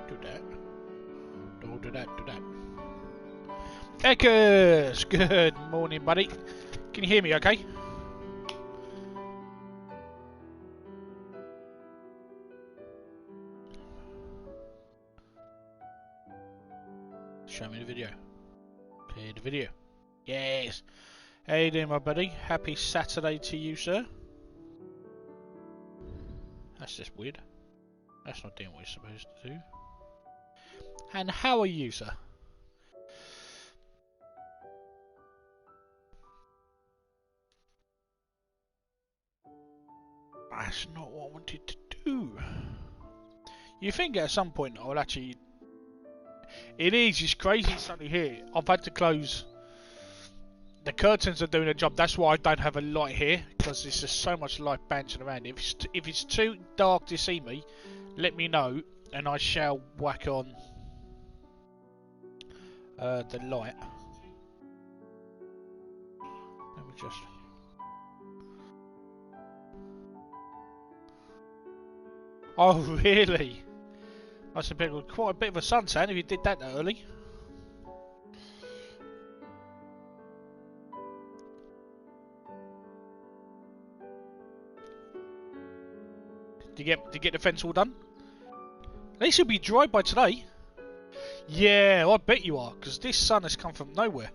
Do that. Don't do that, do that. Eckers! Good morning, buddy. Can you hear me okay? Show me the video. Play the video. Yes! How you doing, my buddy? Happy Saturday to you, sir. That's just weird. That's not doing what it's supposed to do. And how are you, sir? That's not what I wanted to do. You think at some point I'll actually... It's crazy sunny here. I've had to close... The curtains are doing a job. That's why I don't have a light here, because there's just so much light bouncing around. If it's too dark to see me, let me know, and I shall whack on the light. Let me just... Oh really? That's quite a bit of a suntan if you did that early. Did you get the fence all done? They should be dry by today. Yeah, I bet you are, because this sun has come from nowhere.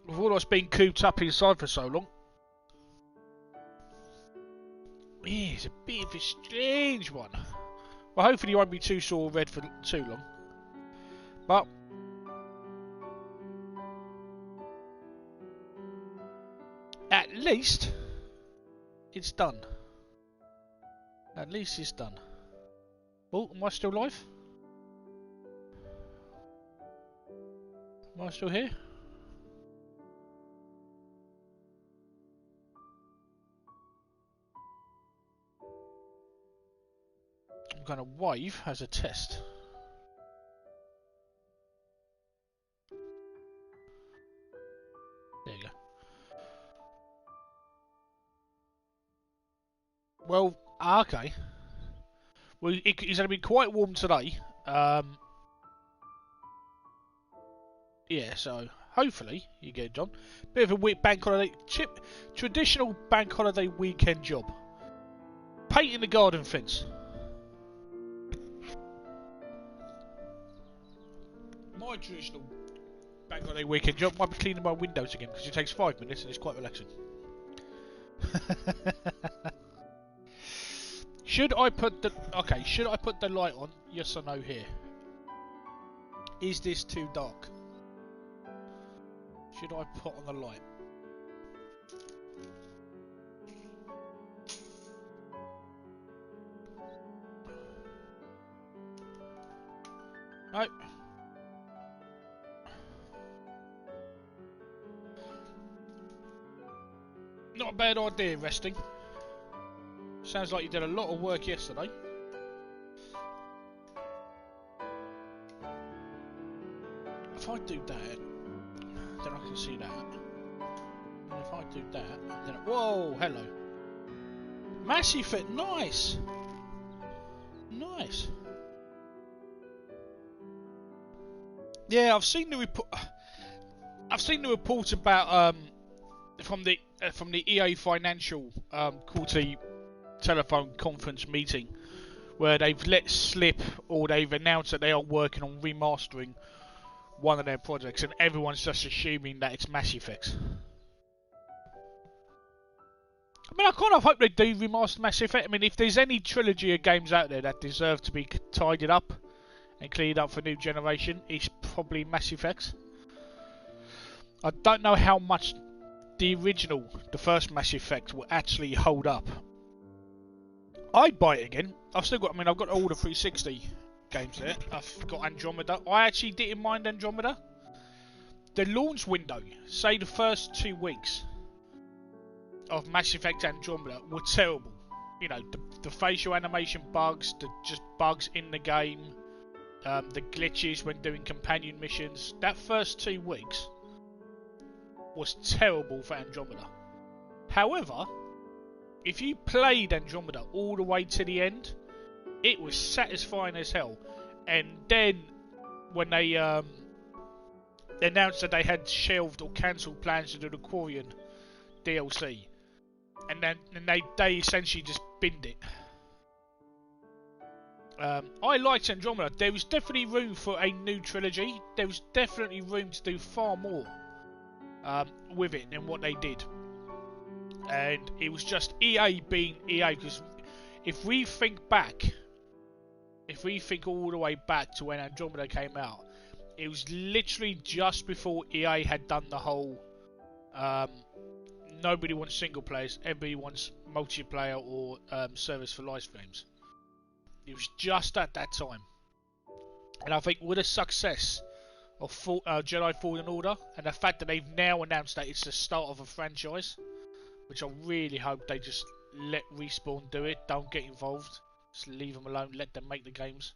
With all that's been cooped up inside for so long. Yeah, it's a bit of a strange one. Well, hopefully you won't be too sore red for too long. But at least it's done. At least it's done. Oh, am I still live? Am I still here? I'm going to wave as a test. There you go. Well, okay. Well, it's going to be quite warm today. Yeah, so hopefully you get it done. Bit of a bank holiday traditional bank holiday weekend job. Painting the garden fence. My traditional bank holiday weekend job might be cleaning my windows again, because it takes 5 minutes and it's quite relaxing. Should I put the light on? Yes or no here? Is this too dark? Should I put on the light? No. Not a bad idea, resting. Sounds like you did a lot of work yesterday. If I do that, then I can see that. And if I do that, then... Whoa, hello. Massive Fit, nice! Nice. Yeah, I've seen the report... I've seen the report about, from the EA Financial, quarterly telephone conference meeting, where they've let slip, or they've announced that they are working on remastering one of their projects, and everyone's just assuming that it's Mass Effect. I mean, I kind of hope they do remaster Mass Effect. I mean, if there's any trilogy of games out there that deserve to be tidied up and cleaned up for new generation, it's probably Mass Effect. I don't know how much the original, the first Mass Effect, will actually hold up. I'd buy it again. I've still got, I mean, I've got all the 360 games there. I've got Andromeda. I actually didn't mind Andromeda. The launch window, say the first 2 weeks of Mass Effect Andromeda, were terrible. You know, the facial animation bugs, the just bugs in the game, the glitches when doing companion missions. That first 2 weeks was terrible for Andromeda. However, if you played Andromeda all the way to the end, It was satisfying as hell. And then when they announced that they had shelved or cancelled plans to do the Quarian DLC, and then they essentially just binned it. I liked Andromeda. There was definitely room for a new trilogy. There was definitely room to do far more with it than what they did. And it was just EA being EA, because if we think all the way back to when Andromeda came out, it was literally just before EA had done the whole nobody wants single players, everybody wants multiplayer or service for live streams. It was just at that time. And I think with the success of Jedi Fallen Order, and the fact that they've now announced that it's the start of a franchise, which I really hope they just let Respawn do it, don't get involved, just leave them alone, let them make the games.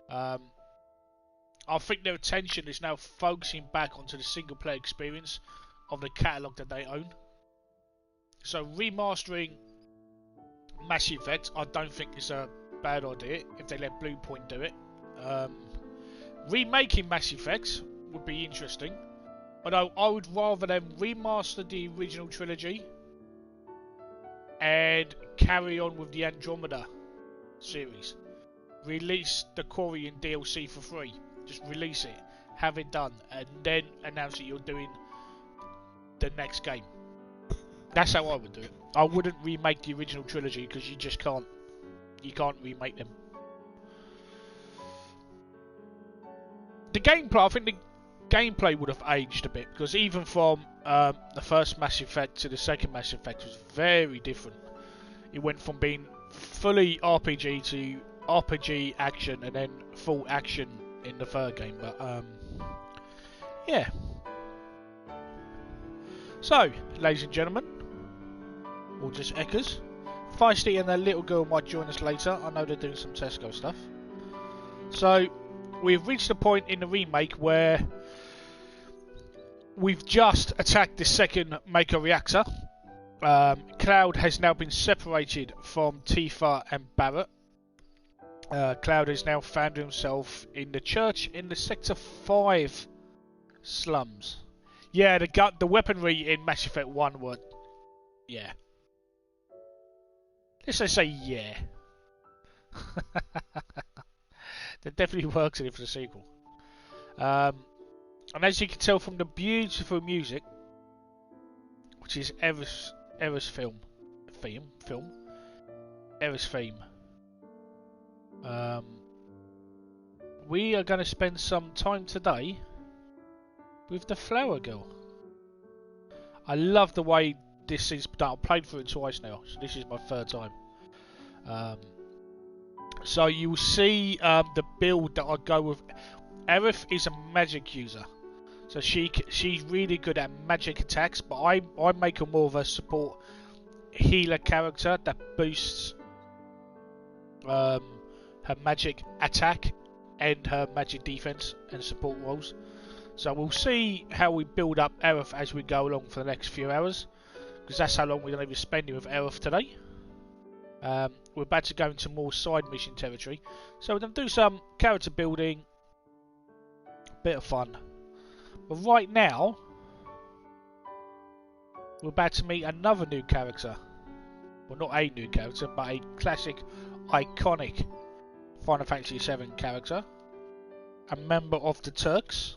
I think their attention is now focusing back onto the single player experience of the catalogue that they own. So remastering Mass Effect, I don't think is a bad idea if they let Bluepoint do it. Remaking Mass Effect would be interesting, although I would rather them remaster the original trilogy and carry on with the Andromeda series. Release the Quarian DLC for free. Just release it, have it done, and then announce that you're doing the next game. That's how I would do it. I wouldn't remake the original trilogy, because you just can't. You can't remake them. The gameplay, I think the gameplay would have aged a bit, because even from the first Mass Effect to the second Mass Effect was very different. It went from being fully RPG to RPG action, and then full action in the third game. But yeah. So, ladies and gentlemen, or just Eckers, Feisty and their little girl might join us later. I know they're doing some Tesco stuff. So, we've reached a point in the remake where we've just attacked the second Maker reactor. Cloud has now been separated from Tifa and Barrett. Cloud has now found himself in the church in the Sector 5 slums. Yeah, the weaponry in Mass Effect 1 were... yeah. Let's just say yeah. That definitely works in it for the sequel. And as you can tell from the beautiful music, which is Era's theme. We are going to spend some time today with the Flower Girl. I love the way this is done. I've played through it twice now, so this is my third time. So you will see the build that I go with. Aerith is a magic user, so she's really good at magic attacks, but I make her more of a support healer character that boosts her magic attack and her magic defense and support roles. So we'll see how we build up Aerith as we go along for the next few hours, because that's how long we're going to be spending with Aerith today. We're about to go into more side mission territory, so we're going to do some character building, bit of fun. But right now, we're about to meet another new character. Well, not a new character, but a classic, iconic Final Fantasy VII character. A member of the Turks.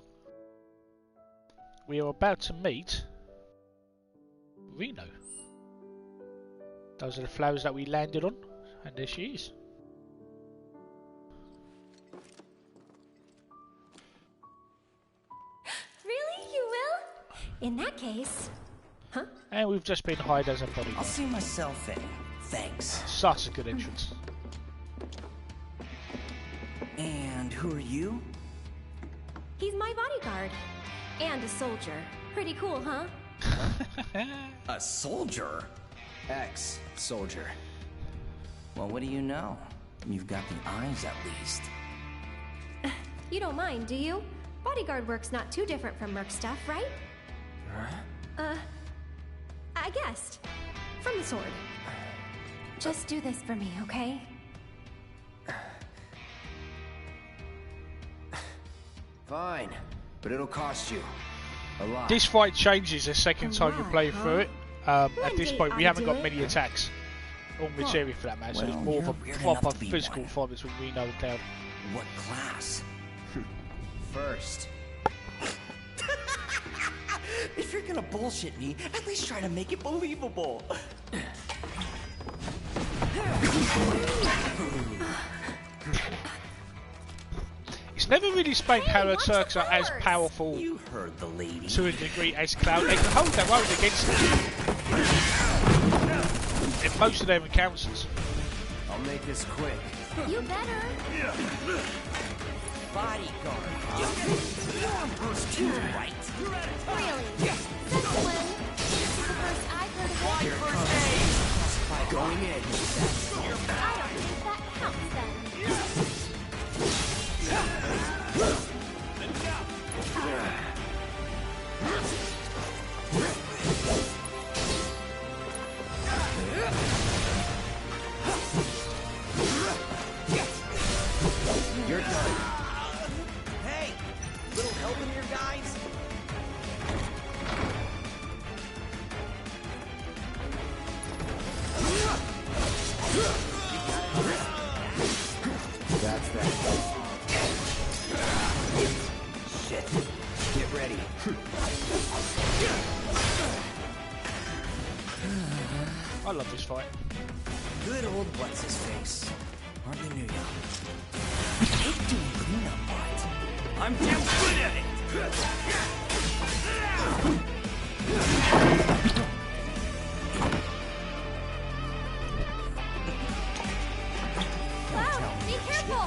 We are about to meet Reno. Those are the flowers that we landed on, and there she is. Really? You will? In that case... Huh? And we've just been hired as a bodyguard. I'll see myself in. Thanks. Such a good entrance. And who are you? He's my bodyguard. And a soldier. Pretty cool, huh? A soldier? Ex-soldier. Well, what do you know? You've got the eyes, at least. You don't mind, do you? Bodyguard work's not too different from merc stuff, right? Huh? I guessed. From the sword. Just do this for me, okay? Fine, but it'll cost you a lot. This fight changes the second time you play through it. At this point, we haven't got many attacks or materia for that matter, so it's more of a proper physical fight between Reno and Cloud. What class? First. If you're gonna bullshit me, at least try to make it believable. It's never really explained how the Turks are as powerful You heard the lady. to a degree as Cloud. They can hold their own against them in most of their encounters. I'll make this quick. You better. Bodyguard. Form burst too, right? Really? Since when? This is the first I've heard of it. Here it comes. By going in. I don't think that counts then. You're done. Hey! Little help in here, guys? That's that. Shit. Get ready. I love this fight. Good old what's-his-face. Hardly knew ya. I hate doing cleanup, but I'm damn good at it! Wow, be careful!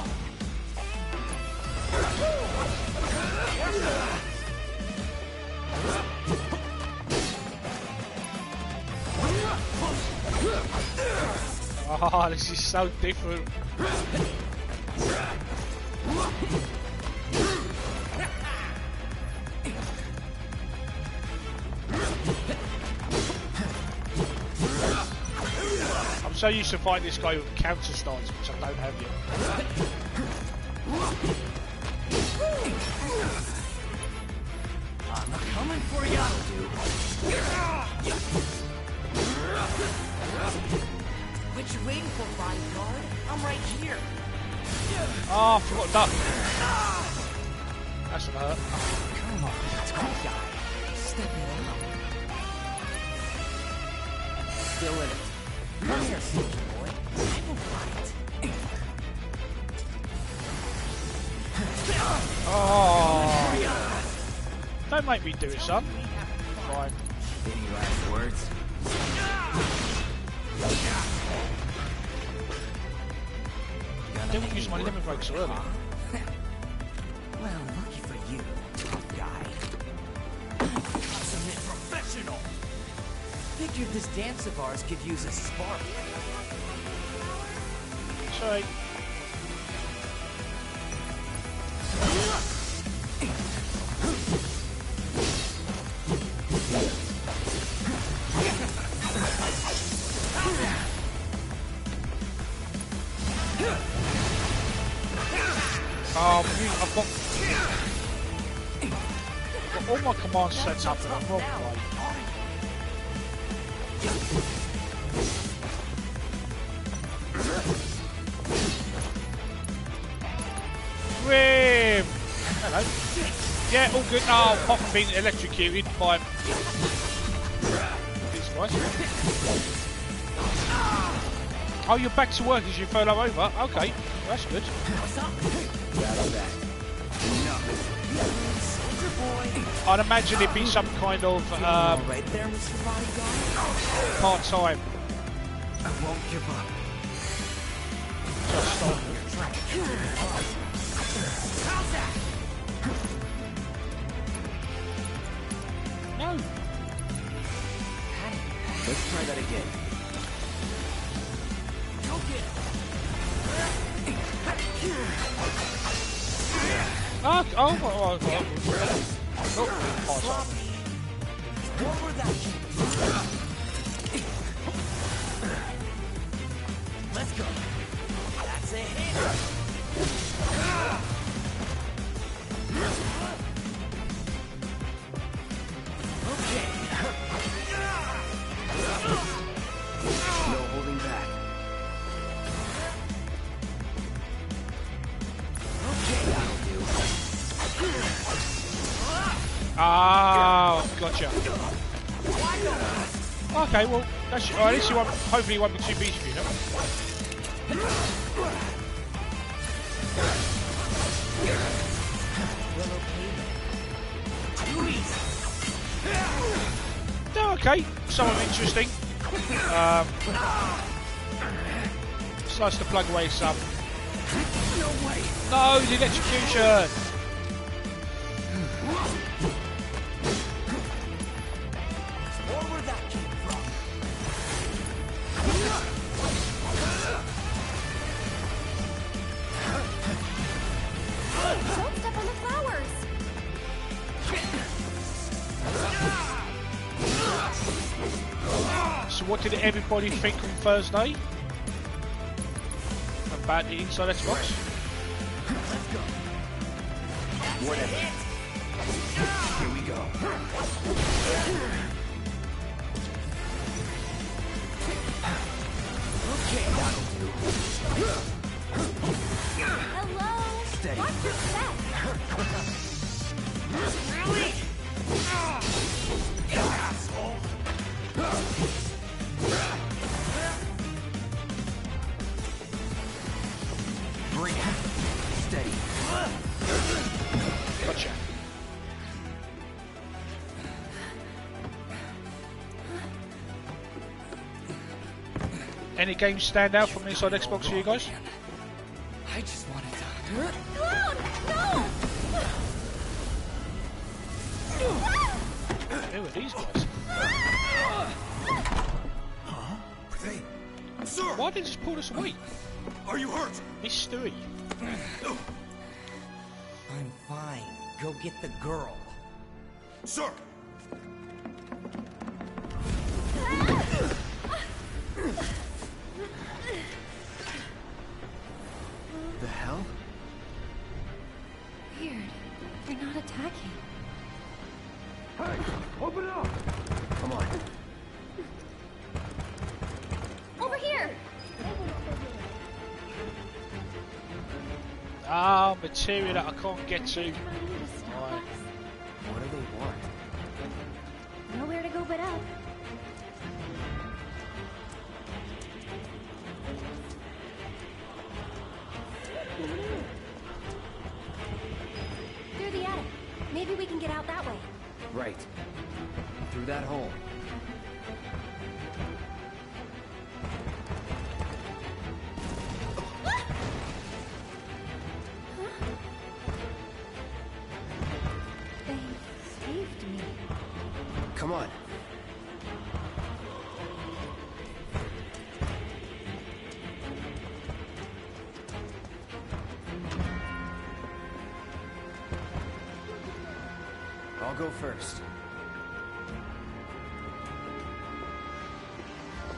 Oh, this is so different. I'm so used to fighting this guy with counter stance, which I don't have yet. I'm coming for ya! What you waiting for, bodyguard? I'm right here. Oh, I forgot duck. That's gonna hurt. Come on, tough guy. Step it up. Still in it. Come here, soldier boy. I will fight. Oh, don't make me do it, son. Fine. Any last words? Didn't use my limit break so early. Well, lucky for you, tough guy. Consummate professional. Figured this dance of ours could use a spark. Sorry. I've got all my commands set up in the wrong way. Grim! Hello. Yeah, all good. Oh, apart from being electrocuted by these guys. Oh, you're back to work as you furlough over? Okay, that's good. I'd imagine it'd be some kind of part-time. I won't give up. Just stop. How's that? No. Let's try that again. Go get it. Oh, oh. Over that. Let's go. That's a hit. Oh, gotcha. Okay, well, that's, at least you won't, hopefully you won't be too busy for you, no? Okay, somewhat interesting. It's nice to plug away some. No, the electrocution! Where that came from? Don't step on the flowers. So what did everybody think on Thursday about the Inside Xbox? Whatever. Here we go. Okay, that'll do. Hello. Steady. Watch your step. Really? Asshole. Bring it. Steady. Gotcha. Any games stand out from Inside Xbox for you guys? I just wanted to... Cloud, no! Who are these guys? Huh? Hey, sir! Why did they just pull us away? Are you hurt? Mystery. I'm fine. Go get the girl. Sir! The hell? Weird. They're not attacking. Hey, open it up! Come on. Over here! Ah, material that I can't get to. Come on in, Starbucks. What do they want? Nowhere to go but up. Through the attic. Maybe we can get out that way. Right. Through that hole. They saved me. Come on. I'll go first.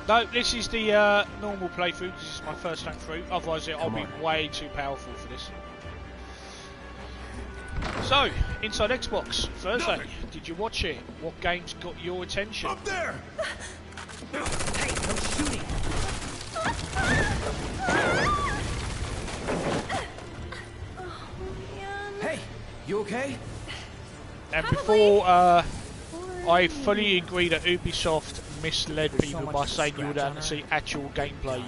No, this is the normal playthrough because this is my first time through. Otherwise, I'll be way too powerful for this. So, Inside Xbox, Thursday. Did you watch it? What games got your attention? Up there! Hey, no shooting! Oh, man. Hey, you okay? And Probably. before I Boring. fully agree that Ubisoft misled There's so people much by to saying you would scratch on only see her. actual gameplay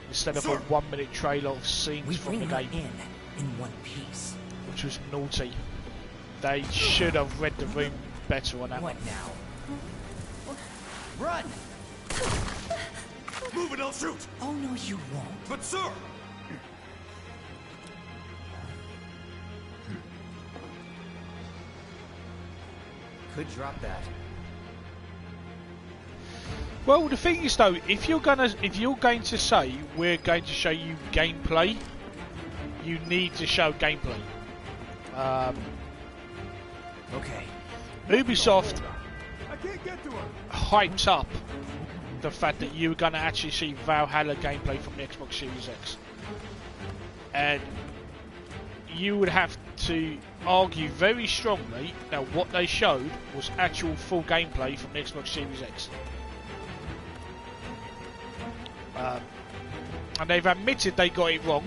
instead of a 1 minute trailer of scenes We from bring the her game, in one piece. which was naughty. They should have read the room better on that What one. now? Run! Move and I'll shoot! Oh no, you won't. But sir! Could drop that. Well, the thing is though, if you're going to say we're going to show you gameplay, you need to show gameplay. Okay. Ubisoft I can't get to her! hyped up the fact that you were going to actually see Valhalla gameplay from the Xbox Series X, and you would have to argue very strongly that what they showed was actual full gameplay from the Xbox Series X. And they've admitted they got it wrong.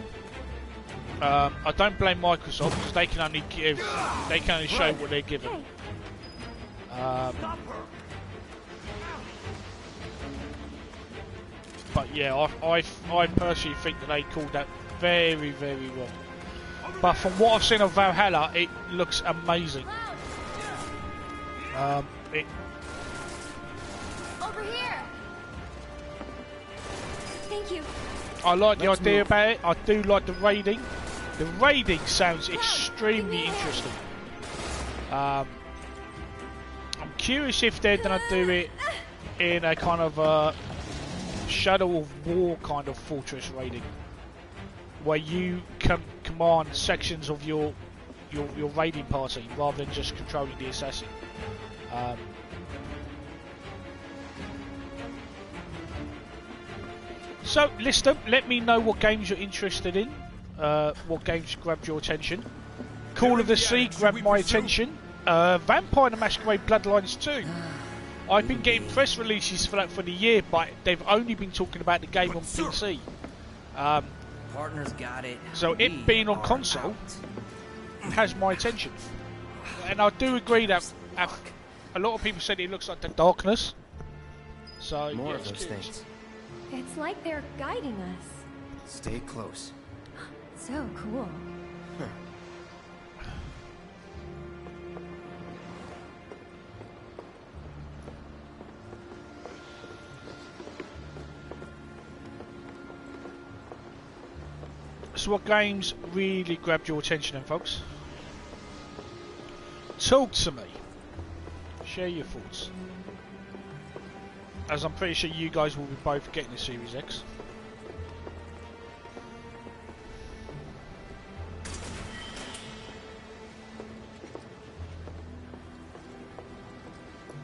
I don't blame Microsoft because they can only show what they're given. Hey, But yeah, I personally think that they called that very, very wrong. But from what I've seen of Valhalla, it looks amazing. Over here. Thank you. I like the idea about it. I do like the raiding. The raiding sounds extremely interesting. I'm curious if they're going to do it in a kind of a Shadow of War kind of fortress raiding, where you can command sections of your raiding party rather than just controlling the assassin. So, Lister, let me know what games you're interested in, what games grabbed your attention. Call of the Sea grabbed my attention. Vampire the Masquerade Bloodlines 2. I've been getting press releases for that for the year, but they've only been talking about the game on PC. Partners got it. So it being on console has my attention. And I do agree that a lot of people said it looks like The Darkness. So More yeah, of those things. It's like they're guiding us. Stay close. So cool. So what games really grabbed your attention then, folks? Talk to me. Share your thoughts. As I'm pretty sure you guys will be both getting the Series X.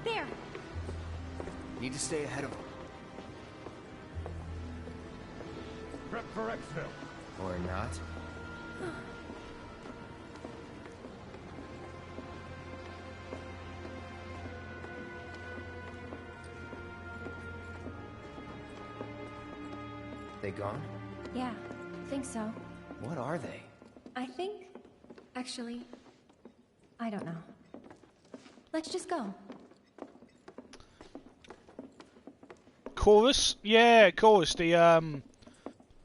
There. Need to stay ahead of them. Prep for exfil. Or not. They gone? Yeah, think so. What are they? I think... Actually... I don't know. Let's just go. Chorus? Yeah, Chorus, the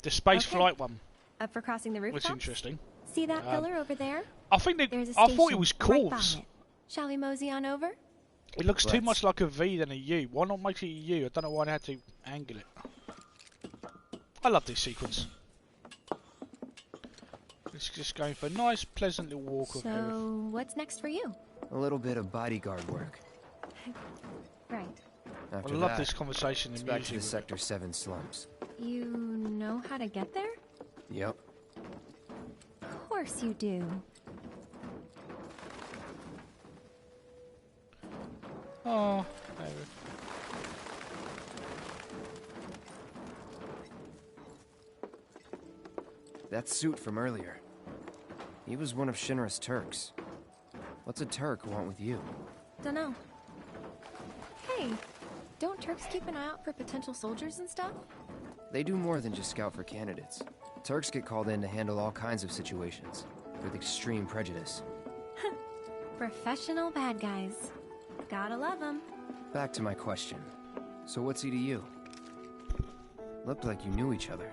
space Okay. flight one. Up for crossing the Which rooftop? is interesting. See that pillar over there? I think There's a I station thought it was right by Corvus. it. Shall we mosey on over? It looks too Let's. much like a V than a U. Why not make it a U? I don't know why they had to angle it. I love this sequence. It's just going for a nice, pleasant little walk of Earth. So, what's next for you? A little bit of bodyguard work. Right. I After love that, this conversation it's and back music. to the with it. Sector 7 slums. You know how to get there? Yep. Of course you do. Oh, there we go. That suit from earlier. He was one of Shinra's Turks. What's a Turk want with you? Dunno. Hey, don't Turks keep an eye out for potential soldiers and stuff? They do more than just scout for candidates. Turks get called in to handle all kinds of situations, with extreme prejudice. Professional bad guys. Gotta love them. Back to my question. So what's he to you? Looked like you knew each other.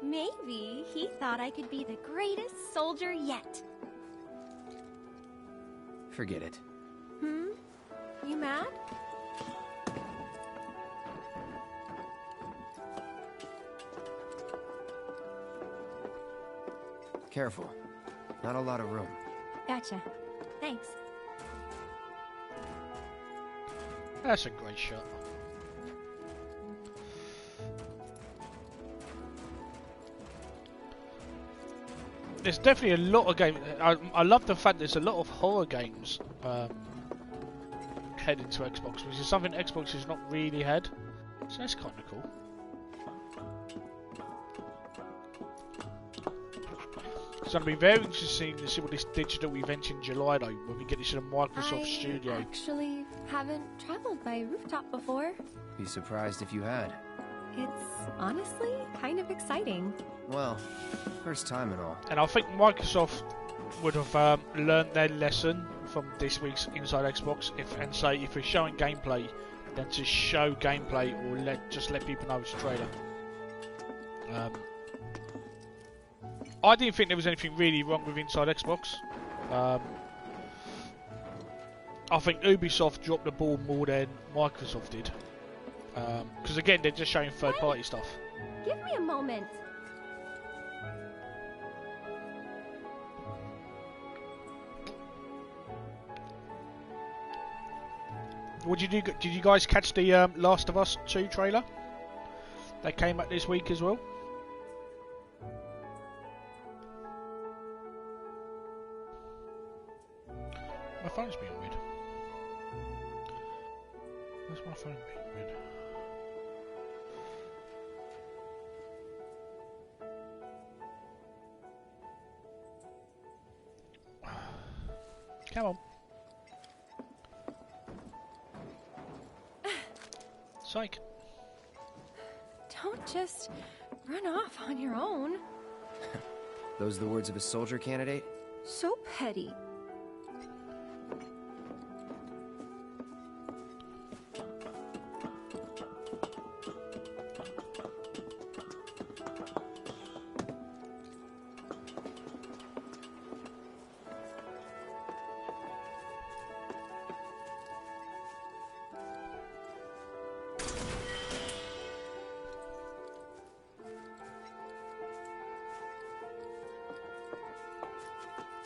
Maybe he thought I could be the greatest soldier yet. Forget it. You mad? Careful. Not a lot of room. Gotcha. Thanks. That's a great shot. There's definitely a lot of games. I love the fact there's a lot of horror games heading to Xbox, which is something Xbox has not really had. So that's kind of cool. It's going to be very interesting to see what this digital event in July, though, when we get this in a Microsoft Studio. I actually haven't traveled by rooftop before. Be surprised if you had. It's honestly kind of exciting. Well, first time and all. And I think Microsoft would have learned their lesson from this week's Inside Xbox, and say if we're showing gameplay, then to show gameplay or just let people know it's a trailer. I didn't think there was anything really wrong with Inside Xbox. I think Ubisoft dropped the ball more than Microsoft did. Because again, they're just showing third-party stuff. Give me a moment. What did you do? Did you guys catch the Last of Us 2 trailer? That came out this week as well. My phone's being weird. Where's my phone being weird? Come on. Psych. Don't just run off on your own. Those the words of a soldier candidate? So petty.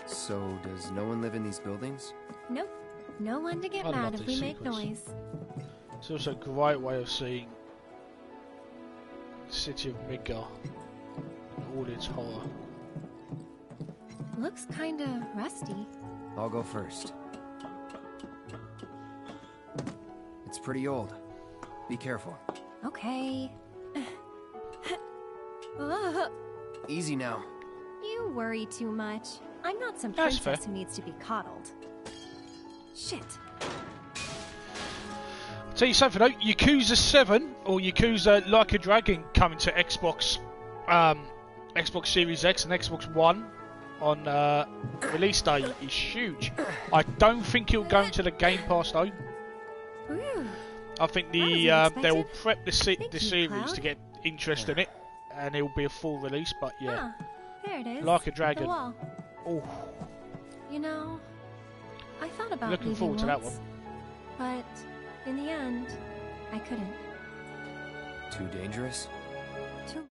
So, does no one live in these buildings? Nope. No one to get I love mad if this we make sequence. noise. It's also a great way of seeing the city of Midgar and all its horror. Looks kinda rusty. I'll go first. It's pretty old. Be careful. Okay. Ugh. Easy now. You worry too much. I'm not some That's princess fair. who needs to be coddled. Shit. Tell you something though, Yakuza 7 or Yakuza Like a Dragon coming to Xbox, Xbox Series X and Xbox One on release day is huge. I don't think it'll go into the Game Pass though. Ooh. I think That was they will unexpected. prep the Thank you, series Cloud. to get interest in it, and it will be a full release. But yeah, Ah, there it is. Like a Dragon. The wall. oh, You know, I thought about looking leaving forward to that once, but in the end, I couldn't. Too dangerous? Too.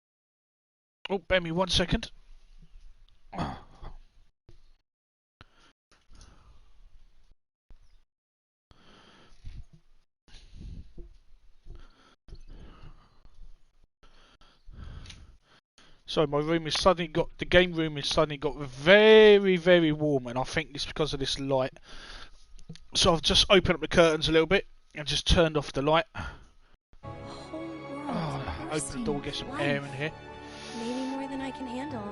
oh, bear me 1 second. So my room is suddenly the game room is suddenly got very, very warm, and I think it's because of this light. So I've just opened up the curtains a little bit and just turned off the light. Whole world Oh, open the door, bursting get some with air life. in here. Maybe more than I can handle.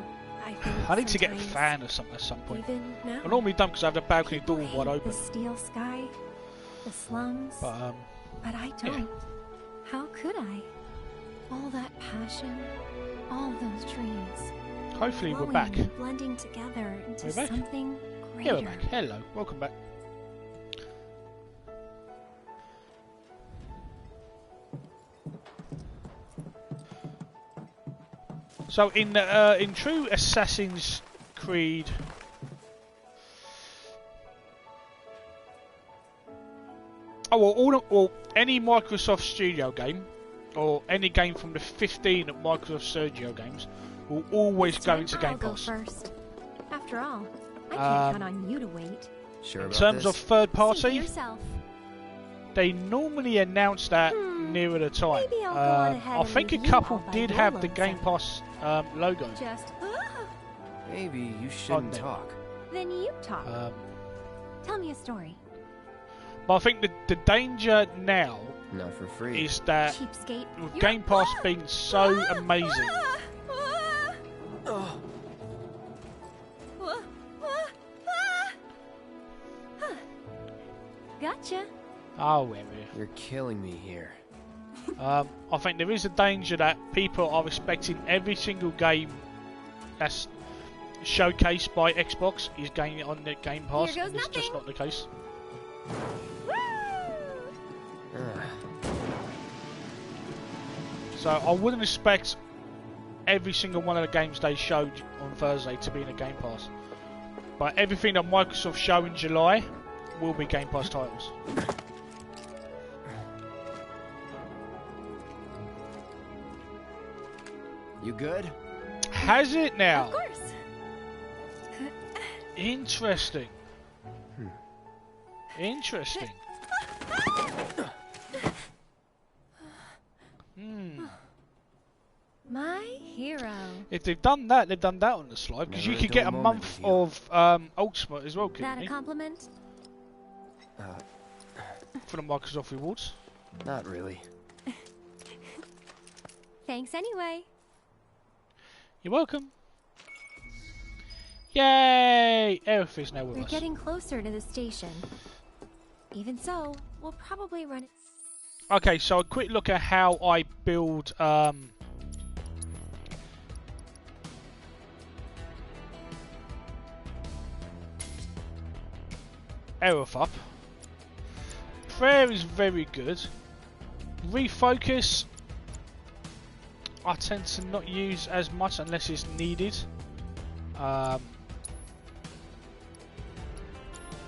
I think I need to get a sometimes. fan or something at some point. Even now. I normally don't because I have the balcony People door wide hate open. The steel sky, the slums, But but I don't. How could I? All that passion, all those dreams. hopefully we're glowing back. and blending together into We're back. something greater. Yeah, we're back. Hello, welcome back. So in true Assassin's Creed any Microsoft Studio game or any game from the 15 Microsoft Studio games will always This go time into I'll Game go Pass. first. After all, I can't count on you to wait. Sure In about terms this? of third See for party, yourself. they normally announce that nearer the time. Maybe I'll go on ahead I and think a review couple all by did your have the lonesome. Game Pass logo. Just Maybe you shouldn't then. talk. then you talk. Tell me a story. But I think the danger now Not for free. is that Cheapskate. with You're- Game Pass being so amazing, Gotcha. oh, where You're killing me here. I think there is a danger that people are expecting every single game that's showcased by Xbox is getting it on the Game Pass, Here goes and it's just not nothing. the case. So I wouldn't expect every single one of the games they showed on Thursday to be in the Game Pass. But everything that Microsoft show in July will be Game Pass titles. You good? Has it now? Of course. Interesting. Interesting. My hero. If they've done that, they've done that on the slide. Because you Never a could get a dull moment month with you. of Ultimate as well, That couldn't a you? compliment? For the Microsoft rewards. Not really. Thanks anyway. You're welcome. Yay! Aerith is now with We're us. getting closer to the station. Even so, we'll probably run it. Okay, so a quick look at how I build Aerith up. Prayer is very good. Refocus I tend to not use as much unless it's needed. Now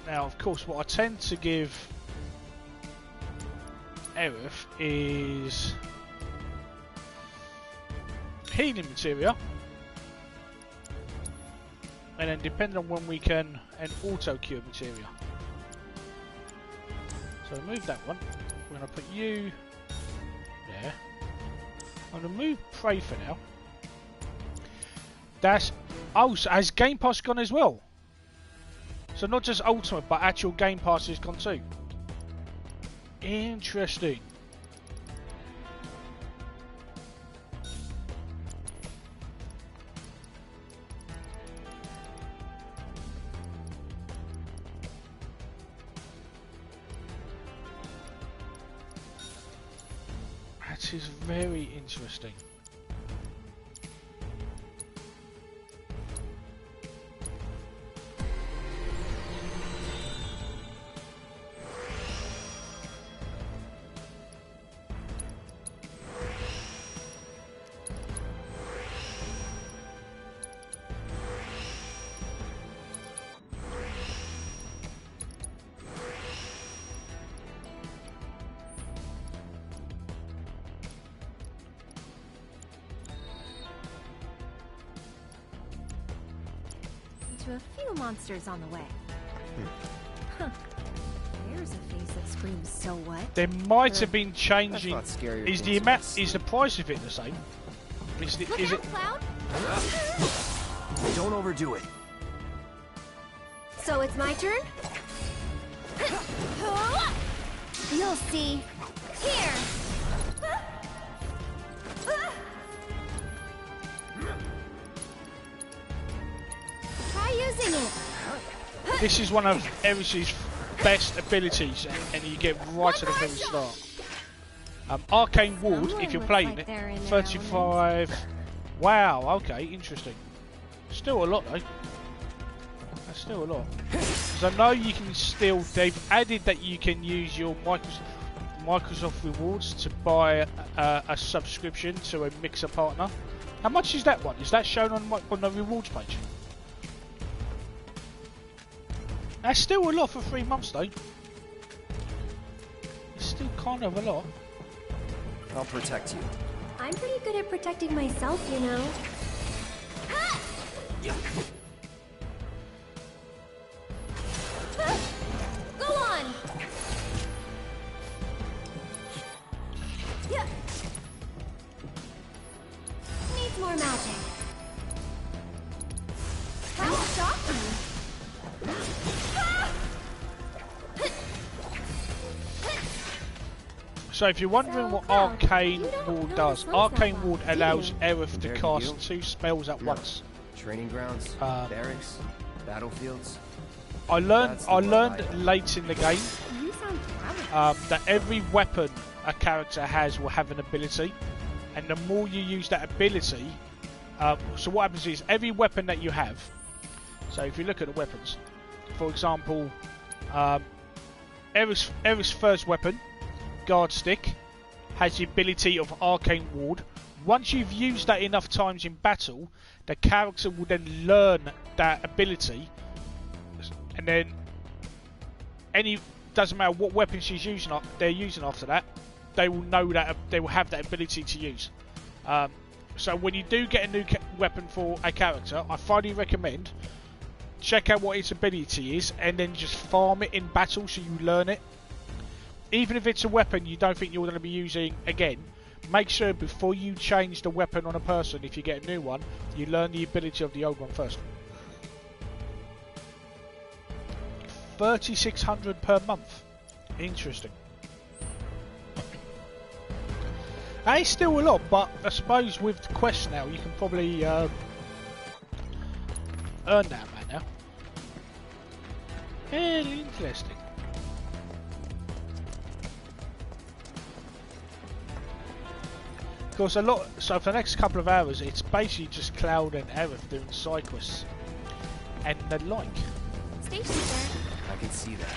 of course what I tend to give Aerith is healing materia, and then depending on when we can, an auto cure materia. So remove that one. We're going to put you there. I'm going to move Prey for now. That's... Oh, so has Game Pass gone as well? So not just Ultimate, but actual Game Pass has gone too. Interesting. That is very interesting. To a few monsters on the way. Huh. There's a face that screams, "So what?" There might have been changing. That's not scarier Is things the to amount? see. Is the price of it the same? Is Look it? out, Cloud! Don't overdo it. So it's my turn? You'll see. Here! Try using it! This is one of Aerith's best abilities, and you get right to the very start. Arcane Ward, Someone if you're looks playing like it, they're in their 35. Wow, okay, interesting. Still a lot though. That's still a lot. Because I know you can still. They've added that you can use your Microsoft rewards to buy a subscription to a Mixer partner. How much is that one? Is that shown on the rewards page? That's still a lot for 3 months though. It's still kind of a lot. I'll protect you. I'm pretty good at protecting myself, you know. Go on! Yeah. Needs more magic. How shocking! So if you're wondering what Arcane Ward does, Arcane Ward allows Aerith to cast 2 spells at once. Training grounds, barracks, battlefields. I learned That's the one I like. late in the game You sound proud. that every weapon a character has will have an ability, and the more you use that ability, so what happens is every weapon that you have So if you look at the weapons, for example, Era's first weapon, guard stick, has the ability of arcane ward. Once you've used that enough times in battle, the character will then learn that ability, and then doesn't matter what weapon they're using after that, they will know that they will have that ability to use. So when you do get a new weapon for a character, I highly recommend check out what its ability is and then just farm it in battle so you learn it. Even if it's a weapon you don't think you're going to be using again, make sure before you change the weapon on a person, if you get a new one, you learn the ability of the old one first. 3,600 per month. Interesting. That is still a lot, but I suppose with the quest now, you can probably earn that right now. Very interesting. Of course, so for the next couple of hours, it's basically just Cloud and Aerith doing side quests and the like. Station, sir. I can see that.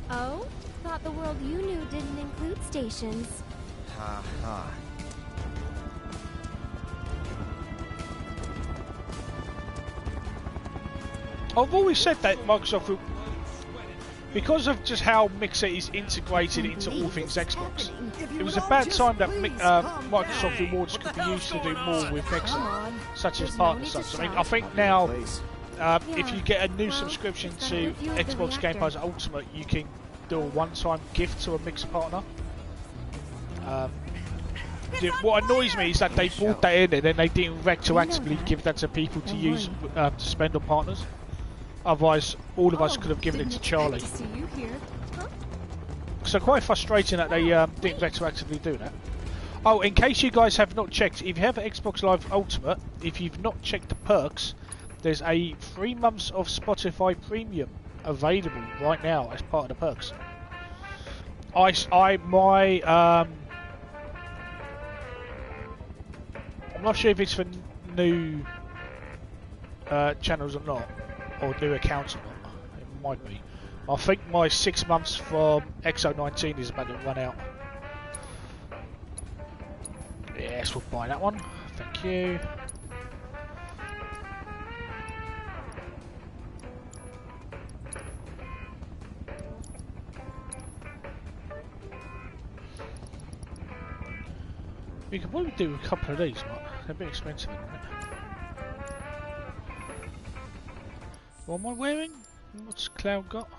Oh? Thought the world you knew didn't include stations. Ha ha. I've always said that Microsoft will, because of just how Mixer is integrated into all things Xbox, it was a bad time that Microsoft rewards could be used to do more with Mixer, such as partner subs. I mean, I think now, if you get a new subscription to Xbox Game Pass Ultimate, you can do a one-time gift to a Mixer partner. What annoys me is that they brought that in and then they didn't retroactively give that to people to use to spend on partners. Otherwise, all of us could have given it to Charlie. So quite frustrating that they didn't retroactively do that. Oh, in case you guys have not checked, if you have Xbox Live Ultimate, if you've not checked the perks, there's a 3 months of Spotify Premium available right now as part of the perks. I'm not sure if it's for new channels or not, or new accounts or not. It might be. I think my 6 months from XO19 is about to run out. Yes, we'll buy that one. Thank you. We could probably do a couple of these, but they're a bit expensive, isn't it? What am I wearing? What's Cloud got?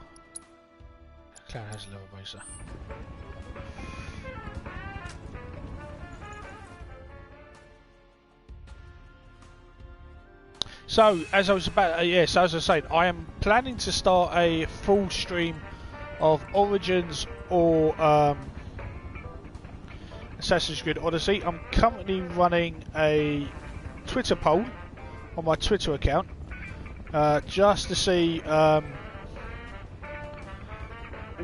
Cloud has a level bracer. So, as I was about, yes, as I was saying, I am planning to start a full stream of Origins or Assassin's Creed Odyssey. I'm currently running a Twitter poll on my Twitter account just to see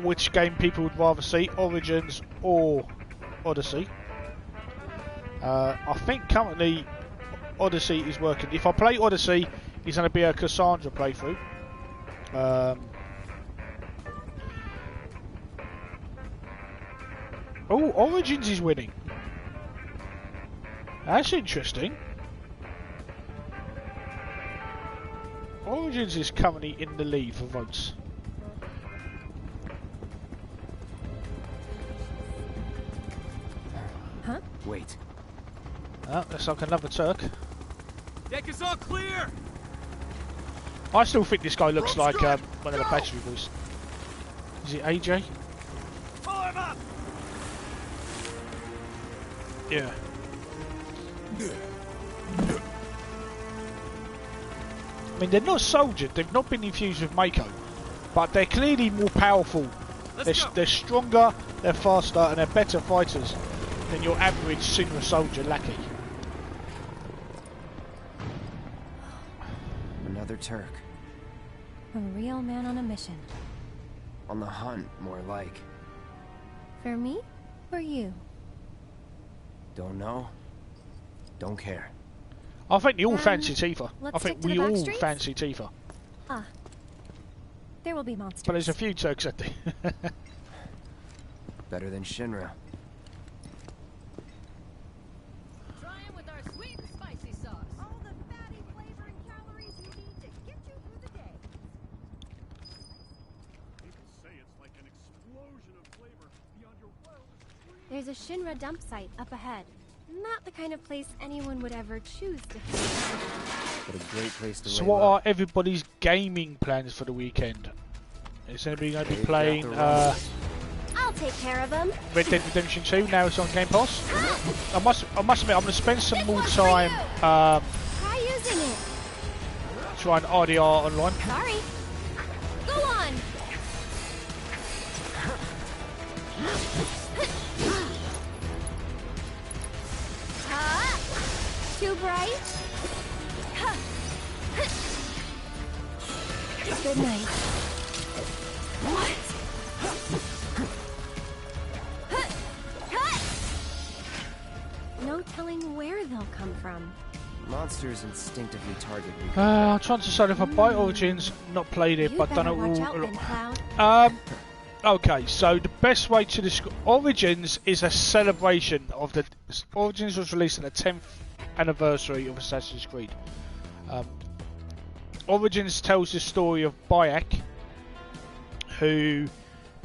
which game people would rather see, Origins or Odyssey. I think currently Odyssey is working. If I play Odyssey, it's going to be a Cassandra playthrough. Oh, Origins is winning. That's interesting. Origins is currently in the lead for votes. Huh? Wait. Oh, that's like another Turk. Deck is all clear. I still think this guy looks like one of the battery boys. Is it AJ? Pull him up. Yeah. I mean, they're not soldiers, they've not been infused with Mako, but they're clearly more powerful. They're stronger, they're faster, and they're better fighters than your average single soldier lackey. Another Turk. A real man on a mission. On the hunt, more like. For me? For you? Don't know. Don't care. I think they all fancy Tifa. I think stick to we the all back streets? fancy Tifa. Ah. There will be monsters. But there's a few Turks at there. Better than Shinra. Try it with our sweet and spicy sauce. All the fatty flavor and calories you need to get you through the day. People say it's like an explosion of flavor beyond your wildest dreams. There's a Shinra dump site up ahead. Not the kind of place anyone would ever choose to visit. But a great place to So lay what low. are everybody's gaming plans for the weekend? Is anybody going to be They've got playing the rules. I'll take care of them. Red Dead Redemption 2 now it's on Game Pass? I must admit, I'm going to spend some more time Try using it. trying RDR online. Sorry. Go on. Too bright? Good night. What? No telling where they'll come from. Monsters instinctively target weaker I'm trying to decide if I buy Origins, not played it, You but done better it watch all. out then, Cloud. Okay, so the best way to describe Origins is a celebration of the. Origins was released on the 10th anniversary of Assassin's Creed. Origins tells the story of Bayek, who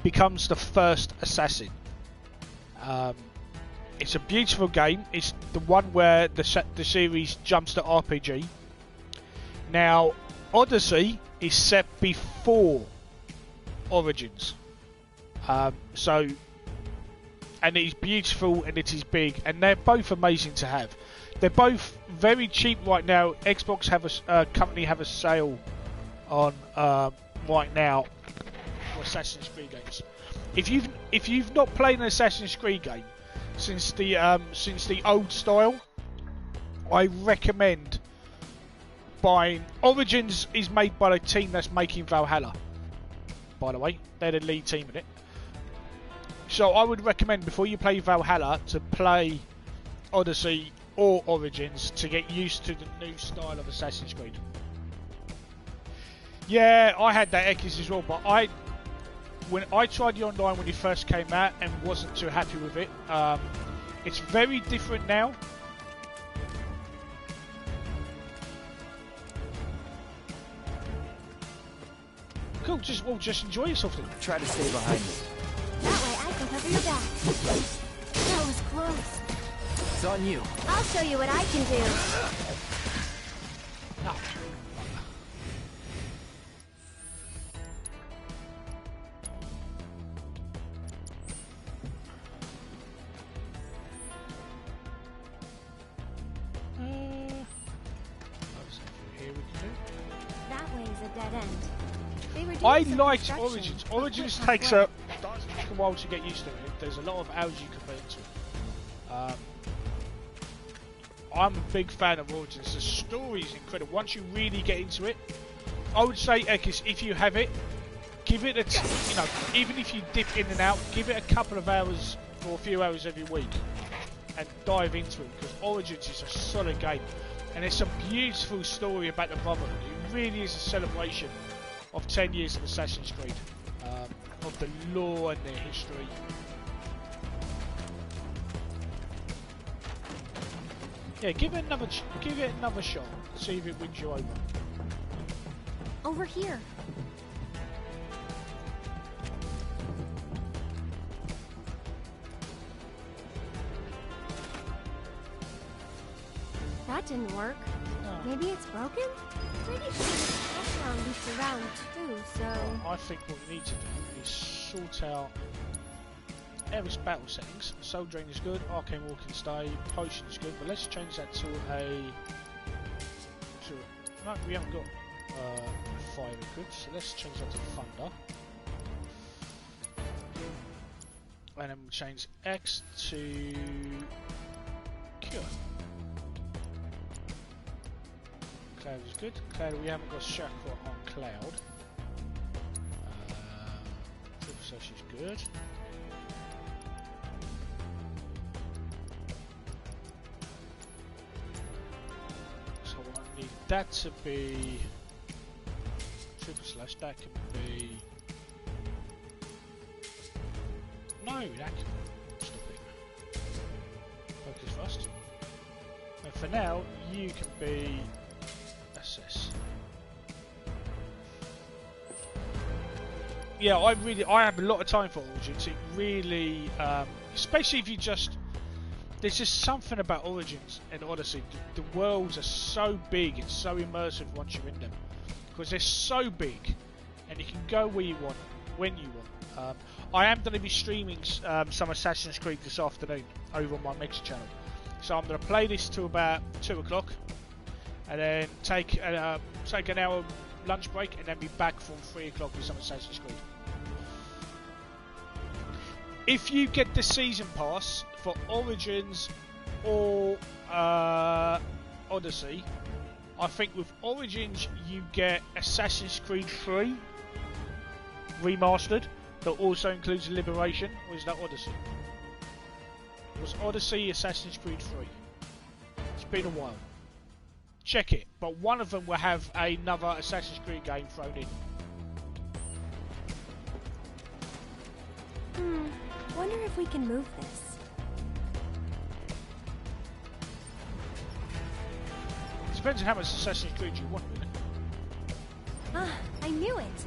becomes the first assassin. It's a beautiful game. It's the one where the series jumps to RPG. Now, Odyssey is set before Origins. And it is beautiful and it is big, and they're both amazing to have. They're both very cheap right now. Xbox have a company have a sale on right now for Assassin's Creed games. If you've not played an Assassin's Creed game since the old style, I recommend buying. Origins is made by the team that's making Valhalla. By the way, they're the lead team in it. So I would recommend before you play Valhalla to play Odyssey or Origins to get used to the new style of Assassin's Creed. Yeah, I had that Ekis as well, but when I tried the online when it first came out and wasn't too happy with it. It's very different now. Cool, just enjoy yourself then. Try to stay behind me. That way I can cover your back. That was close. It's on you. I'll show you what I can do. No. That way's a dead end. They were doing I some liked construction, Origins. but Origins not takes halfway. does take a while to get used to it. There's a lot of hours you can put into it. I'm a big fan of Origins. The story's incredible. Once you really get into it, I would say, Ekis, if you have it, give it even if you dip in and out, give it a couple of hours or a few hours every week and dive into it, because Origins is a solid game and it's a beautiful story about the Brotherhood. It really is a celebration of 10 years of Assassin's Creed, of the lore and their history. Yeah, give it another shot. See if it wins you over. Over here. That didn't work. No. Maybe it's broken? Pretty sure the background looped around too, so... I think what we need to do is sort out Ares battle settings. Soul Drain is good, Arcane Walking Stay, Potion is good, but let's change that to no, we haven't got fire equipped, so let's change that to Thunder. And then we'll change X to Cure. Cloud is good. Cloud, we haven't got Chakra on Cloud. Triple Slash is good. So I need that to be / that can be... No, that can... Stop it. Focus first. And for now, you can be... Assess. Yeah, I have a lot of time for Origins. It really... especially if you just... There's just something about Origins and Odyssey. The worlds are so big, it's so immersive once you're in them. Because they're so big, and you can go where you want, when you want. I am going to be streaming some Assassin's Creed this afternoon over on my Mix channel. So I'm going to play this till about 2 o'clock, and then take an hour lunch break, and then be back from 3 o'clock with some Assassin's Creed. If you get the season pass for Origins or Odyssey, I think with Origins you get Assassin's Creed 3 remastered that also includes Liberation, or is that Odyssey? It was Odyssey, Assassin's Creed 3. It's been a while. Check it, but one of them will have another Assassin's Creed game thrown in. Wonder if we can move this. Depends on how much Assassin's Creed you want, really. Ah, I knew it.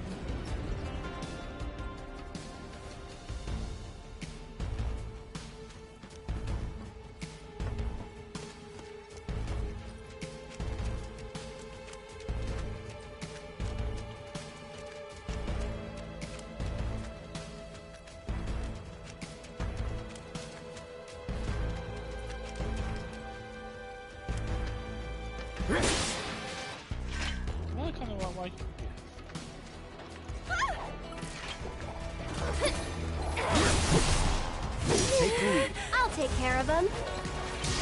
I'll take care of them.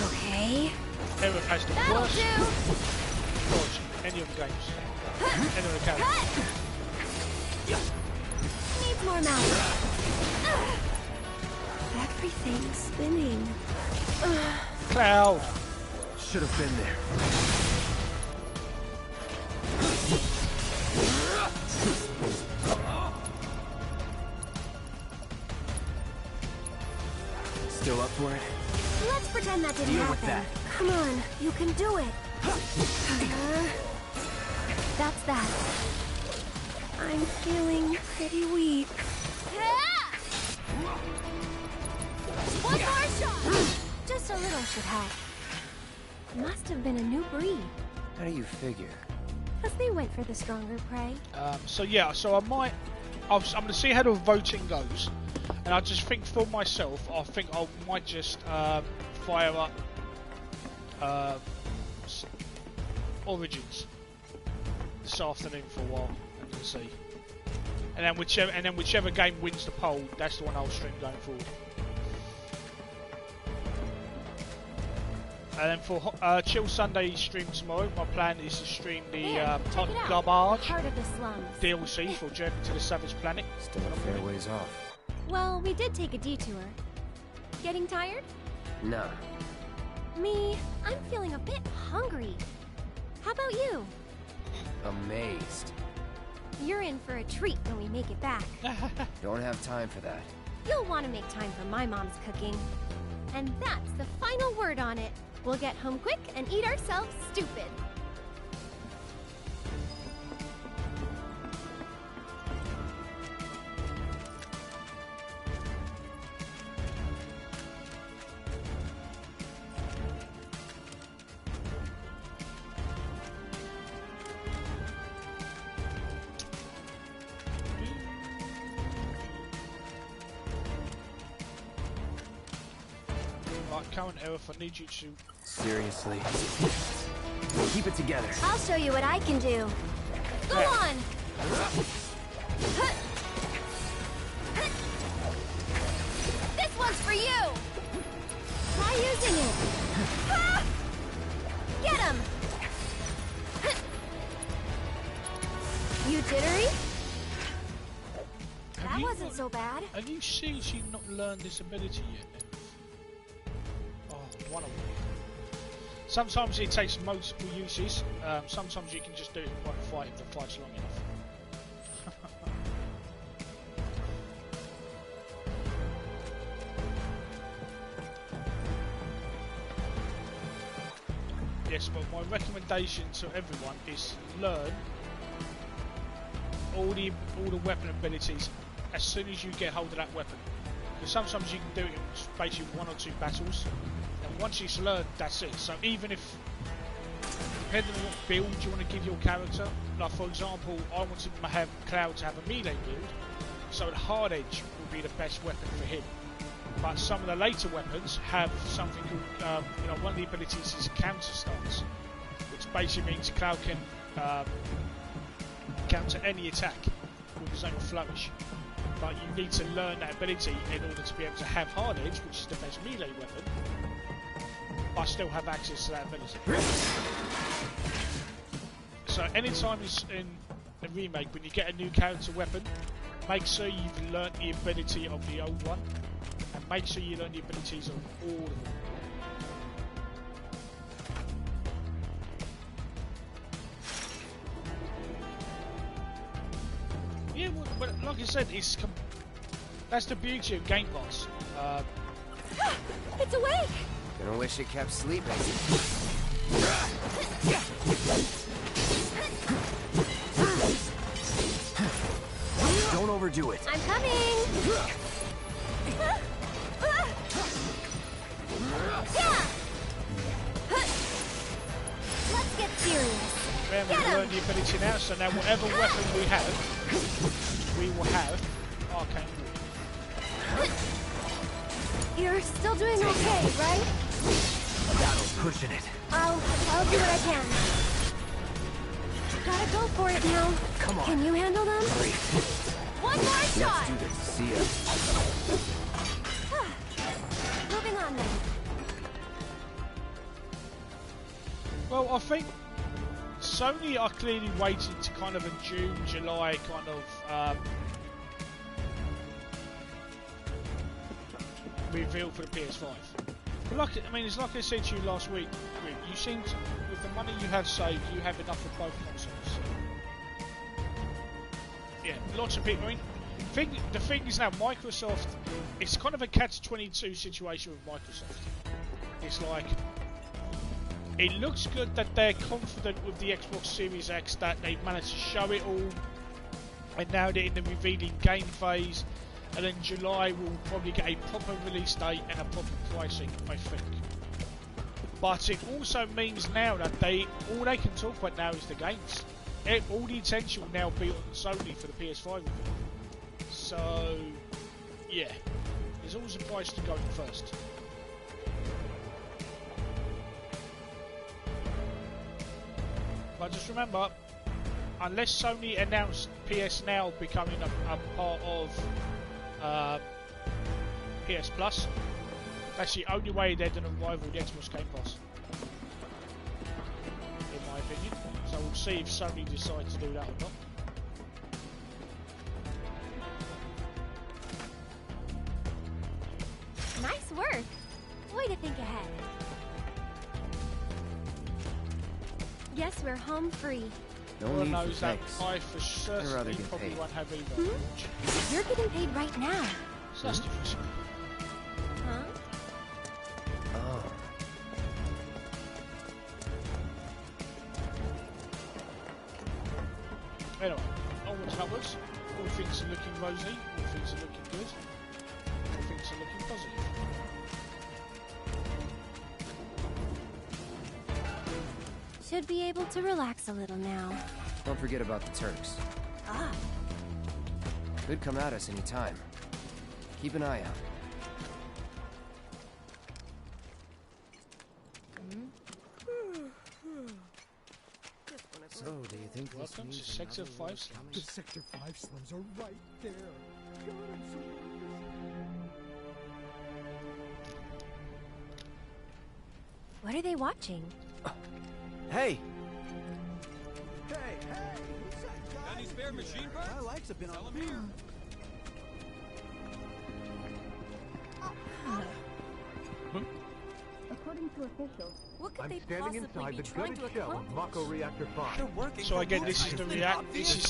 Okay. Everyone has the That'll worst do. dodge in any of the games. Any of the characters. Needs more magic. Everything's spinning. Cloud! Should have been there. Still up for it? Let's pretend that didn't Deal happen. with that. Come on, you can do it. That's that. I'm feeling pretty weak. One more shot! Just a little should help. Must have been a new breed. How do you figure? Because they went for the stronger prey. So I'm going to see how the voting goes, and I just think for myself, I think I might just fire up Origins this afternoon for a while and then see, and then whichever game wins the poll, that's the one I'll stream going forward. And then for Chill Sunday stream tomorrow, my plan is to stream the Hot Garbage Heart of the slums. DLC for Journey to the Savage Planet. Still a fair ways off. Well, we did take a detour. Getting tired? No. Me, I'm feeling a bit hungry. How about you? Amazed. You're in for a treat when we make it back. Don't have time for that. You'll want to make time for my mom's cooking. And that's the final word on it. We'll get home quick and eat ourselves stupid. Current error for need you to... Seriously. Keep it together. I'll show you what I can do. Go on! This one's for you! Try using it. Get him! You jittery? That wasn't so bad. Have you seriously not learned this ability yet? One of them. Sometimes it takes multiple uses. Sometimes you can just do it in one fight if the fight's long enough. Yes, but my recommendation to everyone is learn all the weapon abilities as soon as you get hold of that weapon. Because sometimes you can do it in basically 1 or 2 battles, and once it's learned, that's it. So even if, depending on what build you want to give your character, like for example, I wanted to have Cloud to have a melee build, so the hard edge will be the best weapon for him. But some of the later weapons have something called, one of the abilities is counter stance, which basically means Cloud can counter any attack with his own flourish. But you need to learn that ability in order to be able to have hard edge, which is the best melee weapon, but still have access to that ability. So anytime in a remake, when you get a new character weapon, make sure you've learnt the ability of the old one, and make sure you learn the abilities of all of them. Yeah, well, like I said, that's the beauty of Game Pass. It's awake! Gonna wish it kept sleeping. Don't overdo it. I'm coming! Let's get serious. Then we learn the ability now, so now whatever weapon we have, we will have arcane ward. You're still doing okay, right? That's pushing it. I'll do what I can. Gotta go for it now. Come on. Can you handle them? One more shot! Let's do this. See ya. Moving on then. Well, I think Sony are clearly waiting to kind of a June, July kind of reveal for the PS5. But it's like I said to you last week, Rick, you seem to, with the money you have saved, you have enough for both consoles. Yeah, lots of people. The thing is now, Microsoft, it's kind of a catch-22 situation with Microsoft. It's like, it looks good that they're confident with the Xbox Series X that they've managed to show it all, and now they're in the revealing game phase, and then July we'll probably get a proper release date and a proper pricing, I think. But it also means now that all they can talk about now is the games. All the attention will now be on Sony for the PS5 review. So, yeah, there's always a price to go first. But just remember, unless Sony announced PS Now becoming a part of PS Plus, that's the only way they're going to rival the Xbox Game Pass, in my opinion. So we'll see if Sony decides to do that or not. Nice work. Way to think ahead. Guess we're home free. No Lord need for knows that thanks. I for certainly get probably paid. won't have either. You're getting paid right now. So that's different. Huh? Oh. Anyway, onwards and upwards. All things are looking rosy, all things are looking good, all things are looking positive. Should be able to relax a little now. Don't forget about the Turks. Ah, Could come at us any time. Keep an eye out. So, do you think this Welcome to means Sector another 5 war's slums. The Sector 5 slums are right there. God, I'm so what are they watching? Hey! Hey, who's that guy? Any spare machine parts? My lights have been on fire. According to officials, What could I'm they standing possibly inside be the trying to gutted shell of accomplish? Mako Reactor 5. They're working So for again, this is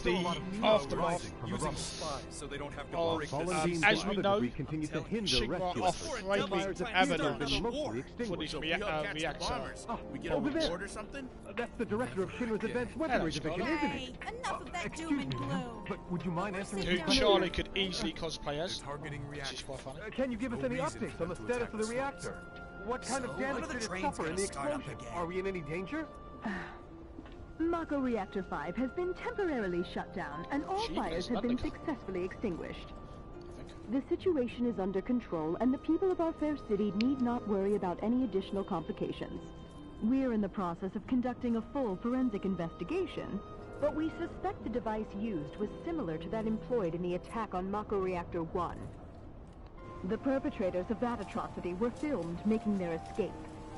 the aftermath From above. So they don't have to of, break Fallen this. beams as from we other know, debris continue to hinder Shinra rescue are efforts. framing Fires an appear to have avalanche been mostly for extinguished. this So we help catch the reactor. bombers. We get a over there. reward or something? That's the director of Shinra's Advanced Weaponry Division, isn't Hey, it? enough of that doom Excuse and me, gloom. but would you mind answering Who the Charlie could easily cosplay as, Targeting which is reaction. quite funny. Can you give us No any reason updates for on the them to status attack of the the reactor? What kind of So, damage when are the did it trains suffer in gonna the start up explosion? again? Are we in any danger? Mako Reactor 5 has been temporarily shut down and all Jeez, fires have been nothing. successfully extinguished. I think. The situation is under control and the people of our fair city need not worry about any additional complications. We're in the process of conducting a full forensic investigation, but we suspect the device used was similar to that employed in the attack on Mako Reactor 1. The perpetrators of that atrocity were filmed making their escape.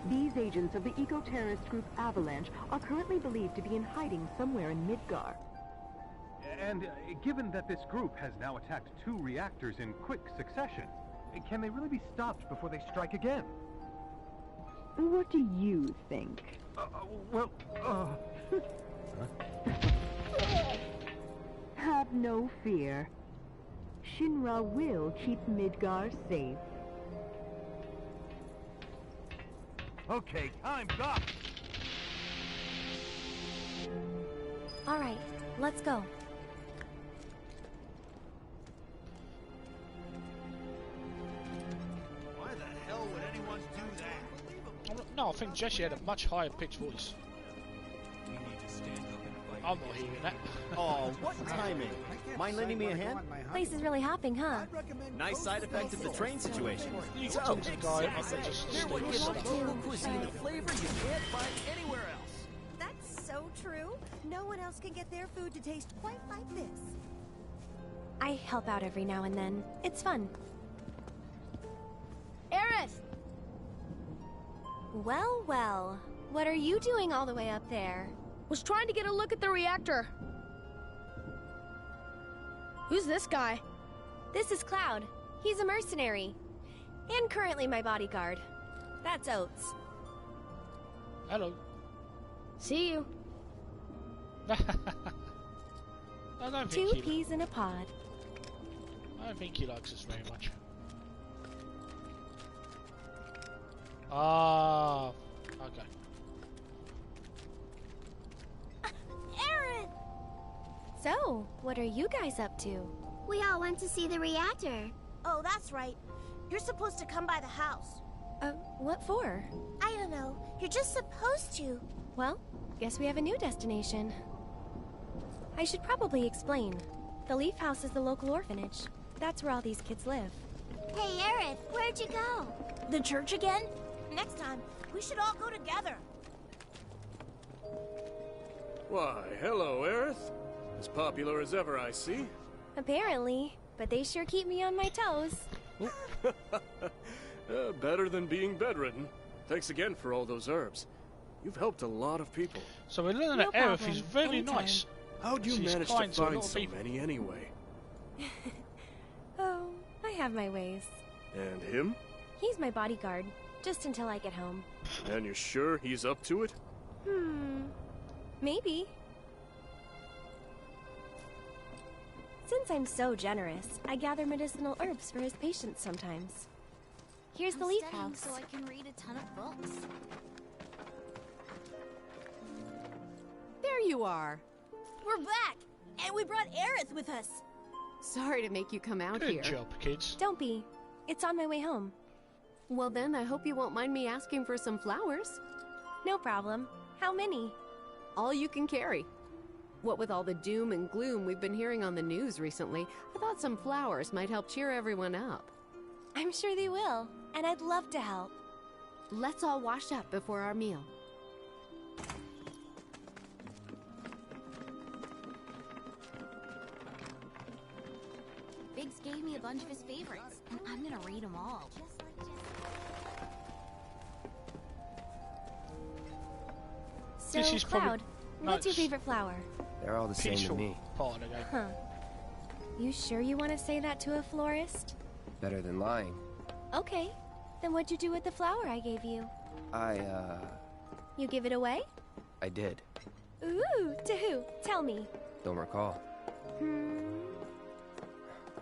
These agents of the eco-terrorist group Avalanche are currently believed to be in hiding somewhere in Midgar. And given that this group has now attacked 2 reactors in quick succession, can they really be stopped before they strike again? What do you think? Have no fear. Shinra will keep Midgar safe. Okay, time's up! All right, let's go. Why the hell would anyone do that? No, I think Jesse had a much higher pitched voice. We need to stand up and fight. I'm not hearing that. Oh, what timing? Mind lending me a hand? Place is really hopping, huh? Nice side effect of the train situation. You So, can talk to the guy and then just here we steal give stuff. local cuisine a flavor you can't find anywhere else. That's so true. No one else can get their food to taste quite like this. I help out every now and then. It's fun. Aerith! Well, well. What are you doing all the way up there? Was trying to get a look at the reactor. Who's this guy? This is Cloud. He's a mercenary. And currently my bodyguard. That's Oates. Hello. See you. I don't think Two he. peas in a pod. I don't think he likes us very much. Ah. Okay. Aaron! So, what are you guys up to? We all went to see the reactor. Oh, that's right. You're supposed to come by the house. What for? I don't know. You're just supposed to. Well, guess we have a new destination. I should probably explain. The Leaf House is the local orphanage. That's where all these kids live. Hey, Aerith, where'd you go? The church again? Next time, we should all go together. Why, hello, Aerith. As popular as ever, I see. Apparently, but they sure keep me on my toes. Better than being bedridden. Thanks again for all those herbs. You've helped a lot of people. So we learned No that Aerith problem. is very Anytime. nice. How'd you She's manage kind to to a lot find of so people. many anyway? Oh, I have my ways. And him? He's my bodyguard, just until I get home. And you're sure he's up to it? Maybe. Since I'm so generous, I gather medicinal herbs for his patients sometimes. Here's the Leaf House. So I can read a ton of books. There you are. We're back, and we brought Aerith with us. Sorry to make you come out Good here. job, kids. Don't be. It's on my way home. Well then, I hope you won't mind me asking for some flowers. No problem. How many? All you can carry. What with all the doom and gloom we've been hearing on the news recently, I thought some flowers might help cheer everyone up. I'm sure they will, and I'd love to help. Let's all wash up before our meal. Biggs gave me a bunch of his favorites, and I'm gonna read them all. So, This is probably- Cloud, what's your it's- favorite flower? They're all the same to Peaceful me. part of the game. Huh. You sure you want to say that to a florist? Better than lying. Okay. Then what'd you do with the flower I gave you? You give it away? I did. Ooh, to who? Tell me. Don't recall.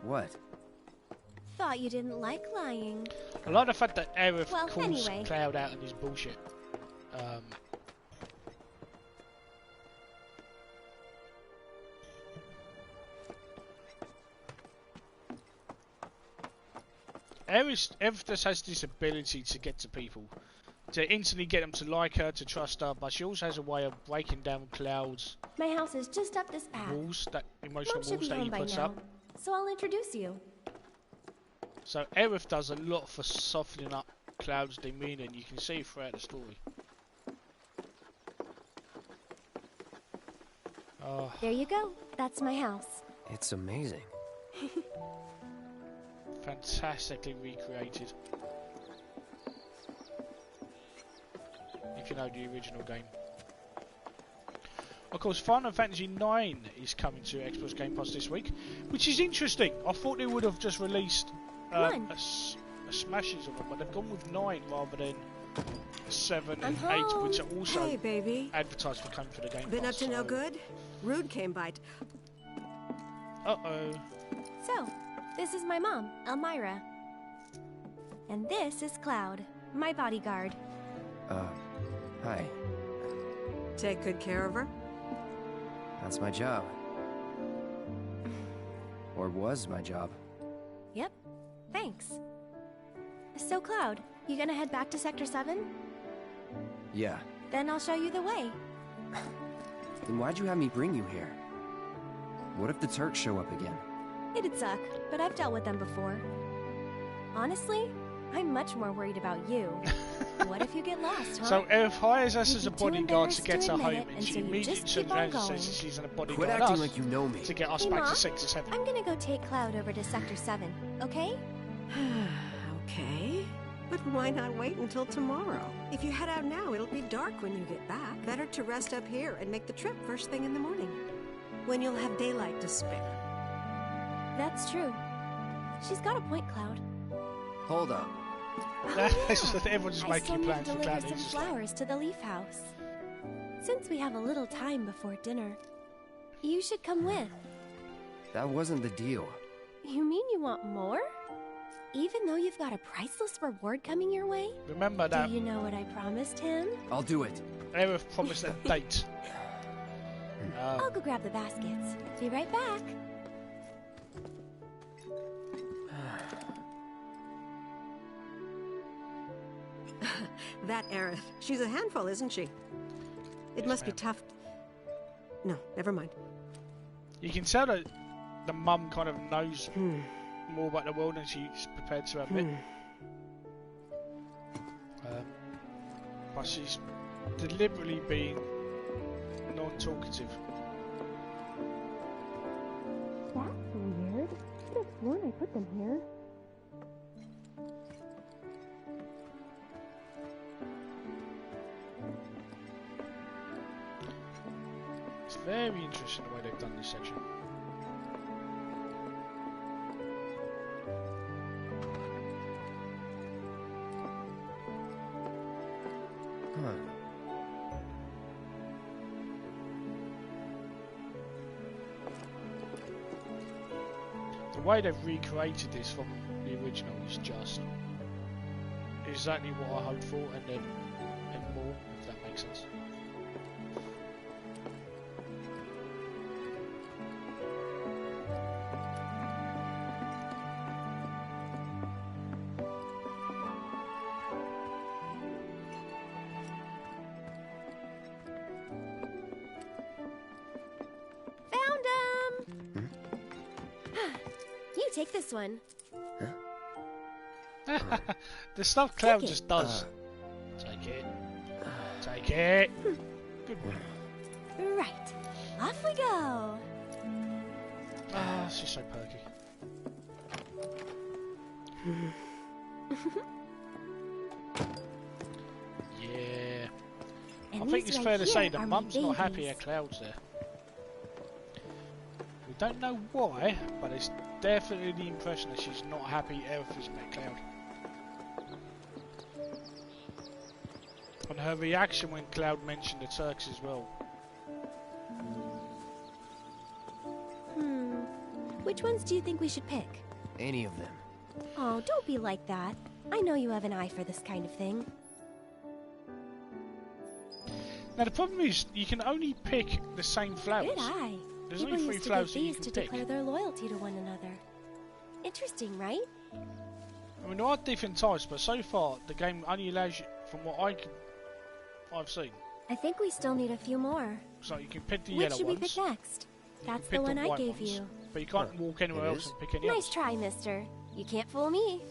What? Thought you didn't like lying. I like the fact that Aerith Well, calls anyway. Cloud out on his bullshit. Aerith just has this ability to get to people, to instantly get them to like her, to trust her, but she also has a way of breaking down Cloud's My house is just up this path. walls, that emotional Mom should walls be that he home by puts now, up. so I'll introduce you. So Aerith does a lot for softening up Cloud's demeanour, and you can see throughout the story. Oh, There you go. That's my house. It's amazing. fantastically recreated. If you know the original game. Of course, Final Fantasy IX is coming to Xbox Game Pass this week, which is interesting. I thought they would have just released a smashes of them, but they've gone with 9 rather than 7 and 8, which are also Hey, baby. advertised for coming for the Game Been Pass. up to no good? Rude came by. Uh-oh. So, this is my mom, Elmira. And this is Cloud, my bodyguard. Hi. Take good care of her? That's my job. Or was my job. Yep, thanks. So, Cloud, you gonna head back to Sector 7? Yeah. Then I'll show you the way. Then why'd you have me bring you here? What if the Turks show up again? It'd suck, but I've dealt with them before. Honestly, I'm much more worried about you. What if you get lost, huh? So Aerith hires us You'd as a be too bodyguard to embarrassed get to her admit home, it, and and she so you immediately just turns keep on around and going. says she's in a bodyguard Quit of acting us like you know me. to get us Hey, back Mom, to Sector 7. I'm gonna go take Cloud over to Sector 7, okay? Okay. But why not wait until tomorrow? If you head out now, it'll be dark when you get back. Better to rest up here and make the trip first thing in the morning, when you'll have daylight to spare. That's true. She's got a point, Cloud. Hold up. Everyone's just I making still need to plans for deliver Cloud. some It's just like, flowers to the Leaf House. Since we have a little time before dinner, you should come with. That wasn't the deal. You mean you want more? Even though you've got a priceless reward coming your way? remember that Do you know what I promised him? I'll do it. Aerith promised a date. I'll go grab the baskets. Be right back. That Aerith. She's a handful, isn't she? It must be tough. No, never mind. You can tell that the mum kind of knows more about the world than she's prepared to admit. But she's deliberately being non-talkative. That's weird. I could have sworn I put them here. It's very interesting the way they've done this section. The way they've recreated this from the original is just exactly what I hoped for, and more, if that makes sense. Found them! You take this one. The stuff Cloud Take it. just does. Take it. Take it. Good one. Right. Off we go. Ah, she's so perky. Yeah. And I think these it's right fair to say here that are my Mum's not happy babies. at Cloud's there. We don't know why, but it's definitely the impression that she's not happy Aerith has met Cloud. And her reaction when Cloud mentioned the Turks as well. Which ones do you think we should pick? Any of them. Oh, don't be like that. I know you have an eye for this kind of thing. Now the problem is, you can only pick the same flowers. Good eye. There's People only 3 used to flowers give that you these can to pick. declare their loyalty to one another. Interesting, right? I mean, there are different types, but so far the game only allows you, from what I've seen. I think we still need a few more. So you can pick the Which yellow should we ones. pick next? You That's can the pick one I white gave ones, you. But you can't walk anywhere else and pick any Nice others. try, mister. You can't fool me.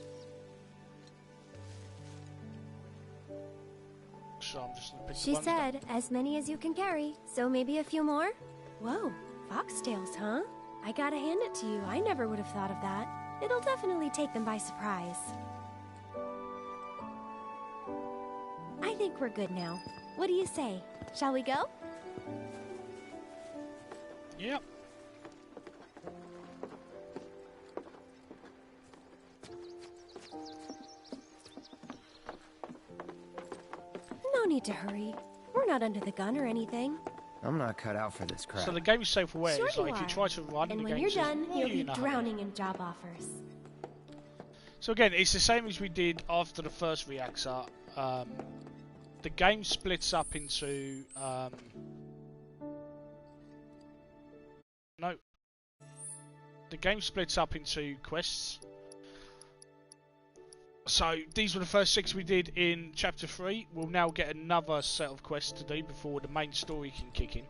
So I'm just gonna pick She the ones said, as many as you can carry, so maybe a few more? Whoa, foxtails, huh? I gotta hand it to you, I never would have thought of that. It'll definitely take them by surprise. I think we're good now. What do you say? Shall we go? Yep. No need to hurry. We're not under the gun or anything. I'm not cut out for this crap. So the game's self-aware. Sure It's you like if you are. try to run, And the when game you're says, done, "Oh, you'll you be know." drowning in job offers. So again, it's the same as we did after the first reactor. The game splits up into no. The game splits up into quests. So these were the first 6 we did in Chapter 3. We'll now get another set of quests to do before the main story can kick in.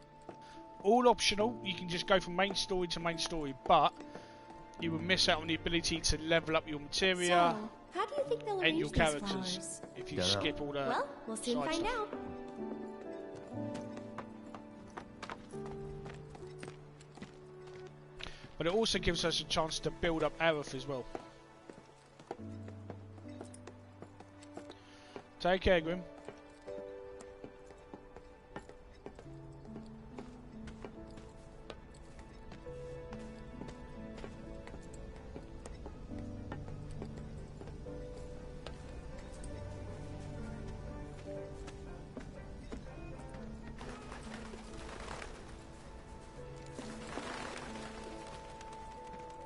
All optional. You can just go from main story to main story, but you will miss out on the ability to level up your materia. So, how do you think they'll And arrange your these characters flowers? if you Dunno. skip all the Well, we'll soon side find stuff. out. But it also gives us a chance to build up Aerith as well. Take care, Grim.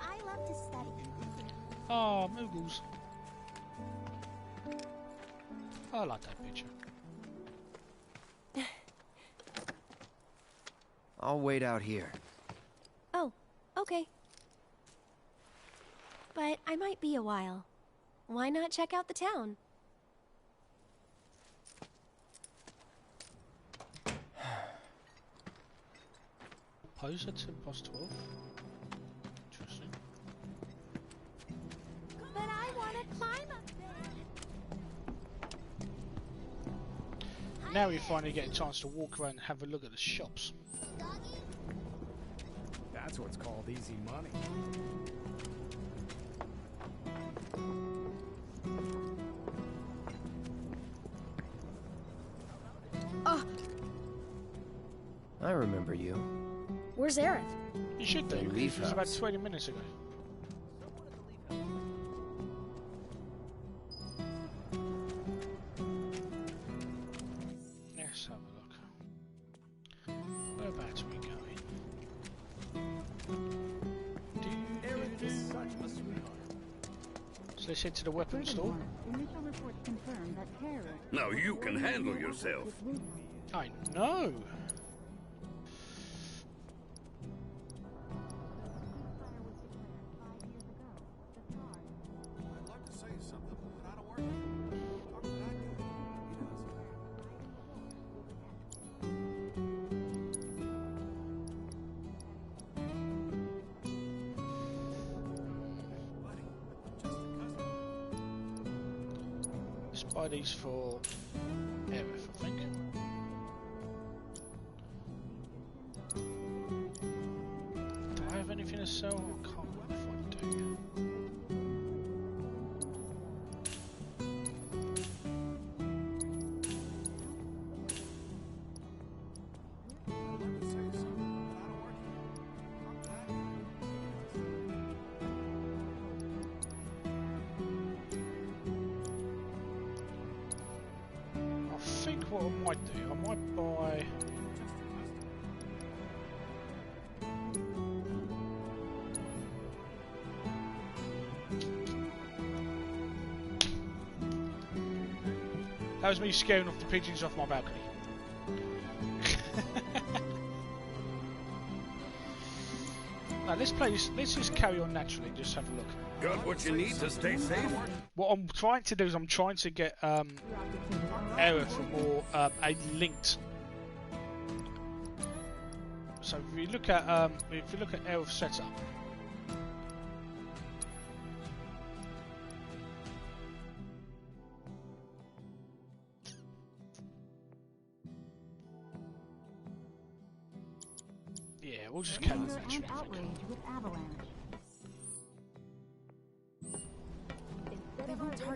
I love to study. Oh, Moogles. I like that picture. I'll wait out here. Oh, okay. But I might be a while. Why not check out the town? Pose at 10 past 12. Interesting. But I want to climb up there. Now we finally get a chance to walk around and have a look at the shops. That's what's called easy money. I remember you. Where's Aerith? You should do, The because Leaf it was about House. 20 minutes ago. Let's have a look. Whereabouts are we going? Aerith is such a sweetheart. So let's head to the weapons store. Initial reports confirm that terror. Now you can handle yourself. I know. I'd love to say something, but I don't work here. Talk to that guy. He does. Buddy, I'm just a cousin. Let's buy these for Aerith, I think. Do I have anything to sell? I can't remember if I do. I'd love to say something, but I don't work here. Talk to that guy. He does. I think what I might do. I might buy. That was me scaring off the pigeons off my balcony. Now let's play this. Let's just carry on naturally. Just have a look. Got what you need to stay safe? What I'm trying to do is I'm trying to get error for more a linked. So if you look at error setup. Yeah, we'll just carry on naturally.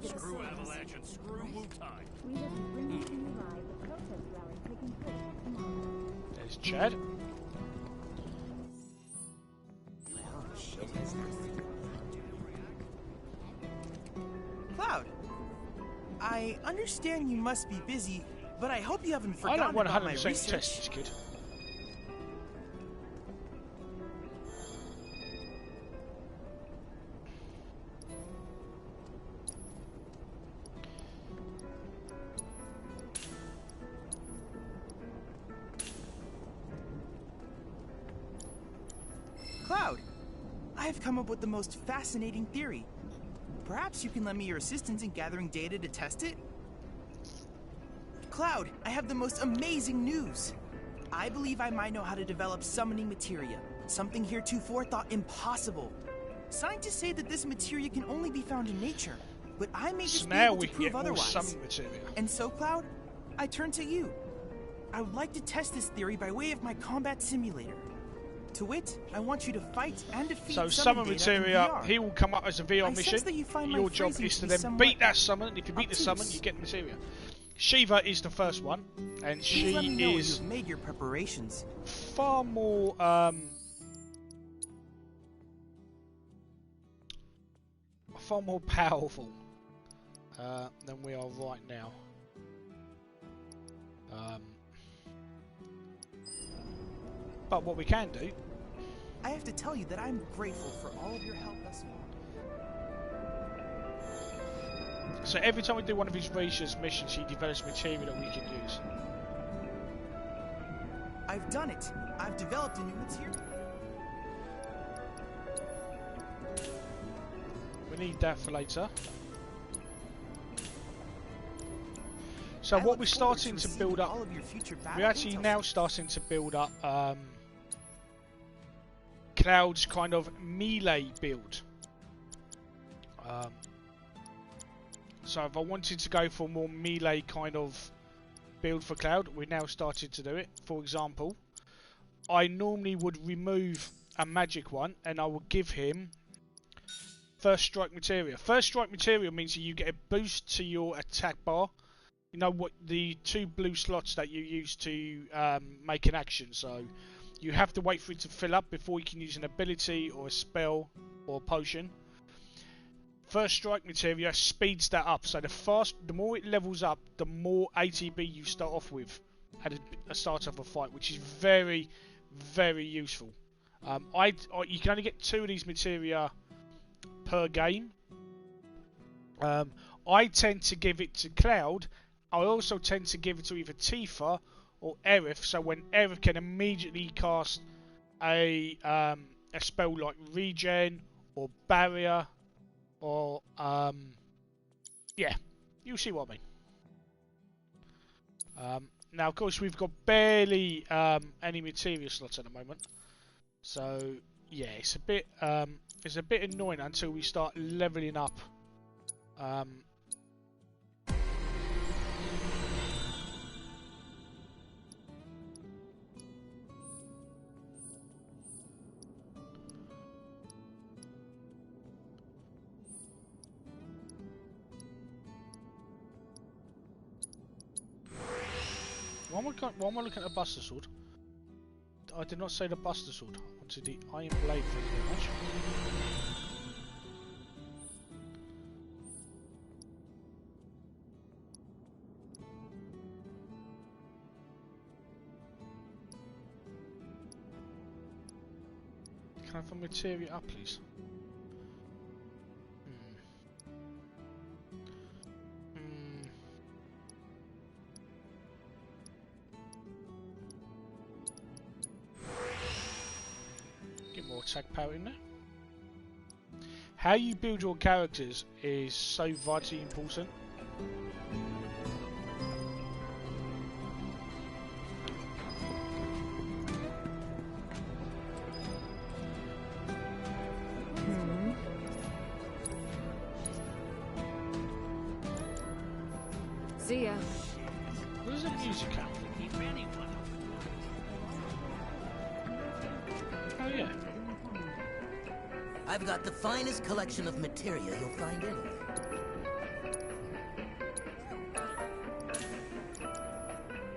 Screw Avalanche and screw Wu-Tai. There's Chad. Cloud, I understand you must be busy, but I hope you haven't I forgotten don't about my 100% research. test this kid. Cloud, I have come up with the most fascinating theory. Perhaps you can lend me your assistance in gathering data to test it? Cloud, I have the most amazing news. I believe I might know how to develop summoning materia, something heretofore thought impossible. Scientists say that this materia can only be found in nature, but I may just be able to prove otherwise. And so, Cloud, I turn to you. I would like to test this theory by way of my combat simulator. To wit, I want you to fight and defeat summon data in materia, VR. he will come up as a VR I mission. sense that you find my Your job phrasing is to to be then somewhat beat that summon. If you beat the summon, you get the materia. Shiva is the first one, and Please let me know is you've made your preparations. far more powerful than we are right now. But what we can do, I have to tell you that I'm grateful for all of your help thus far. so every time we do one of his research missions, he develops material that we can use. I've done it. I've developed a new material. We need that for later. So what we're starting to build up, we're actually now starting to build up Cloud's kind of melee build. So if I wanted to go for more melee kind of build for Cloud, we're now starting to do it. For example, I normally would remove a magic one and I would give him First Strike Materia. First Strike Materia means that you get a boost to your attack bar. You know what, the two blue slots that you use to make an action. So you have to wait for it to fill up before you can use an ability or a spell or a potion. First Strike Materia speeds that up. So the more it levels up, the more ATB you start off with at a start of a fight, which is very, very useful. You can only get 2 of these materia per game. I tend to give it to Cloud. I also tend to give it to either Tifa or Aerith, so when Aerith can immediately cast a spell like Regen or Barrier or yeah, you see what I mean. Now of course we've got barely any materia slots at the moment, so yeah, it's a bit annoying until we start leveling up. Why am I looking at a Buster Sword? I did not say the Buster Sword. I wanted the Iron Blade, thank you very much. Can I have a materia up, please? Get more attack power in there. How you build your characters is so vitally important. See ya. Where's the music at? Oh yeah. I've got the finest collection of materia you'll find anywhere.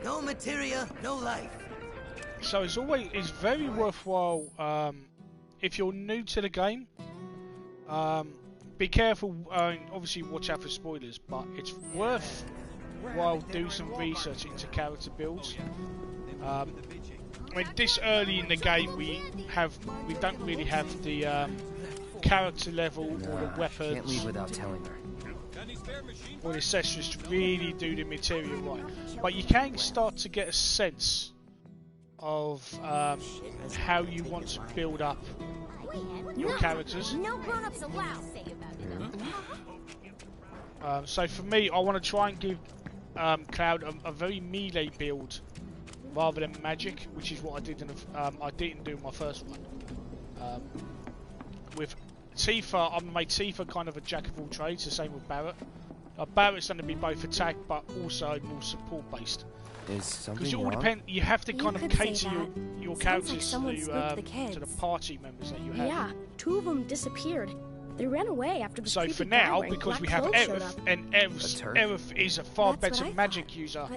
No materia, no life. So it's very worthwhile if you're new to the game. Be careful. Obviously, watch out for spoilers, but it's worthwhile do some research into character builds. I mean, this early in the game, we don't really have the character level or the weapons. Can't leave without telling her. Or the accessories to really do the material right. But you can start to get a sense of how you want to build up your characters. No grown-ups allowed. So for me, I want to try and give Cloud a very melee build rather than magic, which is what I did I didn't do in my first one. With Tifa, I've made Tifa kind of a jack of all trades. The same with Barrett. Barrett's going to be both attack but also more support based. Because it all depends. You have to kind of cater your characters to the party members that you have. Yeah, 2 of them disappeared. They ran away after the So for now, because we have Aerith, and Aerith is a far better magic user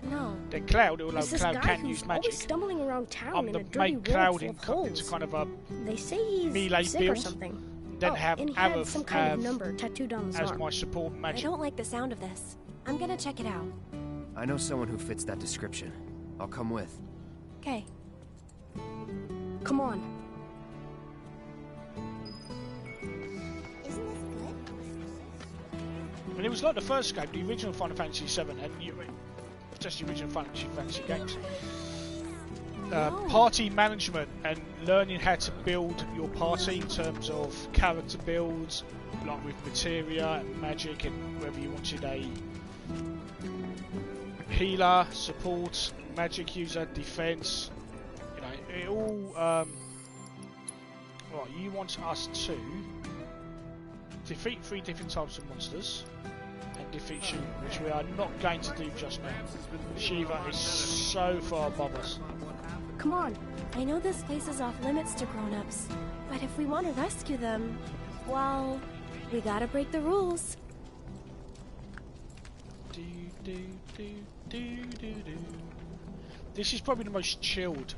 than Cloud, although Cloud can use magic. Stumbling around town I'm in to a dirty make Cloud into into kind of a they say he's melee sick build, or something. then have and he had Aerith some kind of number tattooed on his as arm. my support I magic. don't like the sound of this. I'm gonna check it out. I know someone who fits that description. I'll come with. Okay. Come on. I mean, it was like the first game, the original Final Fantasy VII, and just the original Final Fantasy games. Party management and learning how to build your party in terms of character builds, like with materia and magic, and whether you wanted a healer, support, magic user, defense. You know, it all. Right, you want us to defeat 3 different types of monsters and defeat Shiva, which we are not going to do just now. Shiva is so far above us. Come on. I know this place is off limits to grown-ups, but if we want to rescue them, well, we gotta break the rules. This is probably the most chilled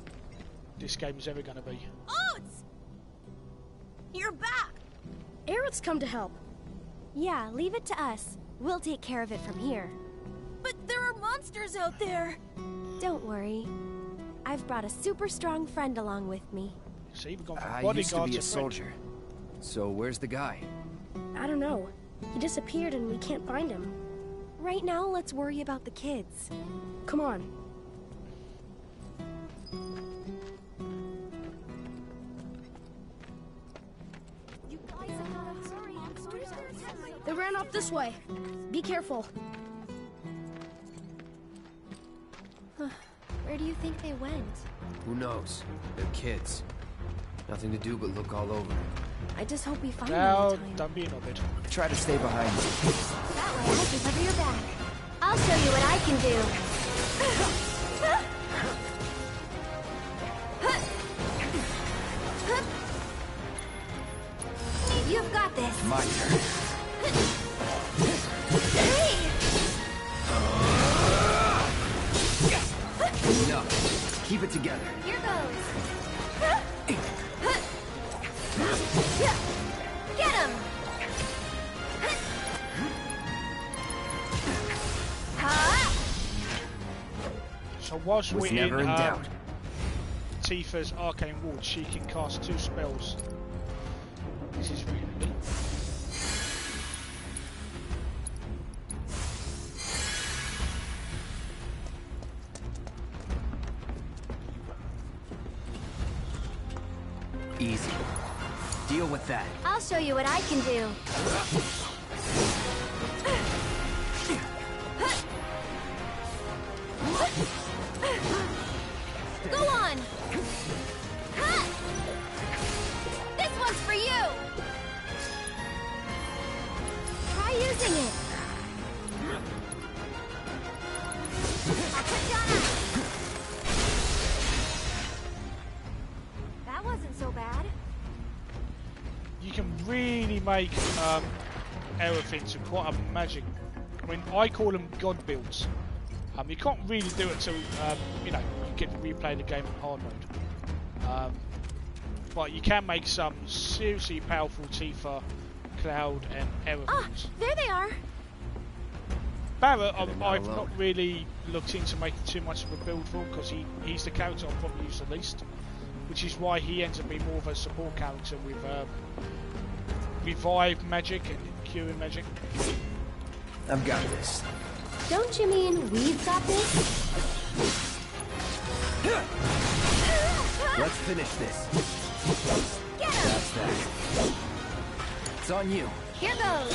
this game is ever going to be. Oats! You're back! Aerith's come to help. Yeah, leave it to us. We'll take care of it from here. But there are monsters out there! Don't worry. I've brought a super strong friend along with me. See, we've gone from I bodyguard used to be to a soldier. So where's the guy? I don't know. He disappeared and we can't find him. Right now, let's worry about the kids. Come on. They ran off this way. Be careful. Where do you think they went? Who knows? They're kids. Nothing to do but look all over. I just hope we find them Now, in time. don't be an orbit. Try to stay behind me. That way I can cover your back. I'll show you what I can do. You've got this. My turn. No. Keep it together. Here goes. Get him! So whilst Was we're never in doubt. Tifa's arcane ward, she can cast 2 spells This is really neat. Easy. Deal with that. I'll show you what I can do. Go on! Ha! This one's for you! Try using it. I'll put you on ice. That wasn't so bad. You can really make everything to quite a magic. I mean, I call them god builds. You can't really do it till you know, you get to replay the game in hard mode. But you can make some seriously powerful Tifa, Cloud, and Aerith builds. There they are. Barrett, I've not really looked into making too much of a build for him because he's the character I've probably used the least, which is why he ends up being more of a support character with revive magic and curing magic. I've got this. Don't you mean we've got this? Let's finish this. Get him! That's that. It's on you. Here goes.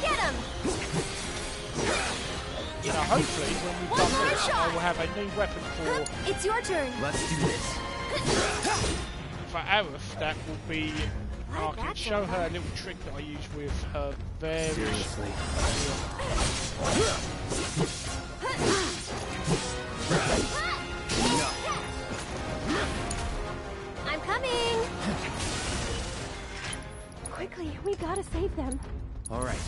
Get him! Now hopefully when we've done this, I will have a new weapon for... It's your turn. Let's do this. For Aerith, that will be... I can show her a little trick that I use with her very... Seriously. I'm coming! Quickly, we gotta save them. All right.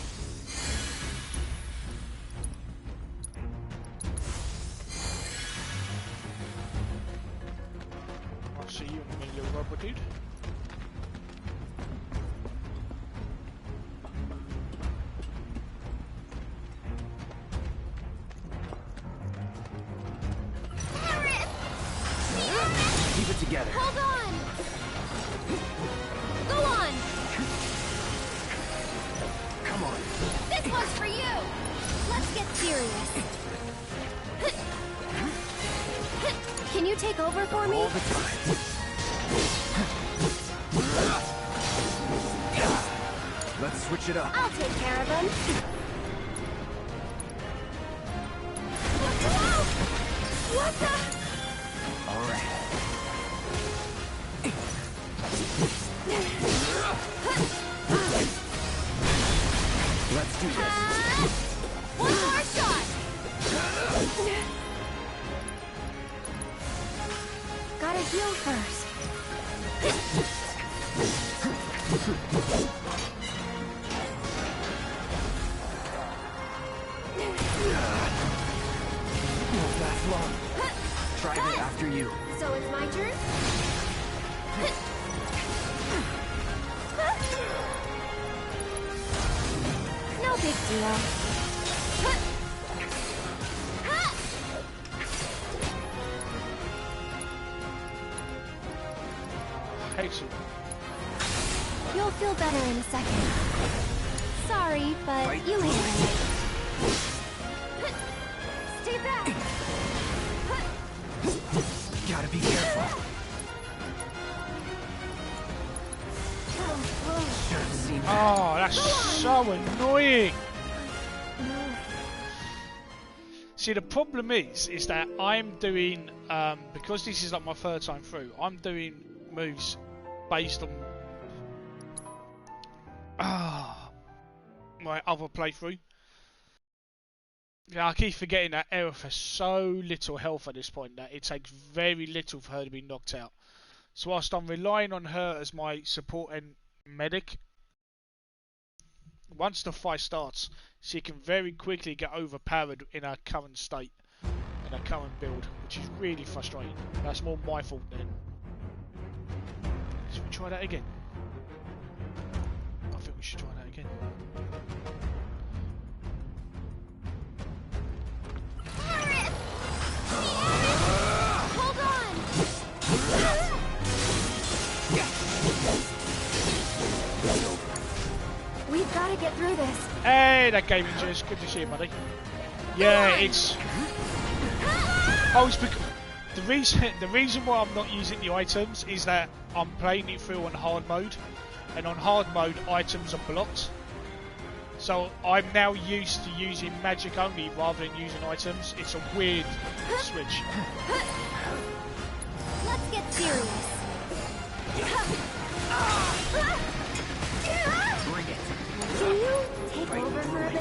I'll see you in a minute, little rubber dude. Keep it together. Hold on! Go on! Come on. This one's for you! Let's get serious. Can you take over for me? All the time. Let's switch it up. I'll take care of him. What the? All right. Let's do this. One more shot. Gotta heal first. Won't last long. Try it after you. So it's my turn? No big deal. Hate you. You'll feel better in a second. Sorry, but you handle it. Stay back! Gotta be careful. Should have seen that. Oh, that's so annoying. See, the problem is that I'm doing, because this is like my third time through, I'm doing moves based on my other playthrough. Yeah, I keep forgetting that Aerith has so little health at this point that it takes very little for her to be knocked out. So whilst I'm relying on her as my support and medic, once the fight starts, she can very quickly get overpowered in her current state, in her current build, which is really frustrating. That's more my fault than... Should we try that again? I think we should try that again. through this. Hey, that gaming just good to see you, buddy. Yeah, it's. Oh, it's because the reason why I'm not using the items is that I'm playing it through on hard mode, and on hard mode items are blocked. So I'm now used to using magic only rather than using items. It's a weird switch. Let's get serious. Bring it. Can you take over for a bit?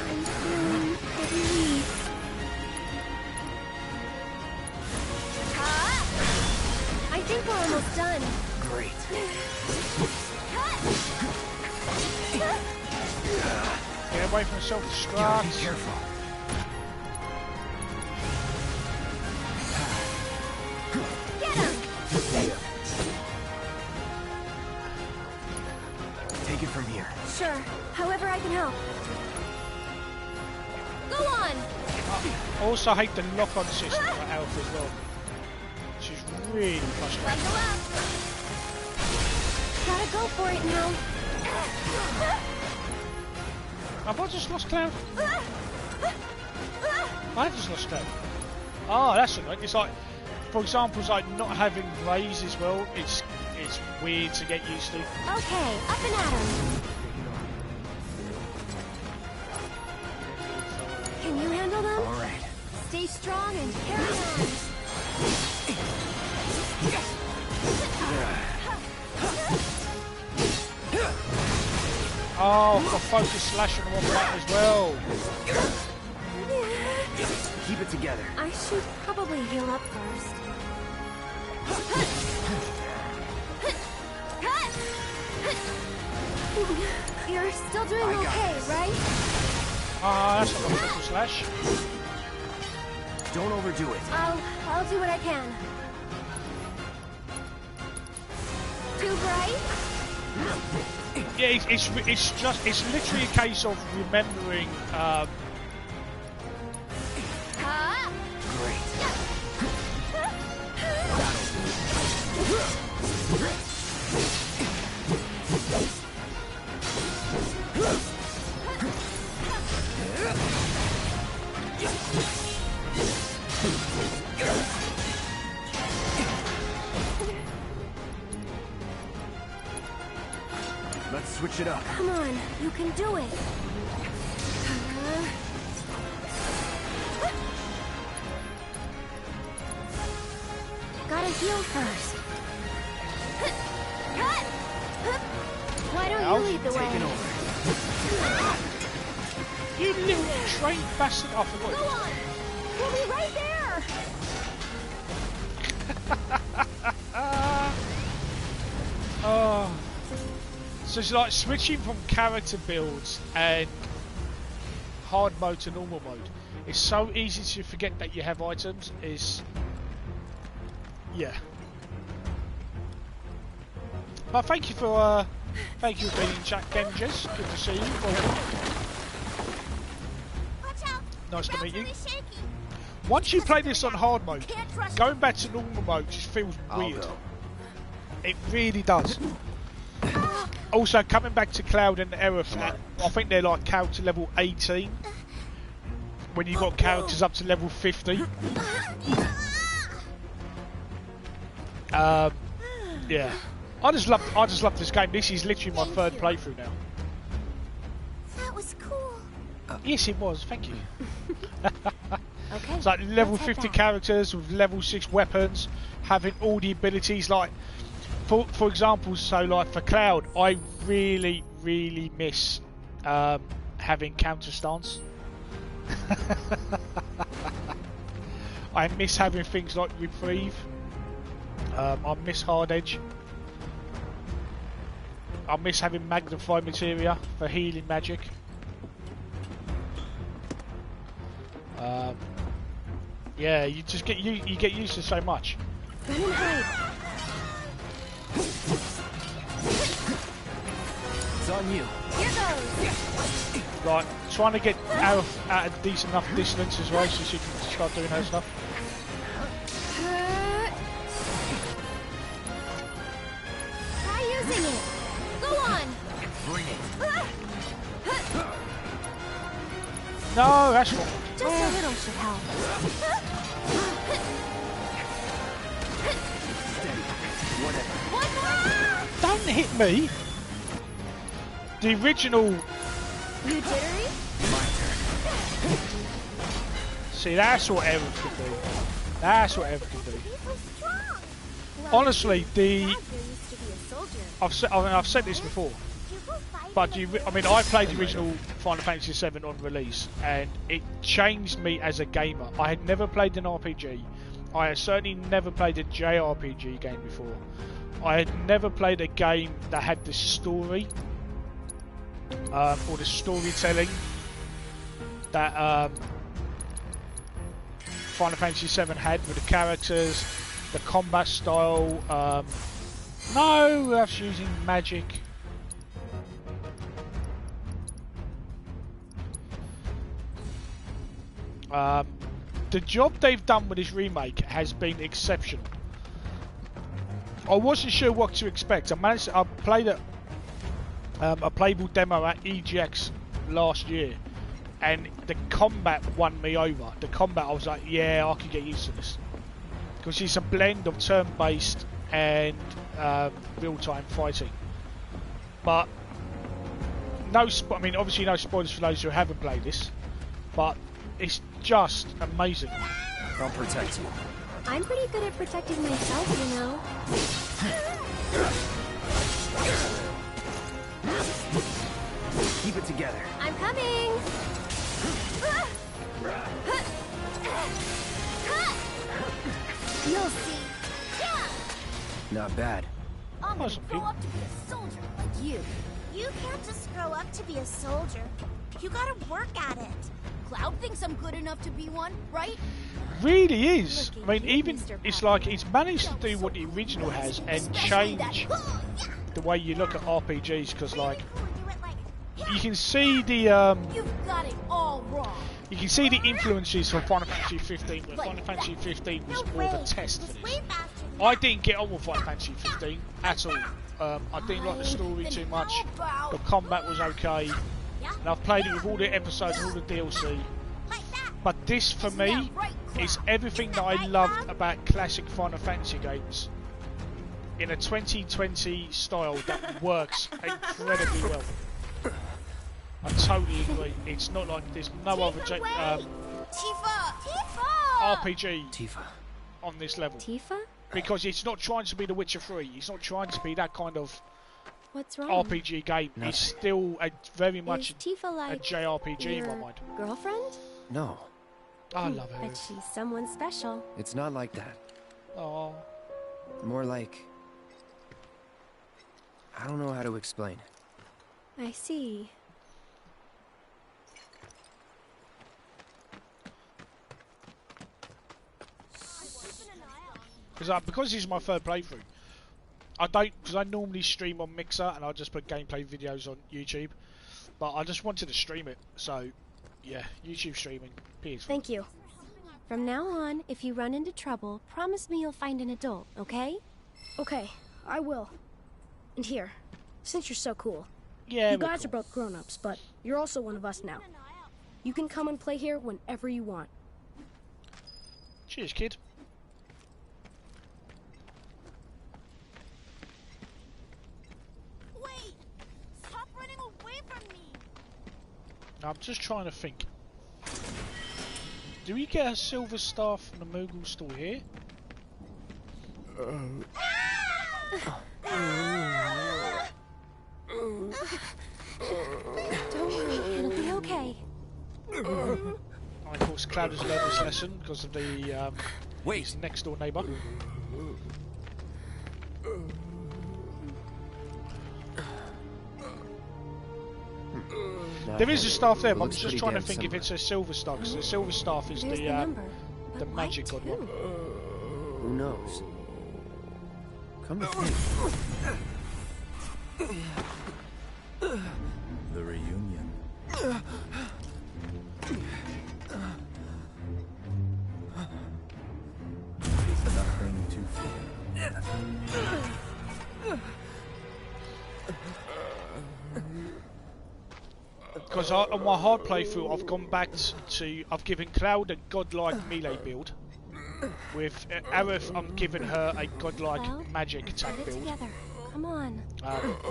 I'm feeling pretty weak. I think we're almost done. Great. Get away from the self-destruct. Be careful. Get him! Take it from here. Sure, however I can help. Go on! I also hate the lock-on system for Alpha as well. Which is really frustrating. Bundle up! Gotta go for it now. Have I just lost Cloud? I just lost Cloud. Oh, that's alright. It's like, for example, it's like not having rays as well. It's weird to get used to. Okay, up and at 'em. Can you handle them? All right. Stay strong and carry on. Oh, I've got focus slash on the one button as well. Keep it together. I should probably heal up first. You're still doing okay, right? That's not a focus slash. Don't overdo it. I'll do what I can. Too bright? Yeah, it's literally a case of remembering. Great. Let's switch it up. Come on, you can do it. Gotta heal first. Why don't you lead the way? Taking over. You little train bastard! I forgot. Go on! We'll be right there! Oh. So it's like switching from character builds and hard mode to normal mode. It's so easy to forget that you have items. Yeah. But thank you for being in chat, Genjis. Good to see you. Welcome. Nice to meet you. Once you play this on hard mode, going back to normal mode just feels weird. It really does. Also, coming back to Cloud and Error, I think they're like character level 18. When you got characters up to level 50. Yeah. I just love this game. This is literally my third playthrough now. That was cool. Yes, it was. Thank you. Okay. It's like level 50 characters with level 6 weapons, having all the abilities. Like, for example, so like for Cloud, I really miss having counter stance. I miss having things like reprieve. I miss hard edge. I miss having magnify materia for healing magic. Yeah, you just get used to so much. Run and hide. It's on you. Here goes. Like trying to get out at a decent enough distance as well, so she can start doing her stuff. No, that's not. Just a little should help. Don't hit me. The original. You jittery? See, that's what Evan can do. That's what Evan can do. Honestly, I've said this before, but I played the original Final Fantasy VII on release, and it changed me as a gamer. I had never played an RPG. I had certainly never played a JRPG game before. I had never played a game that had the story, or the storytelling that Final Fantasy VII had with the characters, the combat style. No, that's using magic. The job they've done with this remake has been exceptional. I wasn't sure what to expect. I played a playable demo at EGX last year, and the combat won me over. The combat, I was like, yeah, I can get used to this, because it's a blend of turn-based and real-time fighting. But obviously no spoilers for those who haven't played this, but it's just amazing. I'll protect you. I'm pretty good at protecting myself, you know. Keep it together. I'm coming. You'll see. Not bad. I'm gonna grow up to be a soldier like you. You can't just grow up to be a soldier. You gotta work at it. Cloud thinks I'm good enough to be one, right? Really is. I mean, even it's like it's managed to do what the original has and change the way you look at RPGs, because like you can see the You've got it all wrong. you can see the influences from Final Fantasy 15, where Final Fantasy 15 was more of a test for this. I didn't get on with Final Fantasy 15 at all. I didn't like the story too much. The combat was okay, and I've played it with all the episodes, all the DLC. But this, for me, is everything that I loved about classic Final Fantasy games in a 2020 style that works incredibly well. I totally agree. It's not like there's no other RPG on this level. Tifa? Because it's not trying to be The Witcher 3. It's not trying to be that kind of What's wrong? RPG game. It's still very much Tifa like a JRPG in my mind. Girlfriend? No. I love her. But she's someone special. It's not like that. Oh. More like... I don't know how to explain it. I see. Because this is my third playthrough, because I normally stream on Mixer and I just put gameplay videos on YouTube, but I just wanted to stream it, so yeah, YouTube streaming, PS4. Thank you. From now on, if you run into trouble, promise me you'll find an adult, okay? Okay, I will. And here, since you're so cool, yeah, you guys are both grown-ups, but you're also one of us now. You can come and play here whenever you want. Cheers, kid. Wait! Stop running away from me! I'm just trying to think. Do we get a silver star from the Moogle store here? Don't worry, it'll be okay. And of course, Cloud has learned this lesson because of the his next door neighbour. There is a staff there, but I'm just trying to think if it's a silver star, because the silver staff is the magic god one. Who knows? Come to think. The reunion. Nothing to fear. Because on my hard playthrough, I've gone back to I've given Cloud a godlike melee build. With Aerith, I'm giving her a godlike Cloud, magic attack get it build. together. Come on.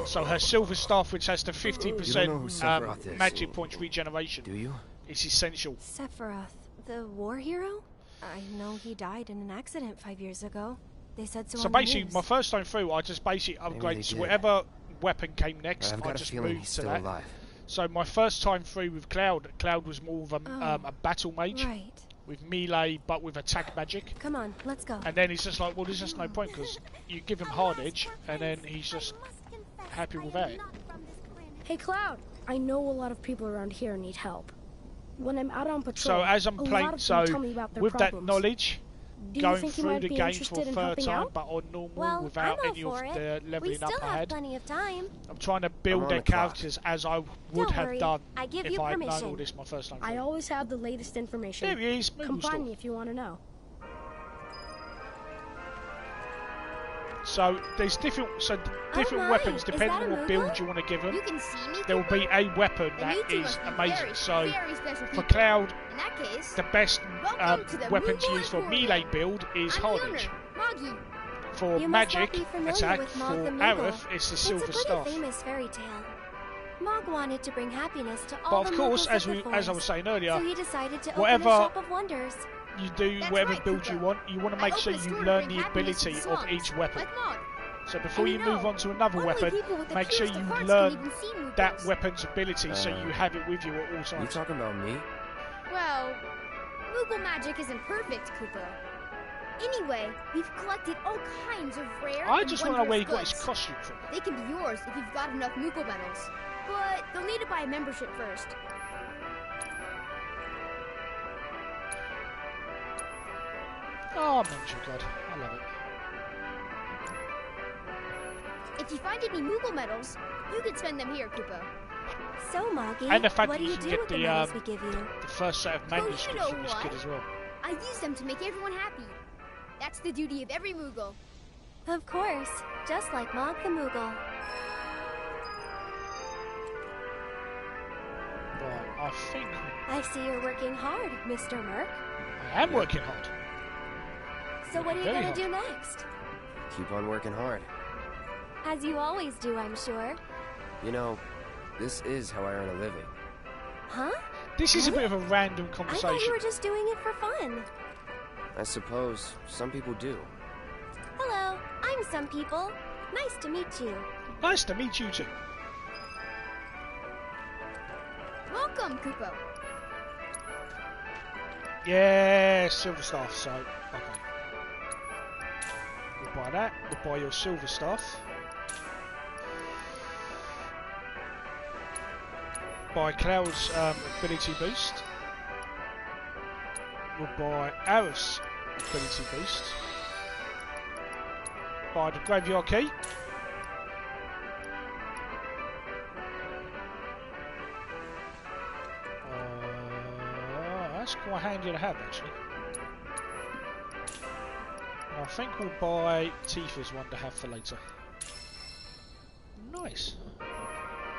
So her silver staff, which has the You don't know who 50% Sephiroth is, magic points regeneration, do you? is essential. Sephiroth, the war hero? I know he died in an accident 5 years ago. They said so So on the basically, news. my first time through, I just basically Maybe they upgraded to did. whatever weapon came next. I've I got a just feeling moved he's to still that. alive. So my first time through with Cloud was more of a battle mage. Right. With melee, but with attack magic. Come on, let's go. And then he's just like, well, there's just no point, because you give him hard edge, and then he's just happy with that. Hey, Cloud. I know a lot of people around here need help. When I'm out on patrol, So as I'm a lot playing, of them so tell me about their with problems. that knowledge, Do you going think you through might the be game for interested a in third helping time, out? but on normal, Well, without I'm all any of for it. the We leveling still up I have had. plenty of time. I'm trying to I'm build on their the clock. characters as I would Don't have worry, done I give if you I had known permission. all this my first time I through. always have the latest information. There he is, Come Moogle find Store. me if you want to know. So there's different my, weapons is depending that on a what Moogle? build you want to give them. You can see me, There will be Cooper? a weapon Then you that two is must be amazing. very, So very special for people. Cloud, In that case, the best welcome to the weapon to Moogle use for Emporium. melee build is I'm hard the owner, edge. Moggy. For You must not magic be familiar attack with for Mog the Moogle. Aerith, it's the silver It's a staff. pretty famous fairy tale. Mog wanted to bring happiness to But all of the course, Moogles as of the I was forest. saying earlier, So he decided to whatever open a shop of wonders. you do, That's whatever right, build Cooper. you want I make sure opened a you store to learn bring the happiness ability to of songs, each weapon. like Mog. So before And you you move know, on to another only weapon, people with the make sure purest you of hearts can learn even see Moogles. that weapon's ability so you have it with you at all You times. talking about me? Well, Moogle magic isn't perfect, Koopa. Anyway, we've collected all kinds of rare I and just want to know where he wondrous got his goods. costume from. They can be yours if you've got enough Moogle medals. But they'll need to buy a membership first. Oh, Mental God, I love it. If you find any Moogle medals, you can spend them here, Koopa. So, Moggy, And the fact what that do you you can do get with the the medals we give you? the first set of manuscripts know from this what? kid as well. I use them to make everyone happy. That's the duty of every Moogle. Of course, just like Mog the Moogle. Right, I think I see you're working hard, Mr. Merc. I am working hard. So what are you Very gonna hard. do next? Keep on working hard. As you always do, I'm sure. You know, this is how I earn a living. Huh? This is a bit of a random I thought you conversation. were just doing it for fun. I suppose some people do. Hello, I'm some people. Nice to meet you. Nice to meet you too. Welcome, Koopa. Yeah, silver staff, so, okay. We'll buy that, we'll buy your silver staff. Buy Cloud's ability boost. We'll buy Aerith's ability boost. Buy the graveyard key. That's quite handy to have actually. I think we'll buy Tifa's one to have for later. Nice.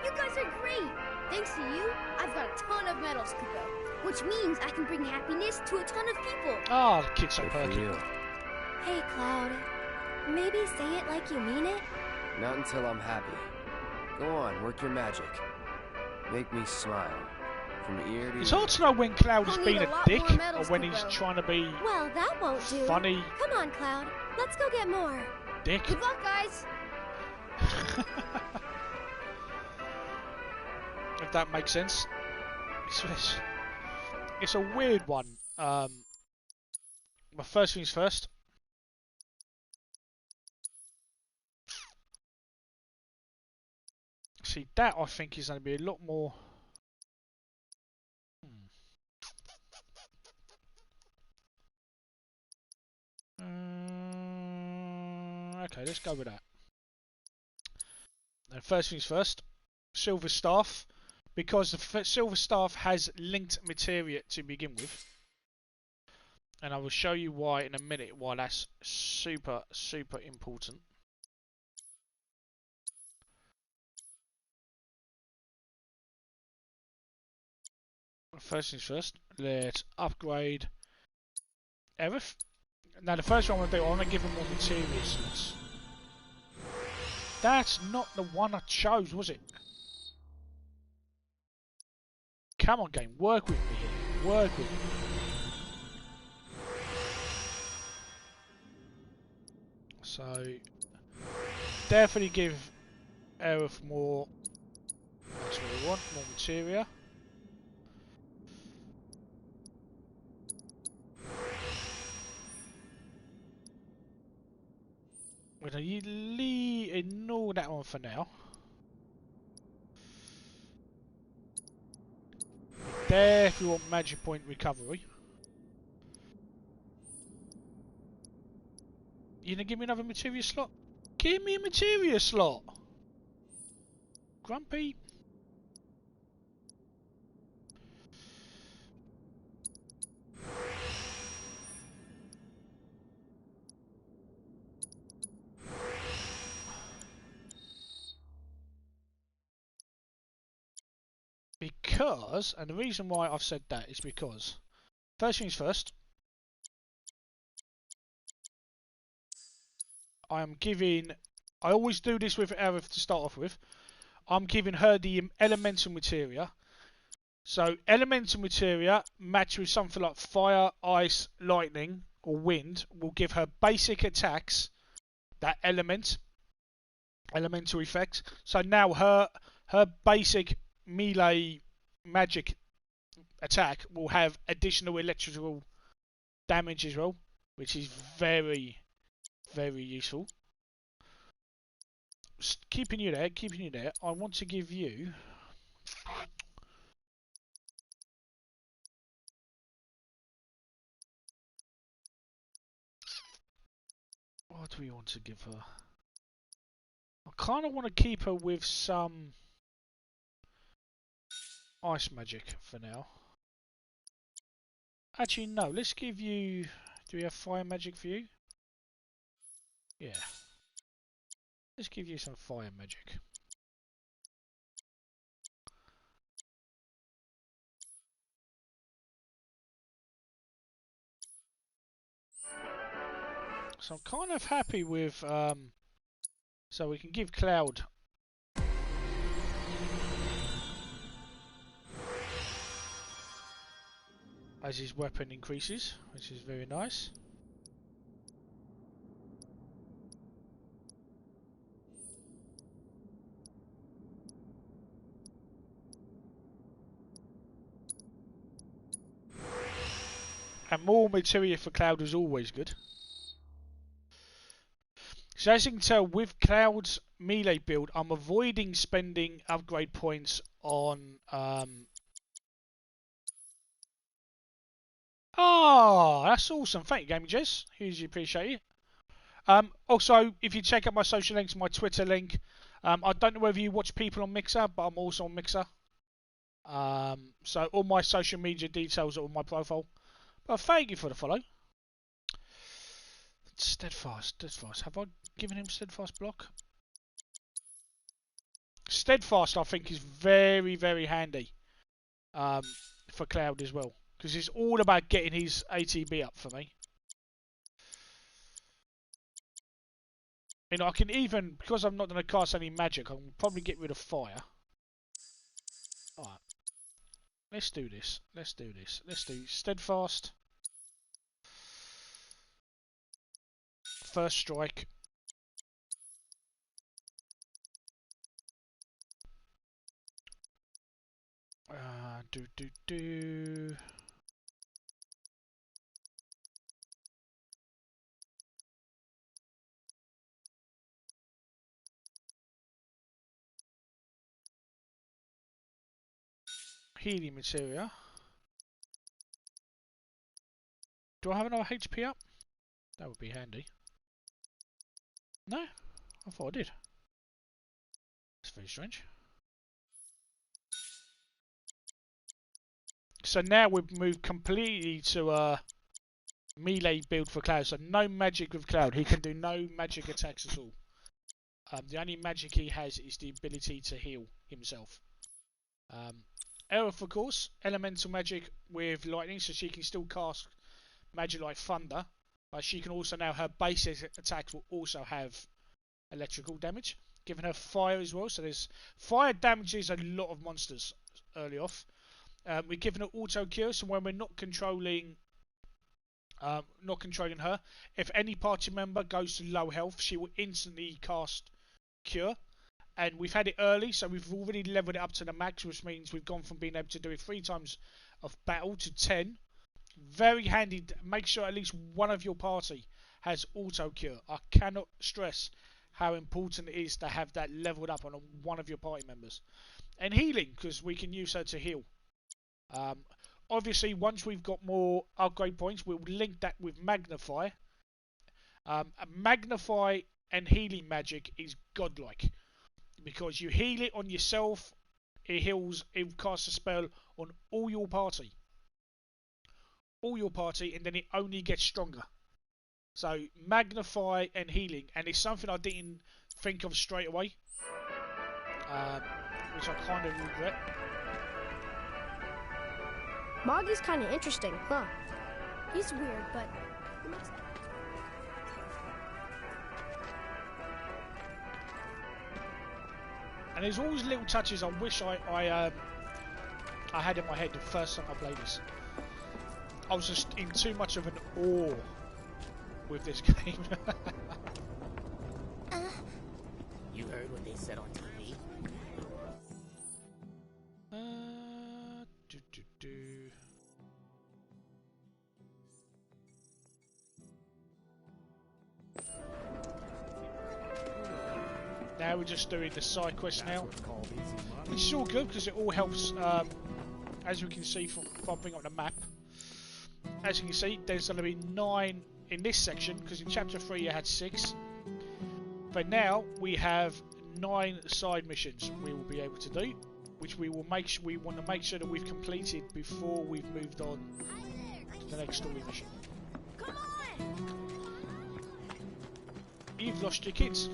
You guys are great. Thanks to you, I've got a ton of medals, Koopa. Which means I can bring happiness to a ton of people. Ah, the kid's so Good for perky. you. Hey, Cloud. Maybe say it like you mean it? Not until I'm happy. Go on, work your magic. Make me smile. From ear to It's ear. hard to know when Cloud is I'll being need a a lot dick more or medals, when he's Kupo. trying to be Well, that won't do. funny Come on, Cloud. Let's go get more. dick. Good luck, guys. If that makes sense. It's a weird one. But first things first. See, that I think is going to be a lot more. Okay, let's go with that. And first things first, silver staff, because the silver staff has linked materia to begin with, and I will show you why in a minute why that's super important. First things first, let's upgrade Aerith. Now the first one I want to do, I want to give him more material slots. That's not the one I chose, was it? Come on, game, work with me here. Work with me. So, definitely give Aerith more. That's what we want, more materia. We're going to ignore that one for now. Definitely want magic point recovery. You gonna give me another materia slot? Give me a materia slot! Grumpy. Because, and the reason why I've said that is because, first things first, I always do this with Aerith to start off with, I'm giving her the elemental materia. So, elemental materia matched with something like fire, ice, lightning, or wind will give her basic attacks, that elemental effect. So now her basic melee magic attack will have additional electrical damage as well, which is very, very useful. Keeping you there, I want to give you what do we want to give her? I kind of want to keep her with some ice magic for now. Actually, no. Let's give you... Do we have fire magic for you? Yeah. Let's give you some fire magic. So I'm kind of happy with... so we can give Cloud... as his weapon increases, which is very nice. And more materia for Cloud is always good. So as you can tell, with Cloud's melee build, I'm avoiding spending upgrade points on... Oh, that's awesome. Thank you, Gaming Jez. Hugely appreciate it. Also, if you check out my social links, my Twitter link, I don't know whether you watch people on Mixer, but I'm also on Mixer. So all my social media details are on my profile. But thank you for the follow. Steadfast. Have I given him Steadfast block? Steadfast, I think, is very, very handy for Cloud as well. Because it's all about getting his ATB up for me. You know, I can even, because I'm not going to cast any magic, I can probably get rid of fire. Alright. Let's do this. Let's do Steadfast. First strike. Healing materia. Do I have another HP up? That would be handy. No? I thought I did. That's very strange. So now we've moved completely to a melee build for Cloud. So no magic with Cloud. He can do no magic attacks at all. The only magic he has is the ability to heal himself. Aerith, of course, elemental magic with lightning, so she can still cast magic like thunder. But she can also now, her basic attacks will also have electrical damage, giving her fire as well. So there's fire damages a lot of monsters early off. We're giving her auto cure, so when we're not controlling her, if any party member goes to low health, she will instantly cast cure. And we've had it early, so we've already leveled it up to the max, which means we've gone from being able to do it 3 times of battle to 10. Very handy. Make sure at least one of your party has auto cure. I cannot stress how important it is to have that leveled up on one of your party members. And healing, because we can use her to heal. Obviously, once we've got more upgrade points, we'll link that with Magnify. Magnify and healing magic is godlike, because you heal it on yourself, it casts a spell on all your party, and then it only gets stronger. So Magnify and healing, and it's something I didn't think of straight away, which I kind of regret. Moggy's kind of interesting, huh? He's weird, but he makes sense. And there's always little touches I wish I had in my head the first time I played this. I was just in too much of an awe with this game. You heard what they said on TV? Now we're just doing the side quest now, which is all good because it all helps, as we can see from popping up the map. As you can see, there's going to be 9 in this section, because in chapter 3 you had 6. But now we have 9 side missions we will be able to do, which we want to make sure that we've completed before we've moved on to the next story mission. Come on! You've lost your kids.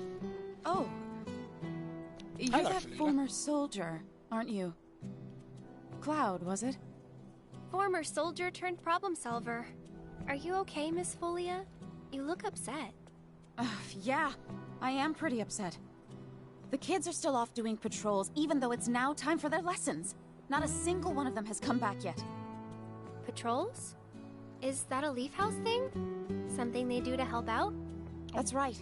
Oh. You're Hello, that Felina. former soldier, aren't you? Cloud, was it? Former soldier turned problem solver. Are you okay, Miss Folia? You look upset. Yeah, I am pretty upset. The kids are still off doing patrols, even though it's now time for their lessons. Not a single one of them has come back yet. Patrols? Is that a Leaf House thing? Something they do to help out? That's right.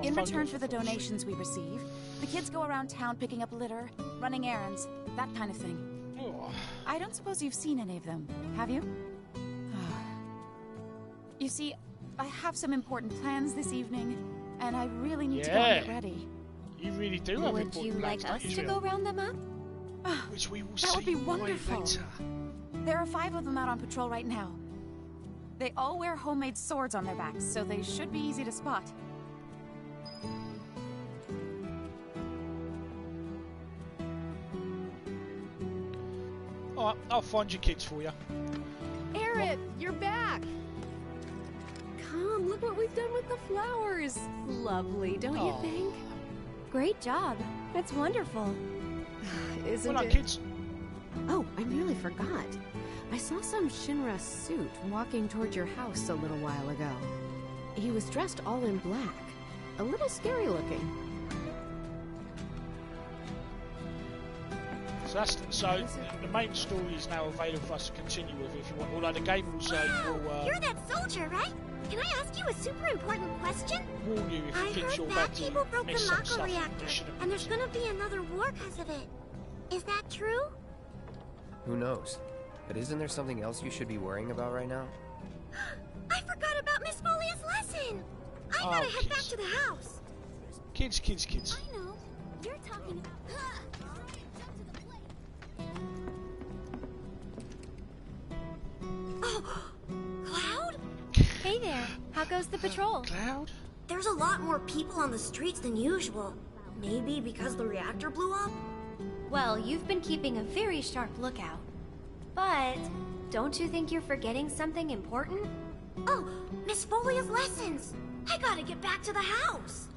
In return for the donations we receive, the kids go around town picking up litter, running errands, that kind of thing. I don't suppose you've seen any of them, have you? You see, I have some important plans this evening, and I really need to go and get ready. You really do have Would you like us to go round them up? Which we will That would be wonderful. later. There are 5 of them out on patrol right now. They all wear homemade swords on their backs, so they should be easy to spot. Alright, I'll find your kids for you. Aerith, you're back! Come, look what we've done with the flowers. Lovely, don't you think? Great job. That's wonderful. Isn't Well, it? kids. Oh, I nearly forgot. I saw some Shinra suit walking toward your house a little while ago. He was dressed all in black. A little scary looking. So the main story is now available for us to continue with if you want. Although the game also will You're that soldier, right? Can I ask you a super important question? warn you if I you think heard you're that about people to broke the miss some Mako stuff. reactor, and there's gonna be another war because of it. Is that true? Who knows? But isn't there something else you should be worrying about right now? I forgot about Miss Folia's lesson. I gotta head back to the house. Kids. I know. You're talking about. Oh, Cloud? Hey there. How goes the patrol? Cloud? There's a lot more people on the streets than usual. Maybe because the reactor blew up? Well, you've been keeping a very sharp lookout. But don't you think you're forgetting something important? Oh, Miss Folia's lessons. I gotta get back to the house.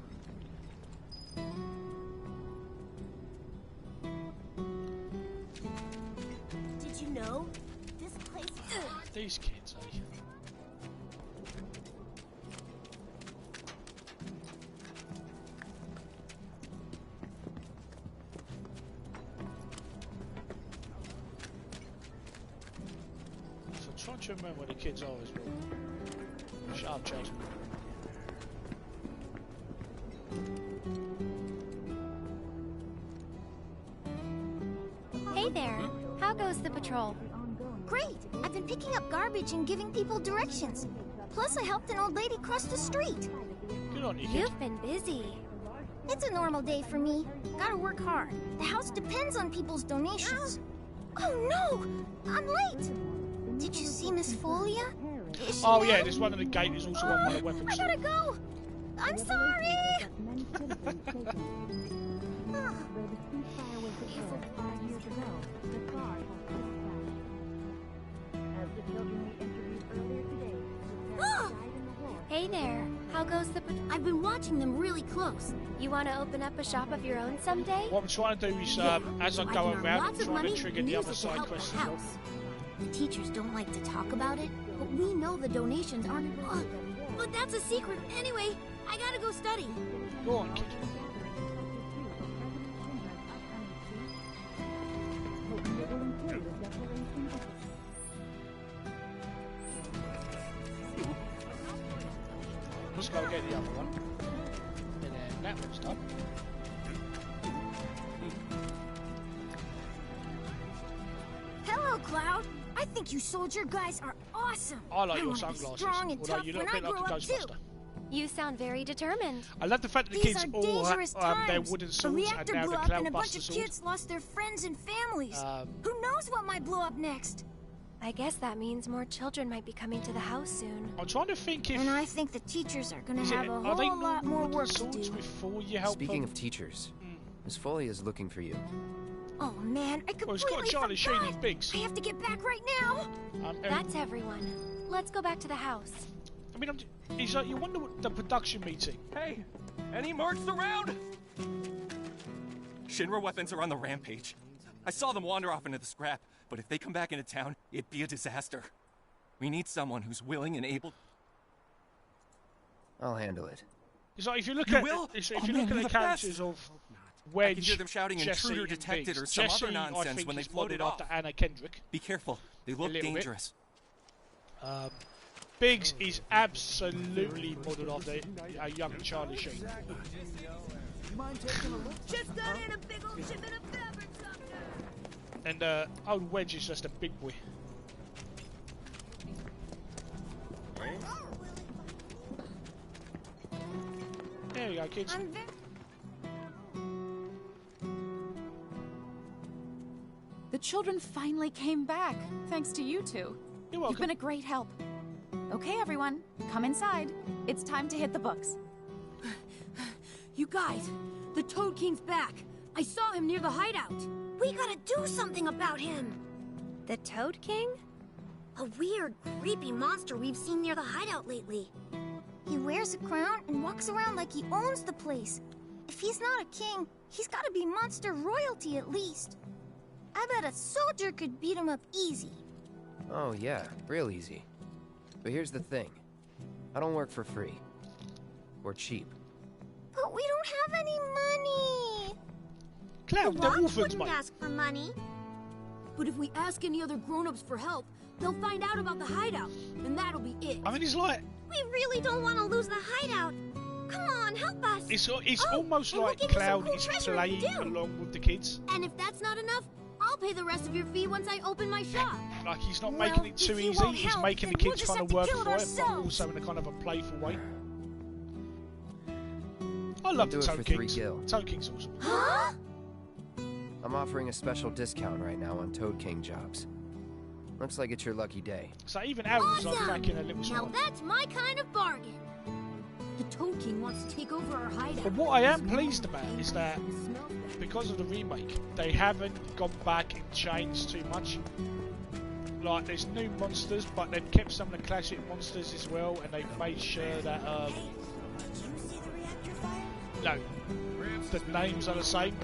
know, this place. These kids, eh? So try to remember where the kids are as well. Shut up, Chase. Hey there. How goes the patrol? Great! I've been picking up garbage and giving people directions. Plus, I helped an old lady cross the street. Good on you, kid. You've been busy. It's a normal day for me. Gotta work hard. The house depends on people's donations. Oh no! I'm late! Did you see Miss Folia? Oh yeah, there's one in the gate. There's also one by the weapons I store. gotta go! I'm sorry! Hey there. How goes the patrol? I've been watching them really close. You want to open up a shop of your own someday? What I'm trying to do is, as I go around, I'm trying to trigger the other side quests as well. The teachers don't like to talk about it, but we know the donations aren't. But that's a secret. Anyway, I gotta go study. Go on, kid. Let's go get the other one. And then that one's done. Hello, Cloud. I think you soldier guys are awesome. I like your wanna be sunglasses, strong and although tough you look when a bit I like a grow up too. Ghostbuster. You sound very determined. I love the fact that the These kids are all dangerous have their times. wooden A swords and reactor now blew the up Cloud and a bunch Buster of sword. kids lost their friends and families. Um, Who knows what might blow up next? I guess that means more children might be coming to the house soon. I'm trying to think if... And I think the teachers are gonna is it- have a are they whole lot more wooden work to swords do. before you help Speaking them? of teachers, Miss Folia is looking for you. Oh man, I Well, it's completely got Charlie forgot. Sheeney Biggs. I have to get back right now. That's everyone. Let's go back to the house. I mean, it's like, you wonder what the production meeting. Hey, any marks around? Shinra weapons are on the rampage. I saw them wander off into the scrap, but if they come back into town, it'd be a disaster. We need someone who's willing and able. I'll handle it. It's like if you look You at will? if Oh, you man, look at you're the the characters best. of I Wedge, can hear them shouting Jesse, intruder and detected Biggs. or some Jesse, other nonsense I think when they is floated modeled off. after Anna Kendrick. Be careful. They look little bit. dangerous. Biggs is absolutely modelled after a young Charlie Sheen. Just got in a big old shipment of fabric softener. And old Wedge is just a big boy. There you go, kids. The children finally came back, thanks to you two. You're welcome. You've been a great help. Okay, everyone, come inside. It's time to hit the books. You guys, the Toad King's back. I saw him near the hideout. We gotta do something about him. The Toad King? A weird, creepy monster we've seen near the hideout lately. He wears a crown and walks around like he owns the place. If he's not a king, he's gotta be monster royalty at least. I bet a soldier could beat him up easy. Oh yeah, real easy. But here's the thing. I don't work for free. Or cheap. But we don't have any money. Cloud, the they're Watch orphans, wouldn't mate. ask for money. But if we ask any other grown-ups for help, they'll find out about the hideout, and that'll be it. I mean, it's like We really don't want to lose the hideout. Come on, help us. it's Oh, almost and we'll like give you some Cloud cool is treasure if playing you do. along with the kids. And if that's not enough, I'll pay the rest of your fee once I open my shop. Like he's not Well, making it if too you easy. won't He's help, making the then we'll kids just kind have of to work kill it for it, but ourselves. also in a kind of a playful way. I I'll love do the it Toad for 3 Kings. gil. Toad King's awesome. Huh? I'm offering a special discount right now on Toad King jobs. Looks like it's your lucky day. So even Aaron's like Awesome. cracking a little Now smile. that's my kind of bargain. The Toad King wants to take over our hideout. But what I am pleased about is that because of the remake, they haven't gone back and changed too much. Like, there's new monsters, but they've kept some of the classic monsters as well, and they've made sure that, no, the names are the same,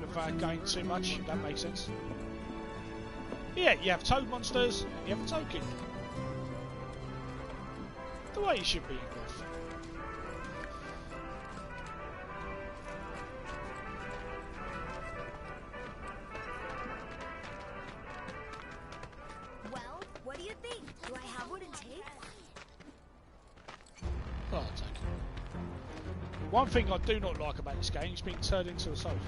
without going too much, if that makes sense. Yeah, you have toad monsters and you have a toad king. The way it should be in golf. Well, what do you think? Do I have what it takes? Oh, I'll take it. One thing I do not like about this game is being turned into a soldier.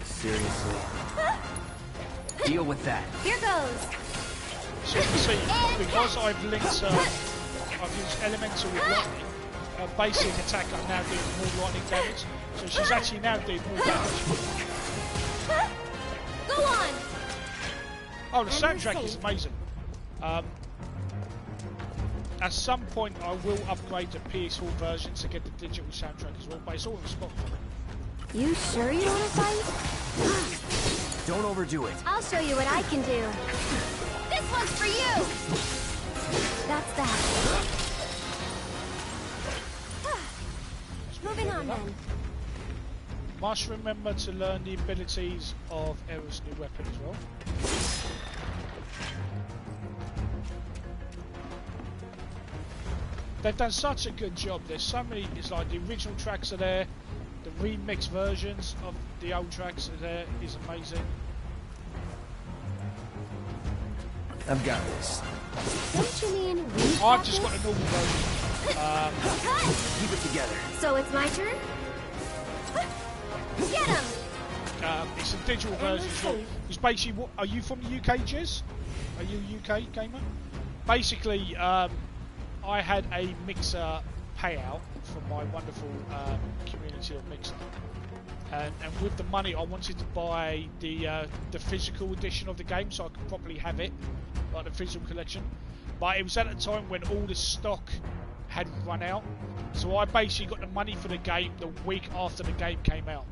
Seriously. Deal with that. Here goes. So you can see, because I've linked, I've used elemental with lightning, her basic attack I'm now doing more lightning damage. So she's actually now doing more damage. Go on. Oh, the soundtrack is amazing. At some point I will upgrade the PS4 version to get the digital soundtrack as well, but it's all on the spot. You sure you want to fight? Don't overdo it. I'll show you what I can do. This one's for you. That's that. Moving on then. Must remember to learn the abilities of Era's new weapon as well. They've done such a good job. There's so many, it's like the original tracks are there, the remix versions of the old tracks are there, is amazing. I've got this. Don't you mean we I've just got a normal version. Keep it together. So it's my turn? Get him! It's a digital version as well. It's basically, what, are you from the UK, Jez? Are you a UK gamer? Basically, I had a Mixer payout from my wonderful community of Mixer, and with the money I wanted to buy the physical edition of the game so I could properly have it, like the physical collection. But it was at a time when all the stock had run out, so I basically got the money for the game the week after the game came out.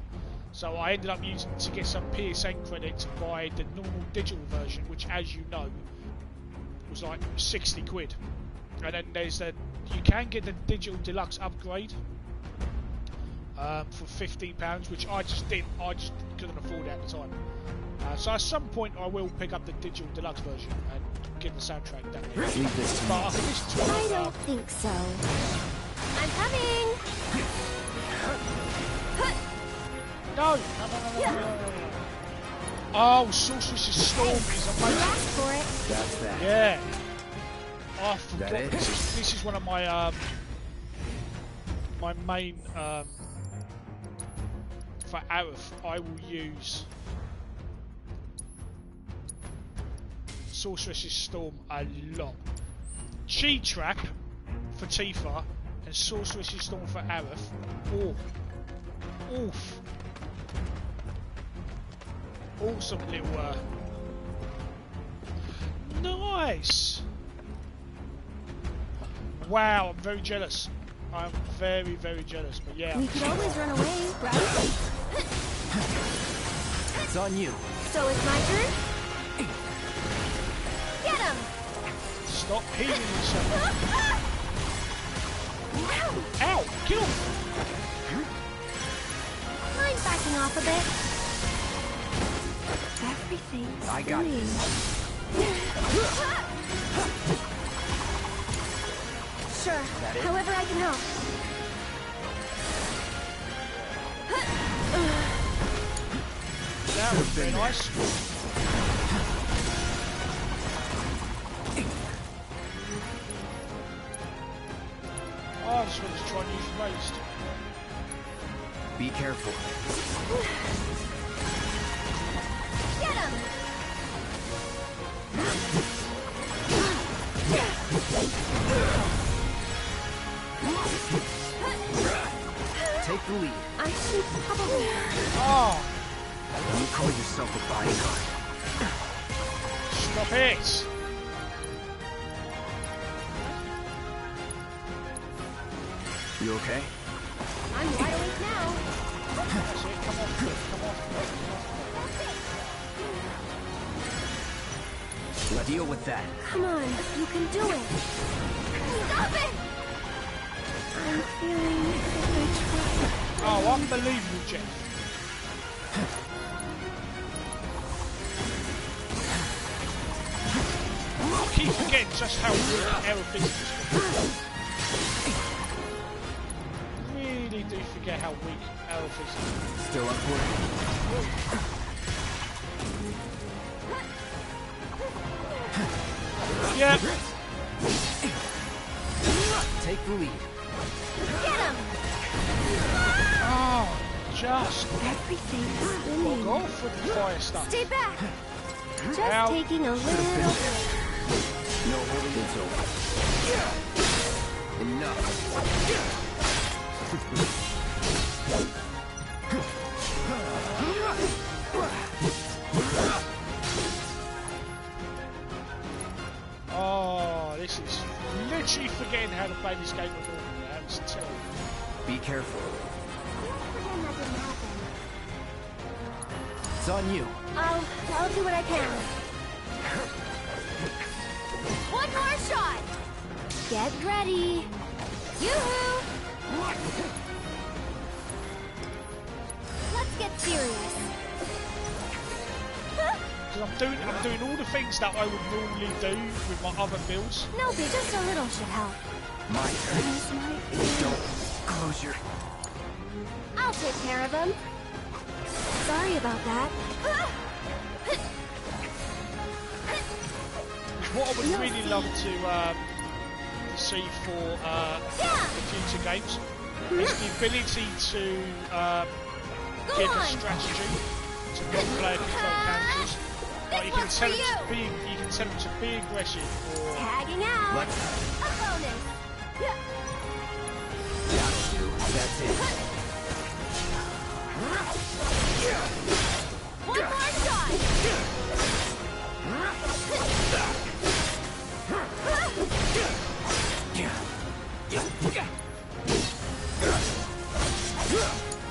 So I ended up using to get some PSN credit to buy the normal digital version, which, as you know, was like 60 quid. And then there's the, you can get the digital deluxe upgrade for £15, which I just couldn't afford at the time. So at some point I will pick up the digital deluxe version and get the soundtrack down there. Leave this to me. But I can listen to it. I don't think so. I'm coming! No! Oh, Sorceress's Storm is amazing. You asked for it. That's that. Yeah. Oh, I forgot. That it? This is one of my my main for Arif. I will use Sorceress's Storm a lot. Chi Trap for Tifa and Sorceress's Storm for Arif. Oh, oof! Awesome little. Nice. Wow, I'm very jealous. I'm very, very jealous. But yeah. We could always run away, right? It's on you. So it's my turn? Get him! Stop healing yourself. Ow! Kill him! Mind backing off a bit? Everything's I got this. Sure, however I can help. That was very nice. Oh, I just wanted to try and use raised. Be careful. Get him! Take the lead. I should probably... Oh! You call yourself a bodyguard. Stop it! You okay? I'm wide awake now. That's it, come on, come on. Let's deal with that. Come on, you can do it. Stop it! I'm feeling if I try. Oh, unbelievable, Jeff. keep forgetting just how weak error physics is. Really do forget how weak error physics is. Still up for it? Yeah. Take the lead. Get him! Oh, just everything is spinning. Fuck off with the fire stuff. Stay back. Just Ow. taking a little. No holding it over. Enough. Oh, this is literally forgetting how to play this game with all. That's terrible. Be careful. It's on you. I'll do what I can. One more shot! Get ready. Yoo-hoo! Let's get serious. Because I'm doing all the things that I would normally do with my other builds. Nope, just a little should help. My turn. Don't close your... I'll take care of him. Sorry about that. What I would really love to see for the future games is the ability to give a strategy to non-player control characters. Like you can tell them to be aggressive or tagging out. Let's... A bonus. That'll do. That's it. One more shot!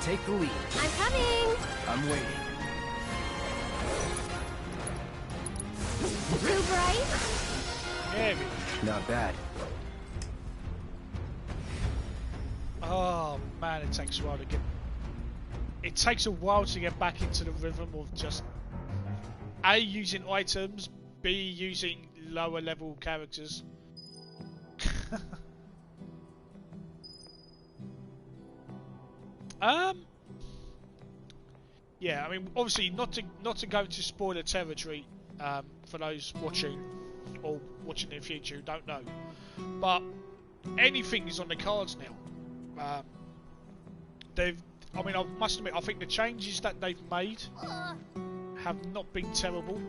Take the lead. I'm coming. I'm waiting. Too bright? heavy. Not bad. Oh man, it takes a while to get. It takes a while to get back into the rhythm of just A, using items, B, using lower level characters. Yeah, I mean, obviously, not to go to spoiler territory for those watching or watching in the future who don't know, but anything is on the cards now. I mean, I must admit, I think the changes that they've made have not been terrible.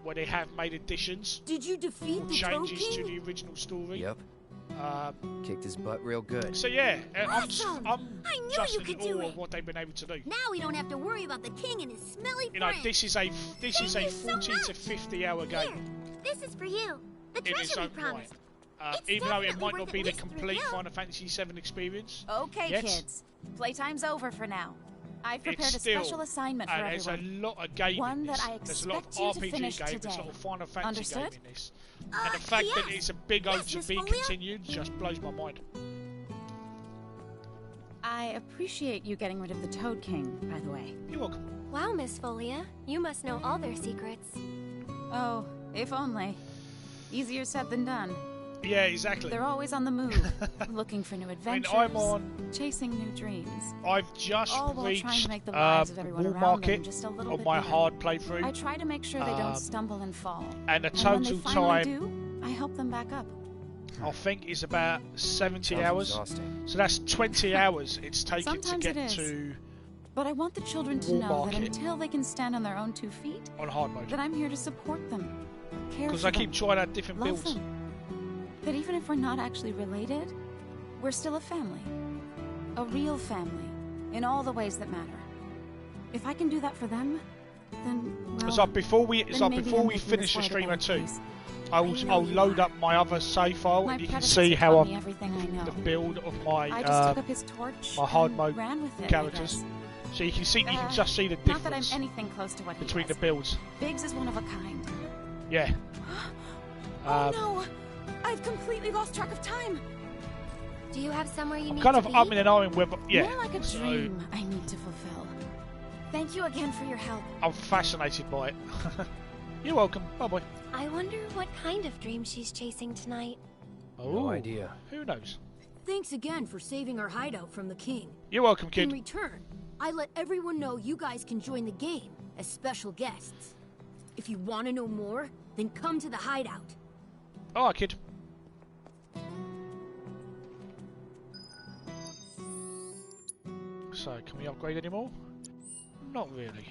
Where they have made additions. Did you defeat the changes Toad to King? the original story? Yep. Kicked his butt real good. So yeah, I'm I knew just you in could do awe it. of what they've been able to do. Now we don't have to worry about the king and his smelly You know, friends. this is a 40 to 50 hour game. Here, this is for you. The In its treasure we own promised. Even though it definitely might worth not at be the least 3 complete mil. Final Fantasy VII experience. Okay, yet, kids. Playtime's over for now. I've it's prepared a still, special assignment for and there's everyone. a lot of game One in this. that I There's a lot of expect you to RPG finish game, there's a lot today. of Final Fantasy Understood? game in this. And the fact that yes. it's a big Yes, O to Miss be Folia? continued just blows my mind. I appreciate you getting rid of the Toad King, by the way. You're welcome. Wow, Miss Folia, you must know all their secrets. Oh, if only. Easier said than done. Yeah, exactly. They're always on the move, looking for new adventures, I'm on. chasing new dreams. I've just All while trying reached to make the lives of the everyone Wall around Market them just a little on bit my better. hard playthrough. I try to make sure they don't stumble and fall. And the And when total they finally time, do, I help them back up. I think, is about 70 Sounds hours. exhausting. So that's 20 hours it's taken to Sometimes get it is. to But I want the children to Wall know that Market. until they can stand on their own 2 feet, on hard mode. that I'm here to support them, care Because for I keep them, trying out different love builds. them. That even if we're not actually related, we're still a family. A real family, in all the ways that matter. If I can do that for them, then, well... So before we then maybe I'm making finish the this stream world at a 2, better place. I'll load up my other save file My and you can predecessor see how taught I'm me everything I know. the build of my I just took up his torch my hard and mode ran with it, I characters. guess. So you can see, you can just see the Not that I'm difference anything close to what he between was. the builds. Biggs is one of a kind. Yeah. Oh no! I've completely lost track of time. Do you have somewhere you I'm need kind to of be? umming and ahhing whether, yeah. More like a so dream I need to fulfill. Thank you again for your help. I'm fascinated by it. You're welcome. Bye-bye. I wonder what kind of dream she's chasing tonight. Oh, no idea. Who knows? Thanks again for saving our hideout from the king. You're welcome, kid. In return, I let everyone know you guys can join the game as special guests. If you want to know more, then come to the hideout. Alright, kid. So, can we upgrade any more? Not really.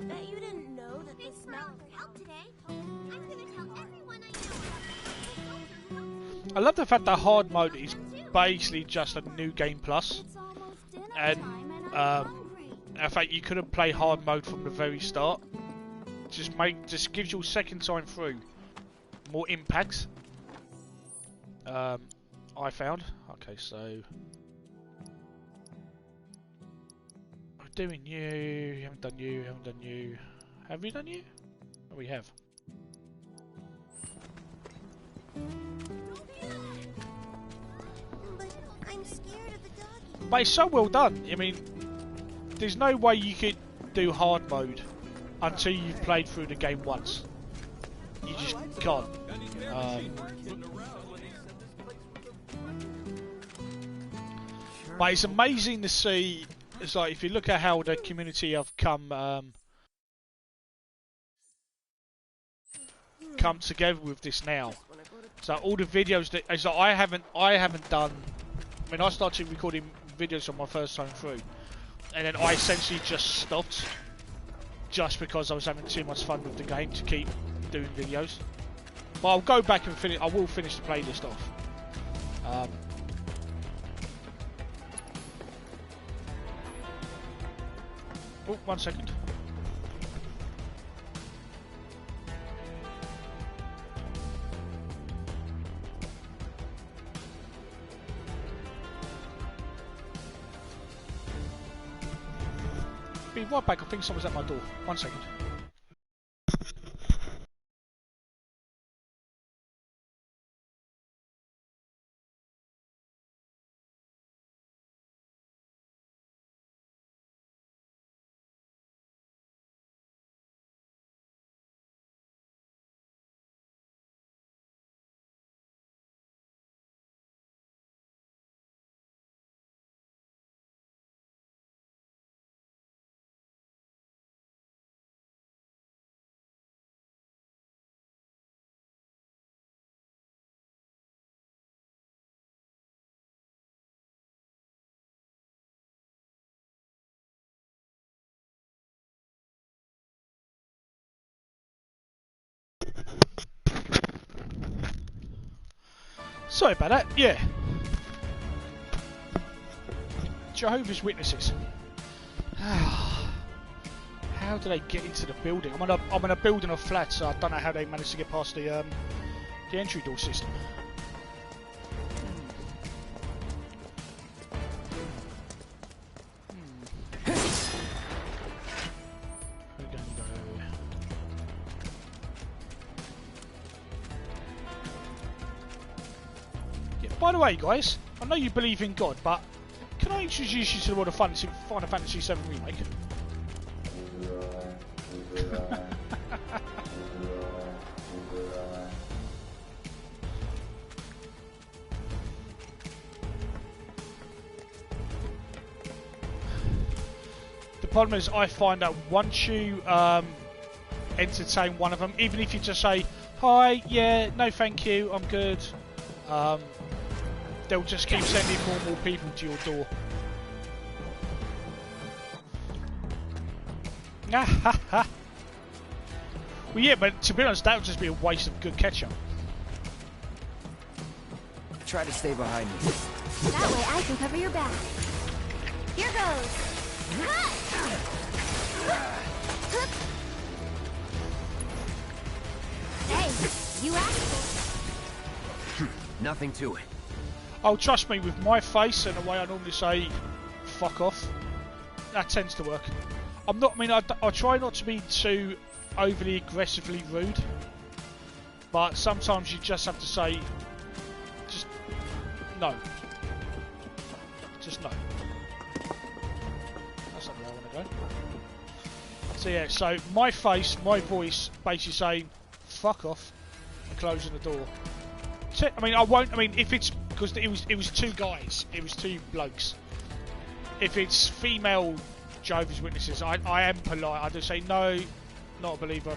Bet you didn't know that this smell for help today. I'm gonna tell everyone I know about I love the fact that hard mode is basically just a new game plus, and in fact you couldn't play hard mode from the very start. Just gives you a second time through more impacts. I found. Okay, so I'm doing you. Haven't done you. Haven't done you. Have we done you? Oh, we have. I'm scared of the doggy. But it's so well done. I mean, there's no way you could do hard mode until you've played through the game once. You just can't. But it's amazing to see. It's like if you look at how the community have come together with this now. So all the videos that it's like I haven't done. I mean, I started recording videos on my first time through, and then I essentially just stopped, just because I was having too much fun with the game to keep doing videos. But I'll go back and finish. I will finish the playlist off. Oh, 1 second. Be right back. I think someone's at my door. 1 second. Sorry about that. Yeah. Jehovah's Witnesses. How do they get into the building? I'm in a building of flats, so I don't know how they managed to get past the entry door system. By the way, guys, I know you believe in God, but can I introduce you to the world of Final Fantasy VII Remake? The problem is, I find that once you entertain one of them, even if you just say, "Hi, yeah, no, thank you, I'm good," they'll just keep sending more and more people to your door. Well, yeah, but to be honest, that would just be a waste of good ketchup. Try to stay behind me. That way I can cover your back. Here goes. Hey, you asked. Nothing to it. Oh, trust me, with my face and the way I normally say "fuck off," that tends to work. I mean, I try not to be too overly aggressively rude, but sometimes you just have to say, just no. Just no. That's not where I want to go. So yeah, so my face, my voice, basically saying, fuck off, and closing the door. I mean, I won't, I mean, if it's, because it was two guys, it was two blokes. If it's female Jehovah's Witnesses, I am polite. I just say, no, not a believer.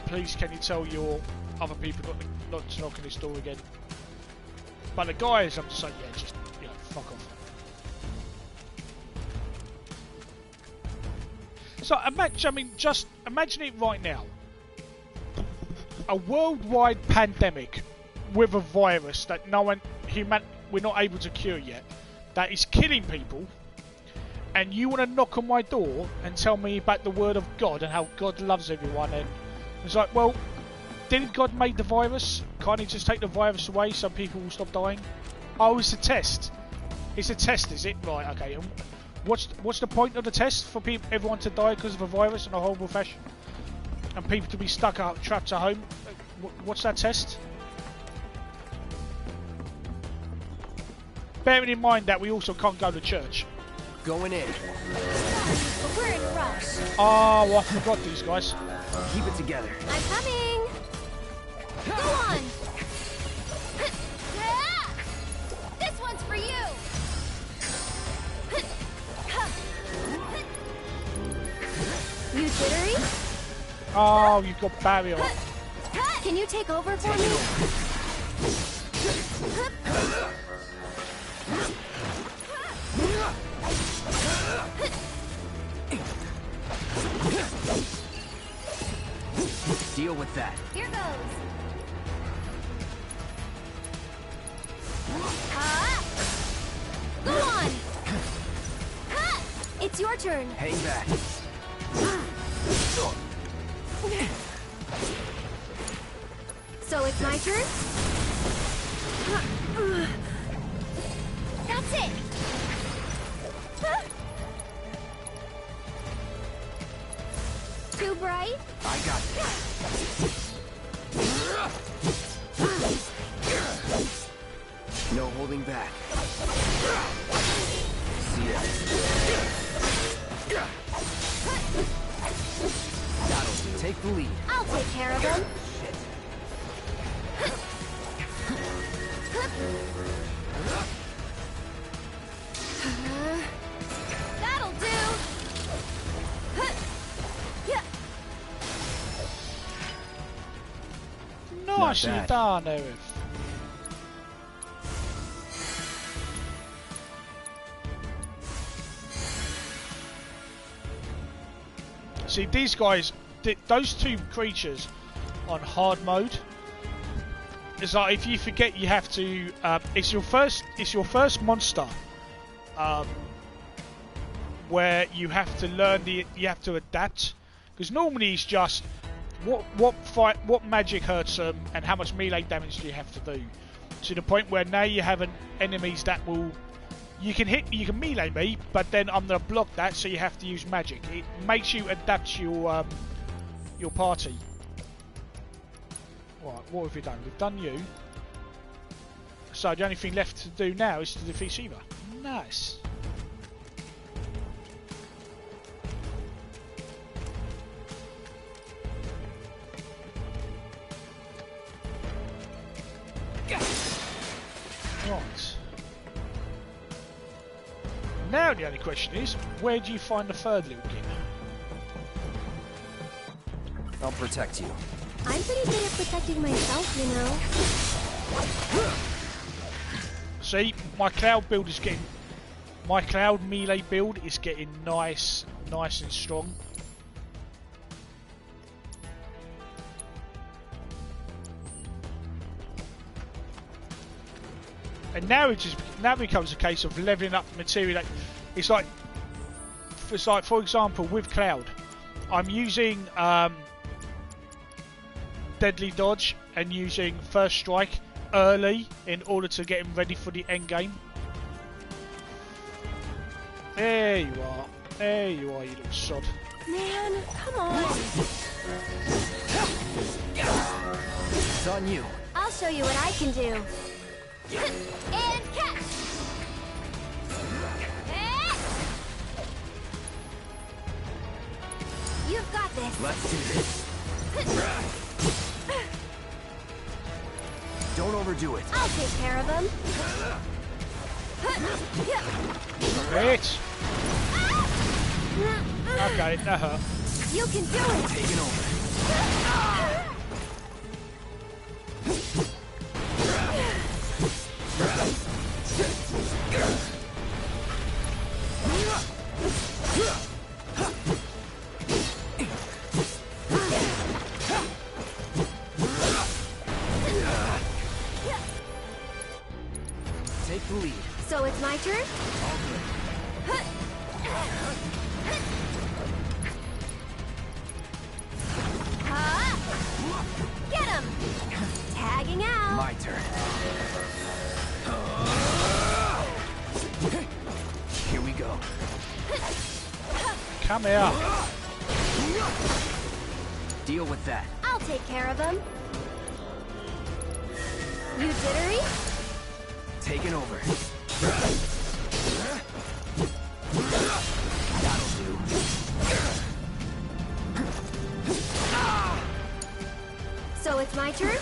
Please, can you tell your other people not to knock on this door again? But the guys, I'm just like, yeah, just, you know, fuck off. So imagine, I mean, just imagine it right now. A worldwide pandemic with a virus that we're not able to cure yet, that is killing people, and you want to knock on my door and tell me about the word of God and how God loves everyone, and it's like, well, didn't God make the virus? Can't he just take the virus away so people will stop dying? Oh, it's a test. It's a test, is it? Right, okay. And what's the point of the test? For everyone to die because of a virus in a horrible fashion? And people to be stuck out, trapped at home? What's that test? Bearing in mind that we also can't go to church. Going in. But we're in a rush. Oh, well, I forgot these guys. Keep it together. I'm coming. Go on. This one's for you. You jittery? Oh, you've got barrier. Can you take over for me? Deal with that. Here goes. Go on. It's your turn. Hang back. So it's my turn? That's it. Too bright? I got it. No holding back. See ya. That'll do. Take the lead. I'll take care of him. That'll do. Nicely done, Eric. See, these guys, those two creatures on hard mode. It's like if you forget, you have to. It's your first monster. Where you have to learn you have to adapt, because normally it's just what magic hurts them and how much melee damage do you have to do, to the point where now you have enemies that will you can melee me, but then I'm gonna block that, so you have to use magic. It makes you adapt your party. Right, what have we done? We've done you. So the only thing left to do now is to defeat Shiva. Nice. Right. Now the only question is, where do you find the third little gimp? I'll protect you. I'm pretty good at protecting myself, you know. See, my cloud build is getting... My cloud melee build is getting nice and strong. And now it becomes a case of leveling up material. It's like for example, with cloud, I'm using deadly dodge and using first strike early in order to get him ready for the end game. There you are. There you are, you little sod. Man, come on. It's on you. I'll show you what I can do. And catch. this. Let's do this. Don't overdo it. I'll take care of him. Great. Okay, that hurt. You can do it. Taking over. Take the lead. So it's my turn? All good. Get him! Tagging out. My turn. Here we go. Come here. Deal with that. I'll take care of him. You jittery? Taking over. That'll do. So it's my turn?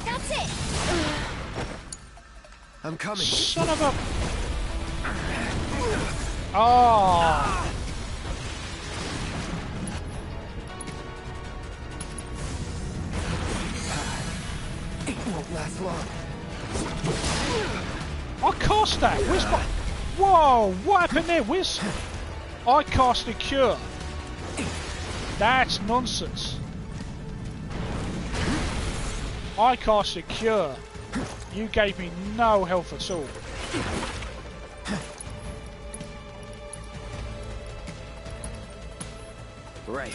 That's it! I'm coming. Son of a... Oh! It won't last long. I cast that. Where's my... Whoa! What happened there? Where's... I cast a cure. That's nonsense. I cast a cure. You gave me no health at all. Right.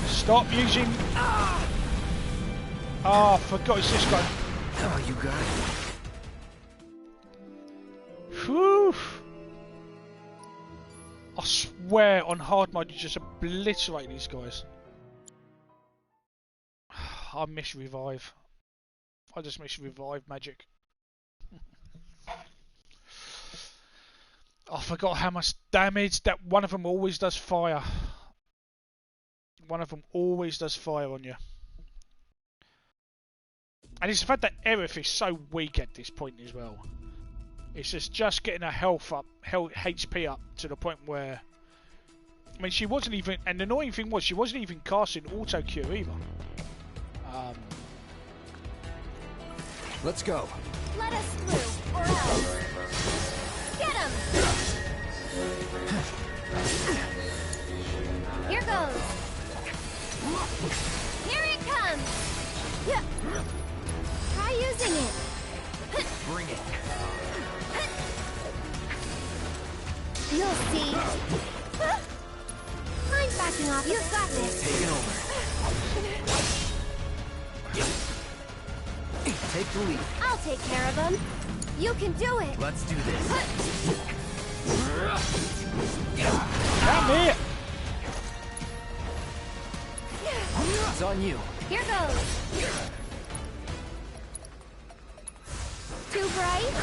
Stop using... Oh, I forgot it's this guy. Oh, you got it. Whew. I swear on hard mode you just obliterate these guys. I miss revive. I just miss revive magic. I forgot how much damage that one of them always does fire. One of them always does fire on you. And it's the fact that Aerith is so weak at this point as well. It's just getting her health up, HP up to the point where... I mean, she wasn't even... And the annoying thing was, she wasn't even casting auto cure either. Let's go. Let us through, or else. Get him! Here goes. Here it comes. Try using it. Bring it. You'll see. I'm backing off. You've got this. Taking over. Take the lead. I'll take care of him. You can do it. Let's do this. Come here. It's on you. Here goes. Too bright?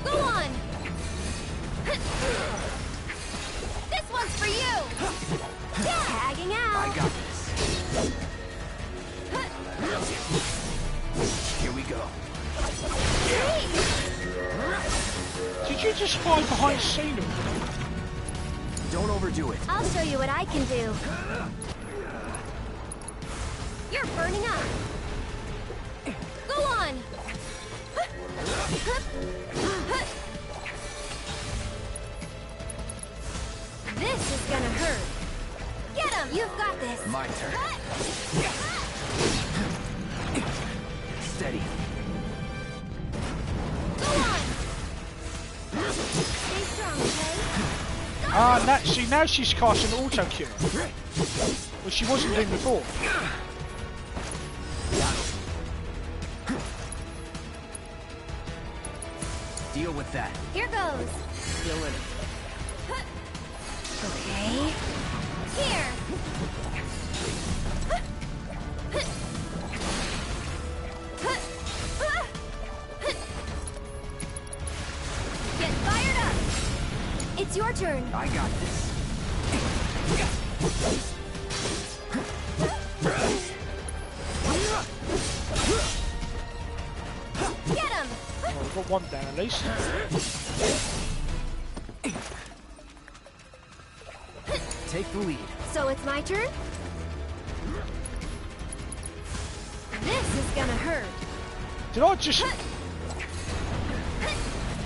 Go on. This one's for you. Tagging out. I got this. Here we go. Did you just hide behind scenery? Don't overdo it. I'll show you what I can do. You're burning up. Go on. This is gonna hurt. Get him! You've got this. My turn. Steady. Go on. Stay strong, okay? See, now she's casting auto cure, which she wasn't doing before. Deal with that. Here goes. Still in it. Okay. Here. turn. I got this. Get him! Well, we've got one down at least. Take the lead. So it's my turn? This is gonna hurt. Did I just...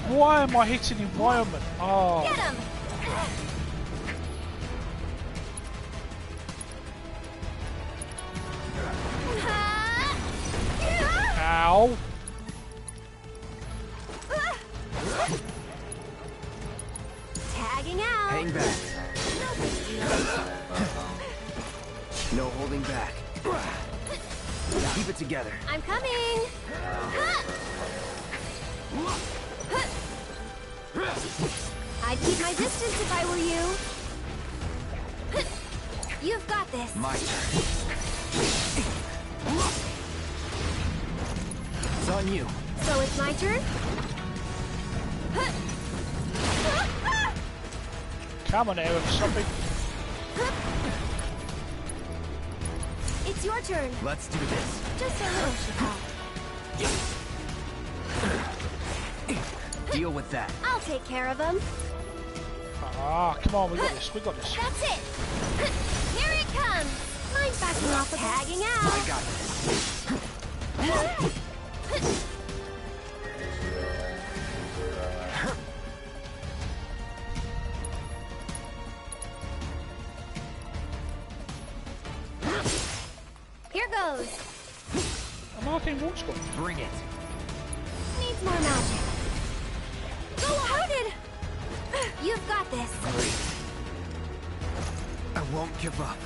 Why am I hitting environment? Oh. Get him! Ow. Tagging out. Hang back. No holding back. Keep it together. I'm coming. I'd keep my distance if I were you. You've got this. My turn. It's on you. So it's my turn? Come on, Aaron, something. It's your turn. Let's do this. Just a little, Chicago. Deal with that. I'll take care of him. Ah, come on, we got this, we got this. That's it. Here it comes. Mine's backing off, tagging out. I got this. Here goes. I'm marking wall score. Bring it. Needs more magic. Go-hearted. You've got this. Great. I won't give up.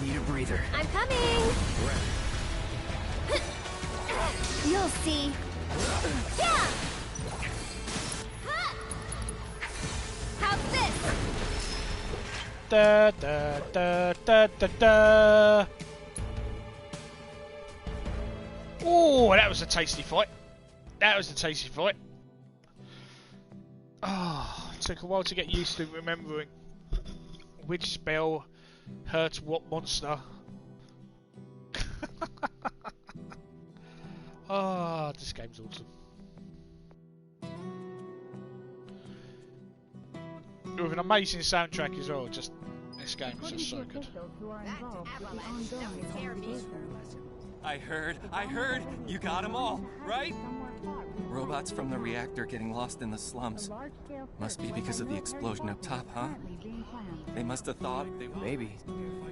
Need a breather. I'm coming. You'll see. Yeah. How's this? Da da da da da da. Oh, that was a tasty fight. That was a tasty fight. Ah, it took a while to get used to remembering which spell hurts what monster. Ah, this game's awesome. With an amazing soundtrack as well. Just this game is just so good. I heard! You got them all, right? Robots from the reactor getting lost in the slums. Must be because of the explosion up top, huh? They must have thought they would. Maybe.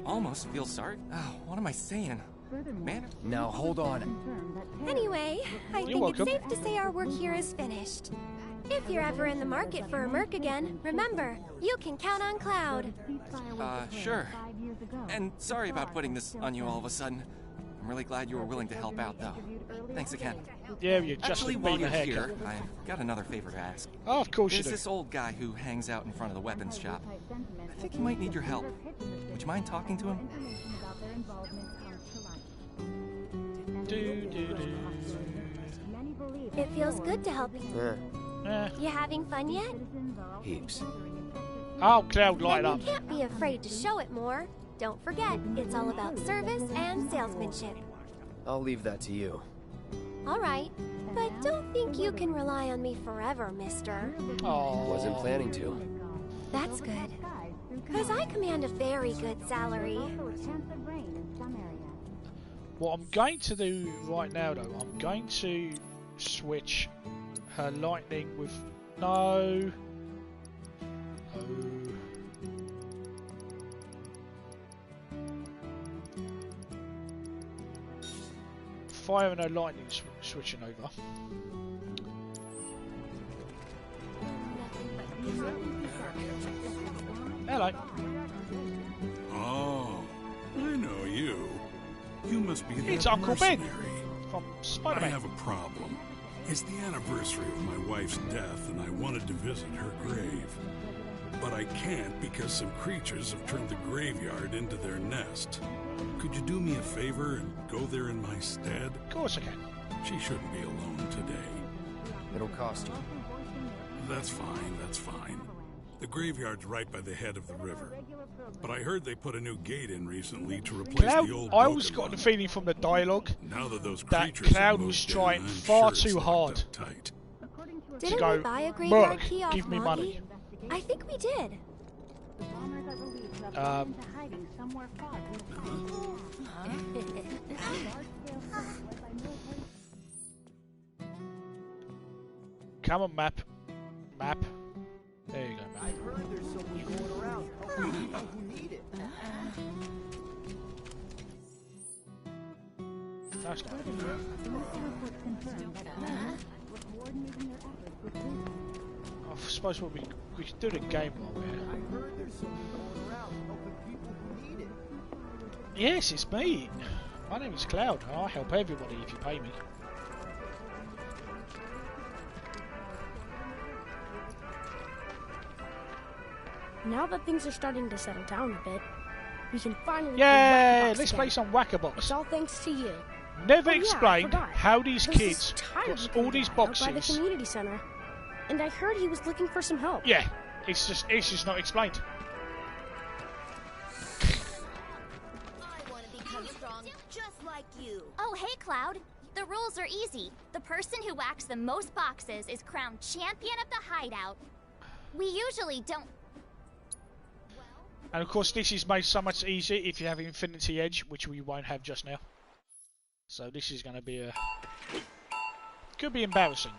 Almost feel sorry. Oh, what am I saying? Man. Now, hold on. Anyway, I think welcome. it's safe to say our work here is finished. If you're ever in the market for a Merc again, remember, you can count on Cloud. Sure. And sorry about putting this on you all of a sudden. I'm really glad you were willing to help out, though. Thanks again. Yeah, you just Actually, beat while the you're haircut. here, I've got another favor to ask. Oh, of course you There's do. this old guy who hangs out in front of the weapons shop. I think he might need your help. Would you mind talking to him? It feels good to help you. You having fun yet? Heaps. Oh, Cloud, light Then up. you can't be afraid to show it more. Don't forget, it's all about service and salesmanship. I'll leave that to you. All right, but don't think you can rely on me forever, mister. Oh. Wasn't planning to. That's good. Because I command a very good salary. What I'm going to do right now, though, I'm going to switch her lightning with... No. Fire and her lightning switching over. Hello. Oh, I know you. You must be that It's Uncle Ben mercenary. from Spider-Man. I have a problem. It's the anniversary of my wife's death, and I wanted to visit her grave. But I can't because some creatures have turned the graveyard into their nest. Could you do me a favor and go there in my stead? Of course I can. She shouldn't be alone today. It'll cost you. That's fine, that's fine. The graveyard's right by the head of the river. But I heard they put a new gate in recently to replace Cloud, the old I always broken got the one. feeling from the dialogue Now that those that creatures have Cloud moved was in, trying I'm far sure it's too locked hard up tight. to Didn't go, we buy a graveyard Merc, key off give me money. I think we did. Come on, map. Map. There you go, map. I heard there's someone going around helping people who need it. That's not I suppose we could do the game while we're here. I heard there's someone going around helping people who need it. Yes, it's me. My name is Cloud. I'll help everybody if you pay me. Now that things are starting to settle down a bit, we can finally Yeah, play let's Whack-A-Box play again. some Whack-A-Box. It's all thanks to you. Never Oh, yeah, I explained forgot. how these There's kids this tired got looking all these guy out by the boxes. community center, and I heard he was looking for some help. Yeah, it's just not explained. I want to become strong just like you. Oh, hey, Cloud. The rules are easy. The person who whacks the most boxes is crowned champion of the hideout. We usually don't. And of course, this is made so much easier if you have Infinity Edge, which we won't have just now. So this is going to be could be embarrassing.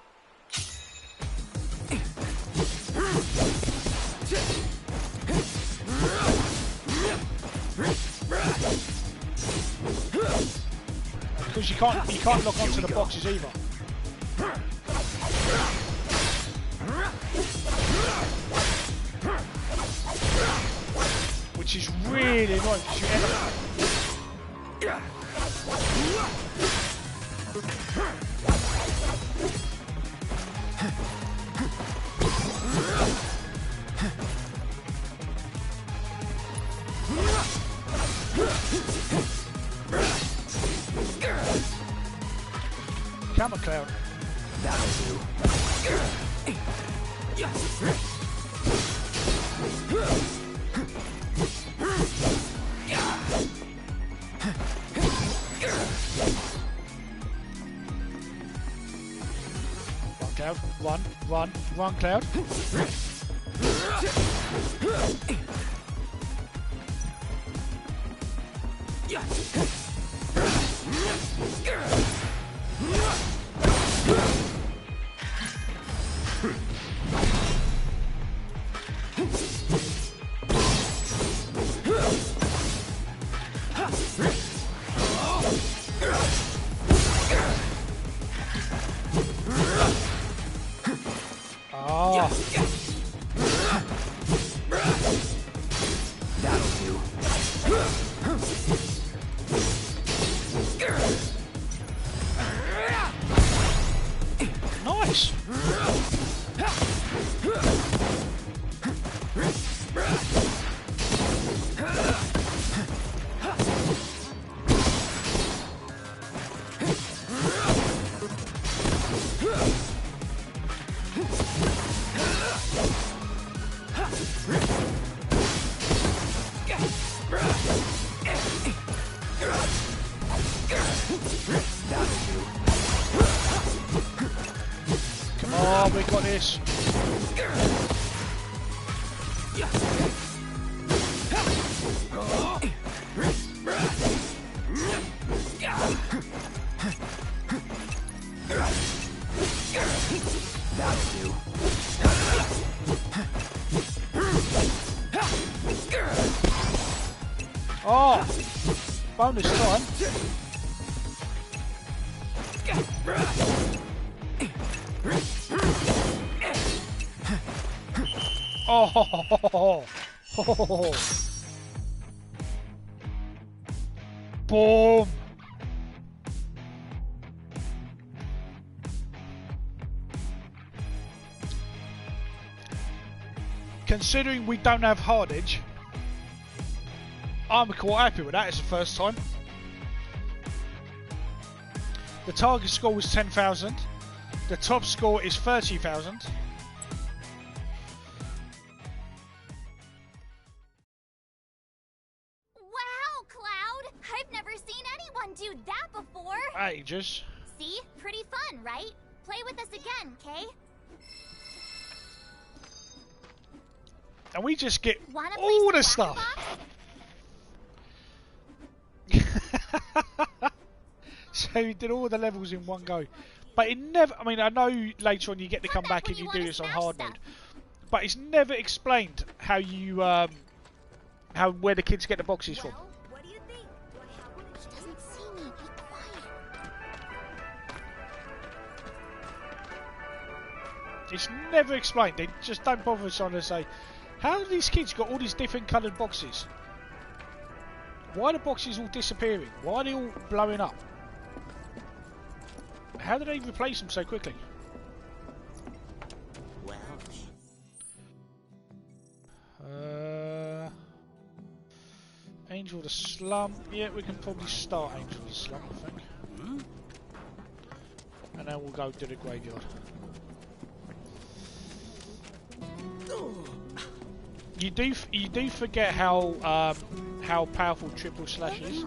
Because you can't lock onto the boxes either. Which is really annoying because you end up. Come on, Cloud. That'll do. Run, Cloud. Run, Cloud. Nice. Come on, we got this. Oh, bonus time. Oh, boom. Considering we don't have hard edge, I'm quite happy with that. It's the first time. The target score was 10,000. The top score is 30,000. Wow, Cloud! I've never seen anyone do that before! Ages. See? Pretty fun, right? Play with us again, Kay? And we just get Wanna play all some the stuff. So we did all the levels in one go. But it never, I mean, I know later on you get to come back and you do this on hard mode. But it's never explained how you, where the kids get the boxes from. What do you think? She doesn't see me. Be quiet. It's never explained. They just don't bother trying to say, how have these kids got all these different coloured boxes? Why are the boxes all disappearing? Why are they all blowing up? How did they replace them so quickly? Angel of the Slum. Yeah, we can probably start Angel of the Slum, I think. And then we'll go to the graveyard. You do forget how powerful triple slash is.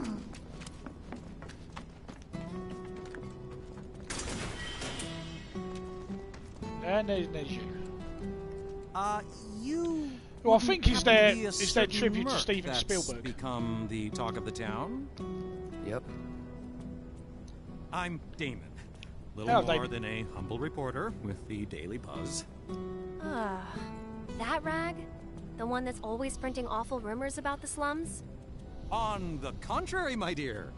And there's you. You. Well, I think it's their tribute to Steven That's Spielberg. Become the talk of the town. Yep. I'm Damon. Little Oh, more Damon. than a humble reporter with the Daily Buzz. That rag? The one that's always printing awful rumors about the slums? On the contrary, my dear.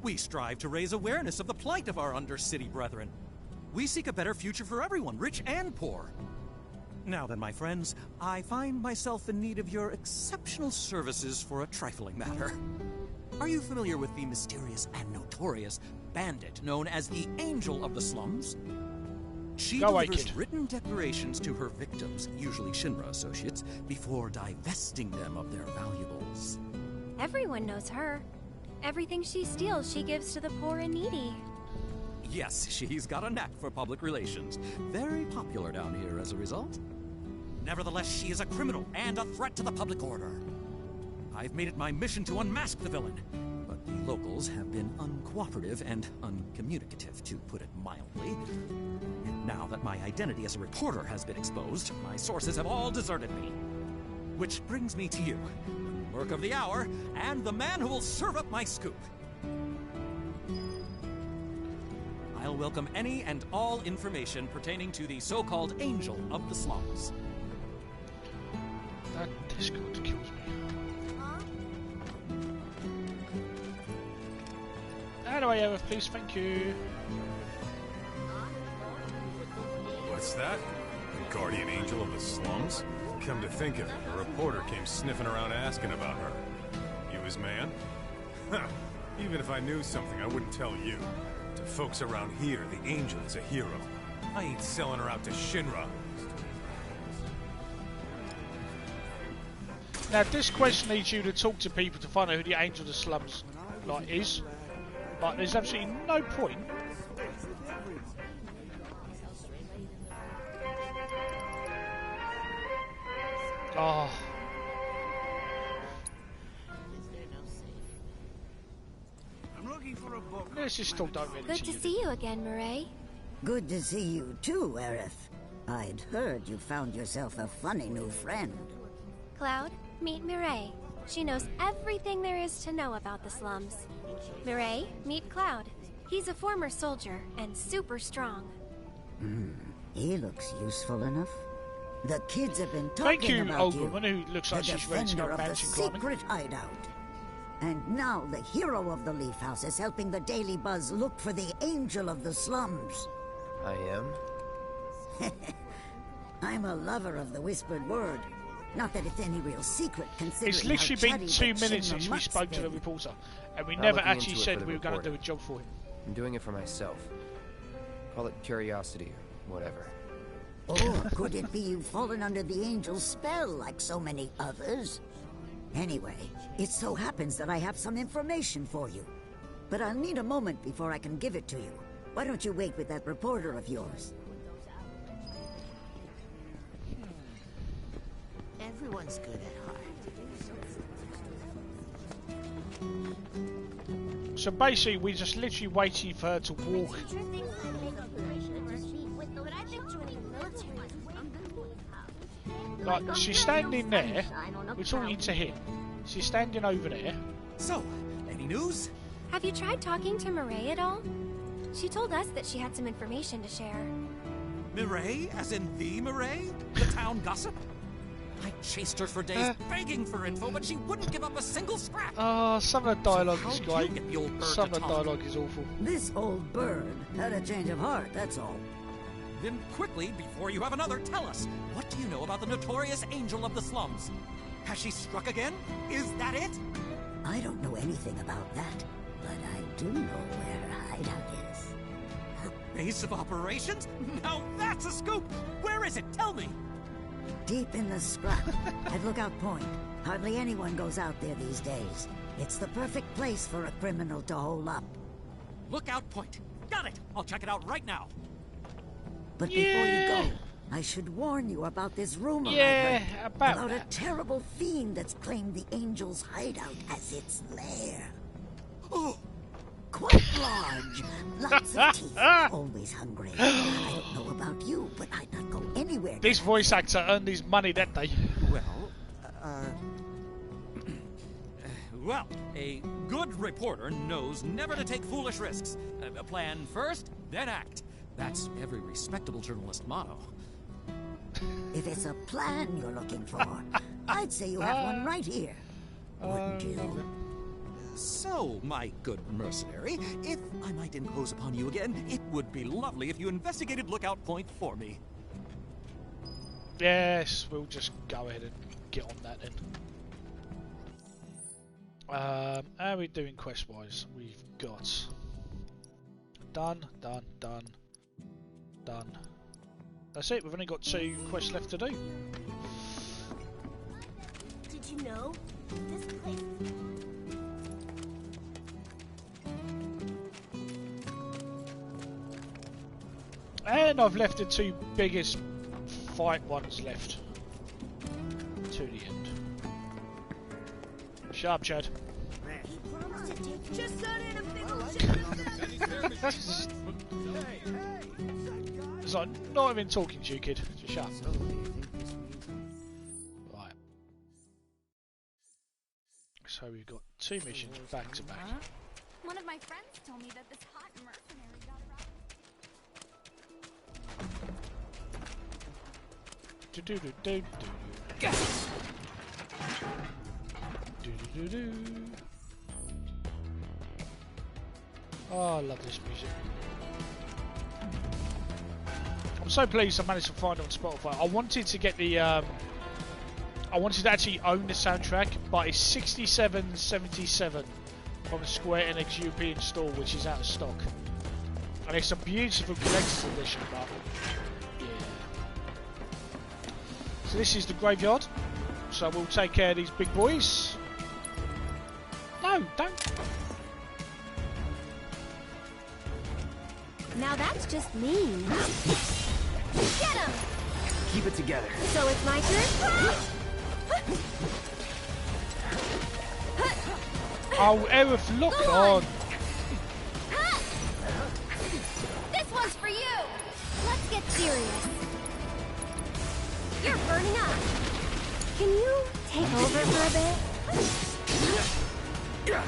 We strive to raise awareness of the plight of our undercity brethren. We seek a better future for everyone, rich and poor. Now then, my friends, I find myself in need of your exceptional services for a trifling matter. Are you familiar with the mysterious and notorious bandit known as the Angel of the Slums? She delivers written declarations to her victims, usually Shinra associates, before divesting them of their valuables. Everyone knows her. Everything she steals, she gives to the poor and needy. Yes, she's got a knack for public relations. Very popular down here as a result. Nevertheless, she is a criminal and a threat to the public order. I've made it my mission to unmask the villain, but the locals have been uncooperative and uncommunicative, to put it mildly. And now that my identity as a reporter has been exposed, my sources have all deserted me. Which brings me to you, the work of the hour, and the man who will serve up my scoop. I'll welcome any and all information pertaining to the so-called Angel of the Slums. That Discord kills me. How do I ever, please? Thank you. What's that? The guardian angel of the slums? Come to think of it, a reporter came sniffing around asking about her. You his man? Huh. Even if I knew something, I wouldn't tell you. To folks around here, the angel is a hero. I ain't selling her out to Shinra. Now, this quest needs you to talk to people to find out who the Angel of the Slums is. But there's absolutely no point. Oh. I'm looking for a book. Let's just talk directly. Good to see you again, Murray. Good to see you too, Aerith. I'd heard you found yourself a funny new friend. Cloud, meet Murray. She knows everything there is to know about the slums. Murray, meet Cloud. He's a former soldier and super strong. He looks useful enough. The kids have been Thank talking you, about old you. woman who looks like The she's ready to go defender of the bouncing climbing. secret hideout. And now the hero of the Leaf House is helping the Daily Buzz look for the Angel of the Slums. I am? I'm a lover of the whispered word. Not that it's any real secret, considering It's literally how been chatty 2 that minutes Shinra since we Mutt's spoke to the been. reporter, and we Not never looking actually into it said for we the were going to do report. a job for him. I'm doing it for myself. Call it curiosity, or whatever. Or could it be you've fallen under the Angel's spell like so many others? Anyway, it so happens that I have some information for you. But I'll need a moment before I can give it to you. Why don't you wait with that reporter of yours? Everyone's good at heart. So basically, we're just literally waiting for her to walk. Like, she's standing there. We're talking to him. She's standing over there. So, any news? Have you tried talking to Mireille at all? She told us that she had some information to share. Mireille? As in the Mireille? The town gossip? I chased her for days begging for info, but she wouldn't give up a single scrap. Oh, some of the dialogue is great. Get the old bird Some to of the talk. dialogue is awful. This old bird had a change of heart, that's all. Then quickly, before you have another, tell us, what do you know about the notorious angel of the slums? Has she struck again? Is that it? I don't know anything about that, but I do know where her hideout is. Her base of operations? Now that's a scoop! Where is it? Tell me! Deep in the scrap, at Lookout Point. Hardly anyone goes out there these days. It's the perfect place for a criminal to hole up. Lookout Point. Got it! I'll check it out right now. But before you go, I should warn you about this rumor Yeah, I heard about a terrible fiend that's claimed the Angel's hideout as its lair. Oh! Quite large, lots of teeth, always hungry. I don't know about you, but I'd not go anywhere. This voice actor earned his money that day. Well, a good reporter knows never to take foolish risks. Plan first, then act. That's every respectable journalist motto. If it's a plan you're looking for, I'd say you have one right here. Wouldn't you? So, my good mercenary, if I might impose upon you again, it would be lovely if you investigated Lookout Point for me. Yes, we'll just go ahead and get on that then. How are we doing quest-wise? We've got done. That's it, we've only got 2 quests left to do. Did you know? This place is... And I've left the 2 biggest fight ones left to the end. Shut up, Chad. Just sent in a big It's like, not even talking to you, kid. Just shut up. Right. So we've got 2 missions back to back. One of my friends told me that this hot mercenary got around. Oh, I love this music. I'm so pleased I managed to find it on Spotify. I wanted to get the I wanted to actually own the soundtrack, but it's $67.77 from the Square Enix European store, which is out of stock. And it's a beautiful collector's edition, but yeah. So this is the graveyard. So we'll take care of these big boys. No, don't. Now that's just mean. Get him! Keep it together. So it's my turn? Oh, Aerith, look on! This one's for you! Let's get serious. You're burning up. Can you take over for a bit? Yeah,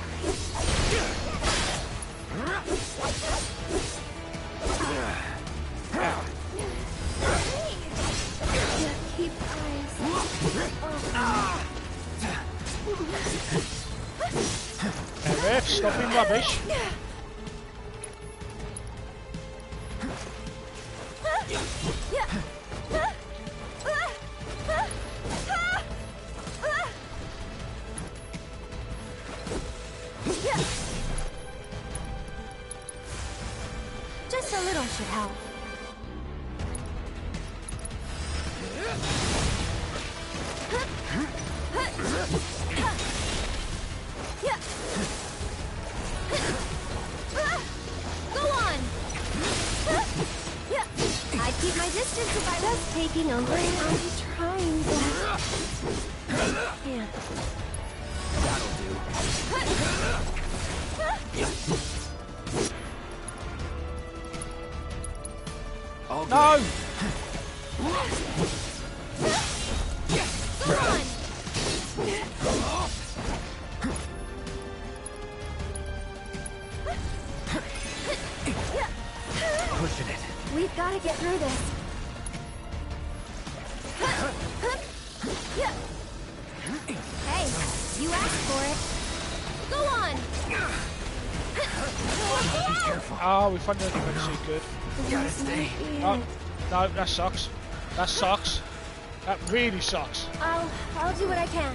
keep eyes. Aerith, stop being rubbish. Just a little should help. Go on! I'd keep my distance if I was taking over and I'll be trying, but... Yeah. That'll do. All No! good. Go on! Pushing it. We've got to get through this. Hey, you asked for it. Go on! Oh, we found another emergency. Good. Gotta stay. Oh, no, that sucks. That sucks. That really sucks. I'll do what I can.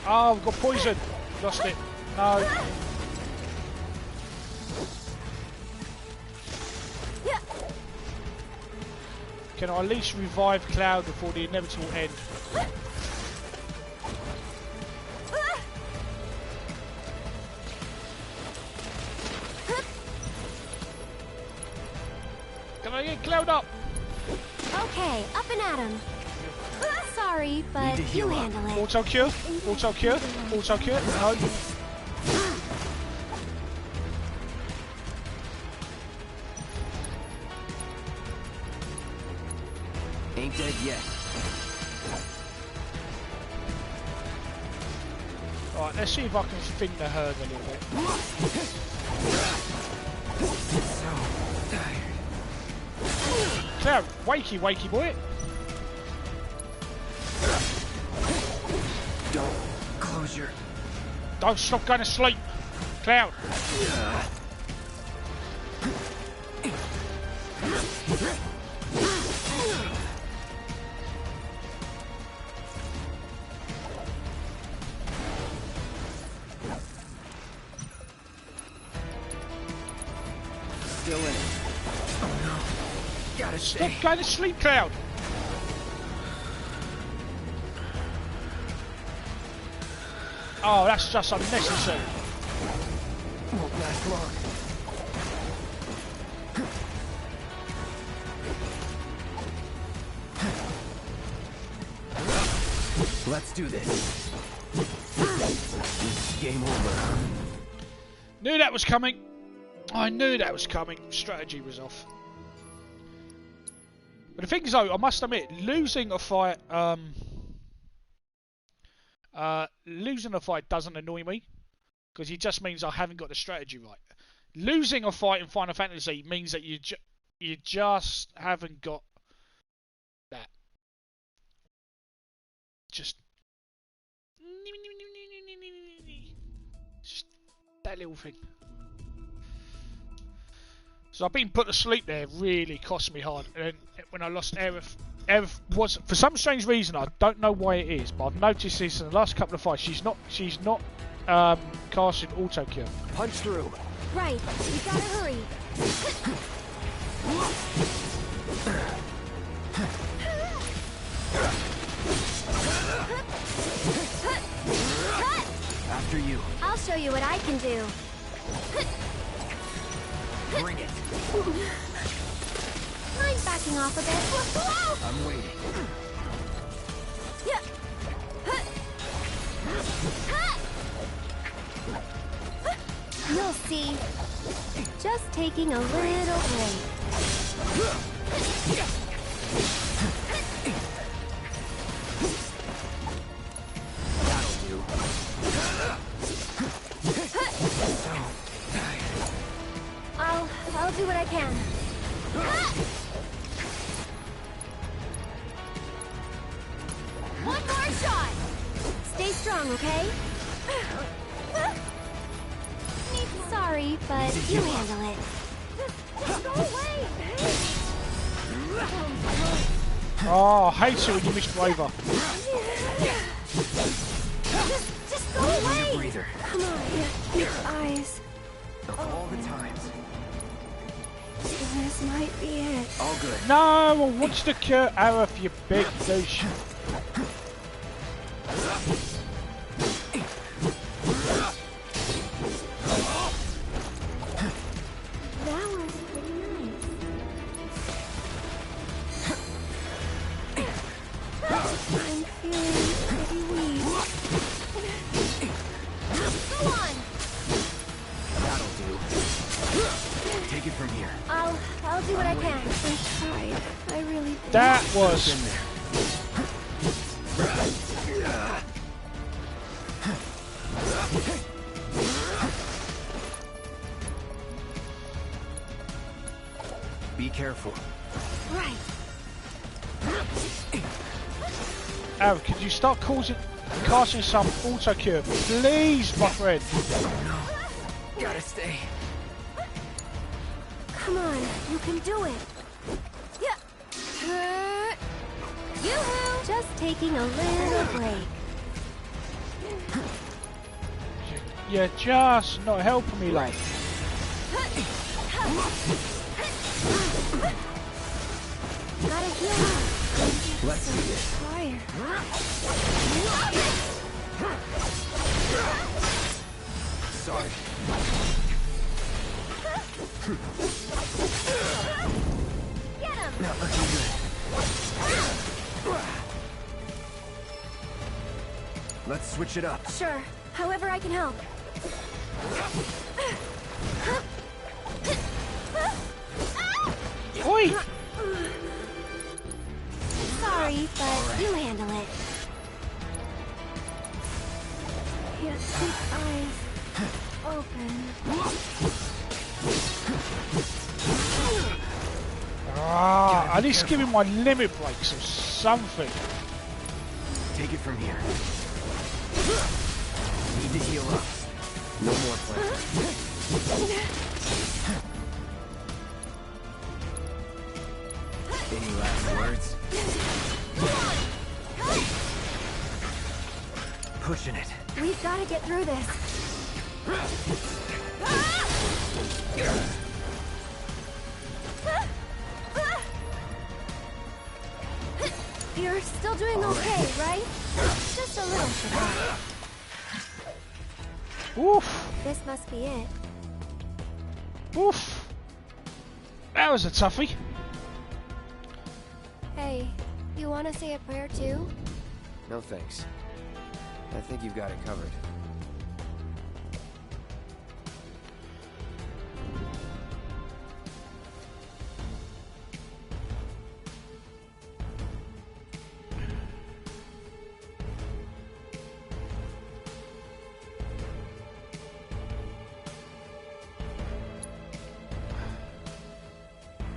Oh, we've got poison. Lost it. No. Can I at least revive Cloud before the inevitable end? Can I get Cloud up? Okay, up and at him. Sorry, but you handle it. Auto cure. Auto cure. Auto cure. No. Ain't dead yet. Alright, let's see if I can thin the herd a little bit. So tired. Cloud, wakey, wakey boy. Don't close your... Don't stop going to sleep. Cloud. Still in it. Oh no. Gotta stay. Stop going to sleep, Cloud. Oh, that's just unnecessary. Won't last long. Let's do this. Game over. Knew that was coming. I knew that was coming. Strategy was off. But the thing is, though, I must admit, losing a fight doesn't annoy me, because it just means I haven't got the strategy right. Losing a fight in Final Fantasy means that you just haven't got that. Just that little thing. So I've been put to sleep there. Really cost me hard. And when I lost Aerith was, for some strange reason, I don't know why it is, but I've noticed this in the last couple of fights. She's not casting auto kill. Punch through. Right, we gotta hurry. After you. I'll show you what I can do. Bring it. Mind backing off a bit? I'm waiting. You'll see. Just taking a little break. That'll do. So tired. I'll do what I can. One more shot! Stay strong, okay? Sorry, but you handle it. Just go away! Oh, I hate it when you miss Braver. Just go away! Breather. Come on, keep eyes. Of all the times. This might be it. All good. No, I want to cure Aerith, you big douche. That was pretty nice. That was... Be careful. Right. Aaron, could you start casting some auto cure, please, my friend? Gotta stay. Come on, you can do it. Yoo-hoo! Just taking a little break. You're just not helping me, like. Gotta heal up. Let's see it. Tired. Sorry. Get him! Not looking good. Let's switch it up. Sure. However I can help. Oi! Sorry, but you handle it. Can't keep eyes open. Ah, at least give me my limit breaks or something. Take it from here. Need to heal up. No more plans. Any last words? Pushing it. We've got to get through this. You're still doing okay, right? Just a little sugar. Oof. This must be it. Oof. That was a toughie. Hey, you want to say a prayer too? No thanks. I think you've got it covered.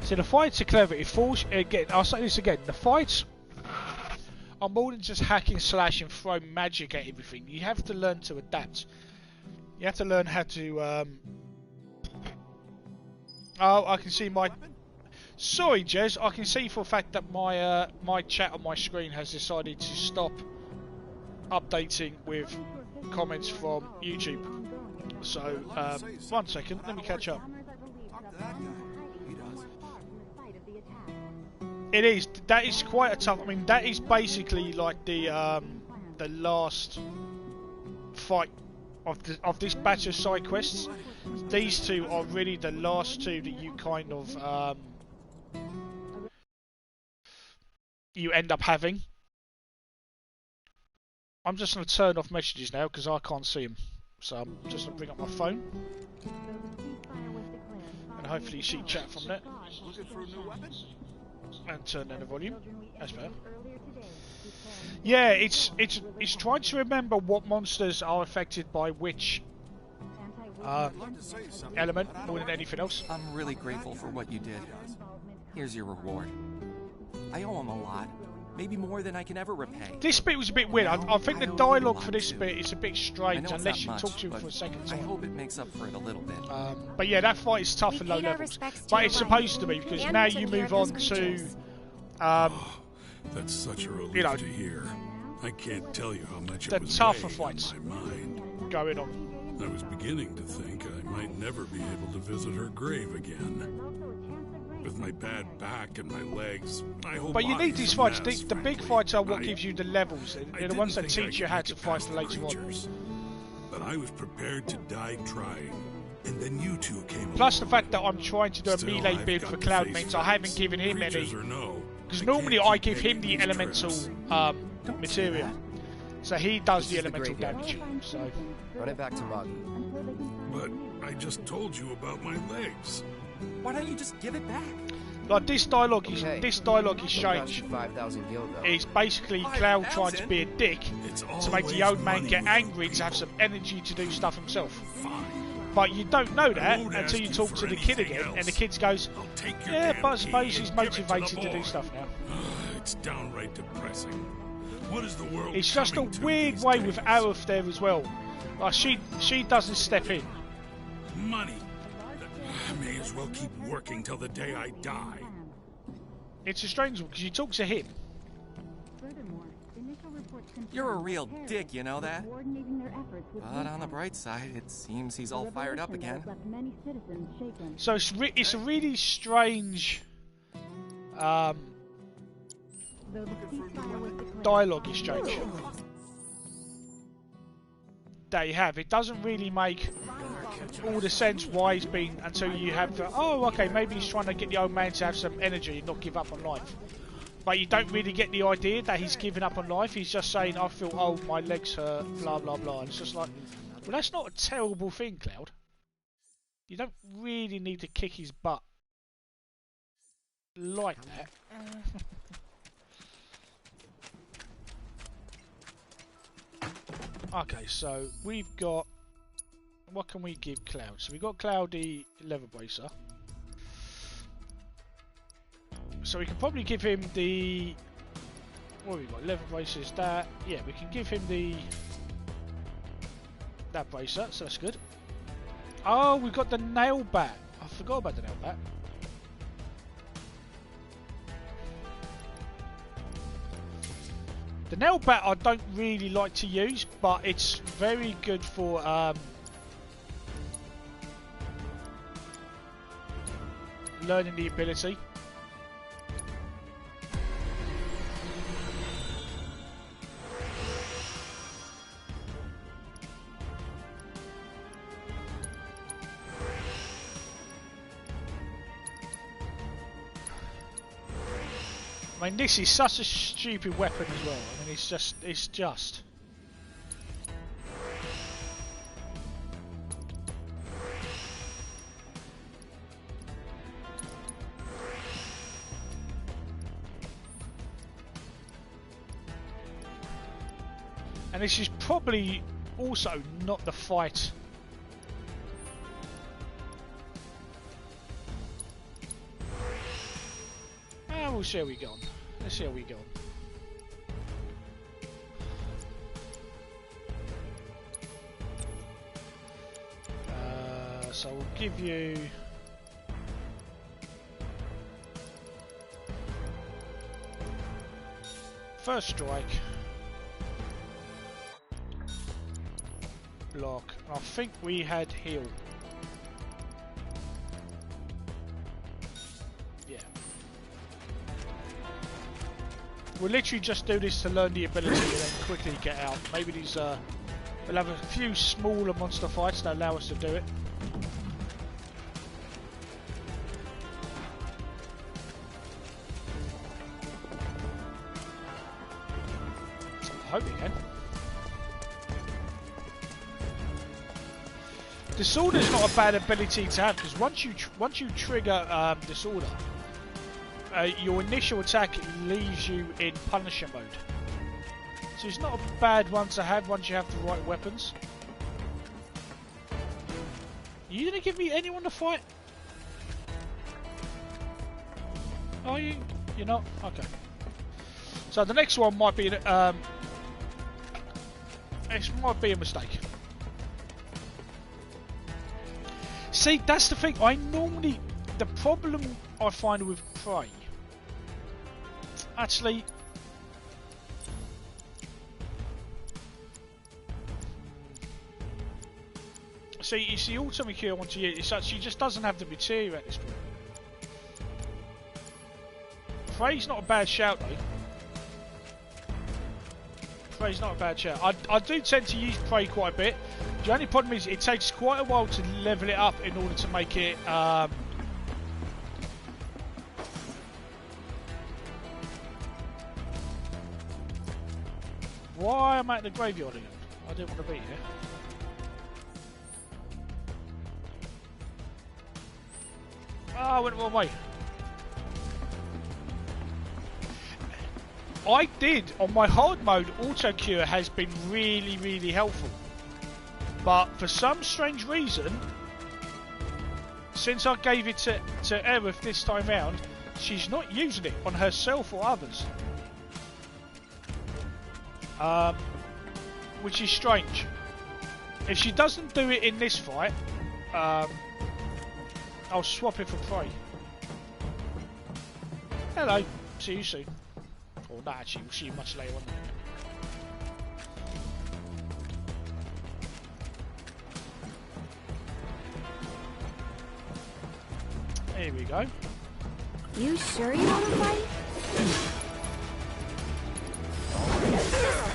So the fights are clever. It falls again. I'll say this again. The fights are more than just hacking, slash, and throw magic at everything. You have to learn to adapt. You have to learn how to. Oh, I can see my. Sorry, Jez. I can see for a fact that my my chat on my screen has decided to stop updating with comments from YouTube. So 1 second. Let me catch up. It is. That is quite a tough. I mean, that is basically like the last fight of this batch of side quests. These two are really the last two that you kind of you end up having. I'm just going to turn off messages now because I can't see them. So I'm just going to bring up my phone and hopefully you see chat from that. And turn down the volume. That's better. Yeah, it's trying to remember what monsters are affected by which element more than anything else. I'm really grateful for what you did. Here's your reward. I owe him a lot. Maybe more than I can ever repay. This bit was a bit weird. I think the dialogue for this bit is a bit strange unless you talk to him for a second time. I hope it makes up for it a little bit. But yeah, that fight is tough at low levels. But it's supposed to be because now you move on to. That's such a relief you know, to hear. I can't tell you how much the it was tougher weighing fights on my mind. going on. I was beginning to think I might never be able to visit her grave again. With my bad back and my legs, my whole But you need body's these a fights. mess, The big fights are what gives you the levels. They're the ones that teach you how to fight for later on. But I was prepared to die trying. And then you two came Plus along. the fact that I'm trying to do a Still, melee I've build got for to Cloud face means I haven't given him any. creatures or no, Because I normally can't I keep give him making the these elemental trips. material. So he does the This is the elemental graveyard. damage. So Run it back to Moggy. But I just told you about my legs. Why don't you just give it back? Like this dialogue is strange. 5,000 gil, though. It's basically Cloud trying to be a dick to make the old man get angry to have some energy to do stuff himself. But you don't know that until you talk to the kid again, and the kid goes, "Yeah, but I suppose he's motivated to do stuff now." It's downright depressing. What is the world? It's just a weird way with Aerith there as well. Like she doesn't step in. Money. I may as well keep working till the day I die. It's a strange one because you talk to him. You're a real dick, you know that? But on the bright side, it seems he's all fired up again. So it's a really strange dialogue exchange that you have. It doesn't really make all the sense why he's been until you have oh, okay, maybe he's trying to get the old man to have some energy and not give up on life. But you don't really get the idea that he's giving up on life. He's just saying, I feel old, my legs hurt, blah, blah, blah. And it's just like, well, that's not a terrible thing, Cloud. You don't really need to kick his butt like that. Okay, so we've got... What can we give Cloud? So we've got Cloud the leather bracer. So we can probably give him the... What have we got? Leather braces, that... Yeah, we can give him the... That bracer, so that's good. Oh, we've got the nail bat. I forgot about the nail bat. The nail bat I don't really like to use, but it's very good for... learning the ability. I mean, this is such a stupid weapon as well. I mean, it's just. And this is probably also not the fight. We'll see how we go on. Let's see how we go on. So we'll give you... First strike. Block. I think we had heal. We'll literally just do this to learn the ability and then quickly get out. Maybe these we'll have a few smaller monster fights that allow us to do it. I hope we can. Disorder's not a bad ability to have because once you trigger Disorder, your initial attack leaves you in Punisher mode. So it's not a bad one to have once you have the right weapons. Are you going to give me anyone to fight? Are you? You're not? Okay. So the next one might be... it might be a mistake. See, that's the thing. The problem I find with Prey... Actually, see, it's the ultimate cure I want to use. It's that she just doesn't have the material at this point. Prey's not a bad shout though. Prey's not a bad shout. I do tend to use Prey quite a bit. The only problem is it takes quite a while to level it up in order to make it. Why am I at the graveyard again? I didn't want to be here. Ah, I went the wrong way. I did on my hard mode. Auto cure has been really, really helpful, but for some strange reason, since I gave it to Aerith this time round, she's not using it on herself or others, which is strange. If she doesn't do it in this fight, I'll swap it for Prey. Hello, see you soon. Or no, actually, we'll see you much later on. Here we go. You sure you want to fight?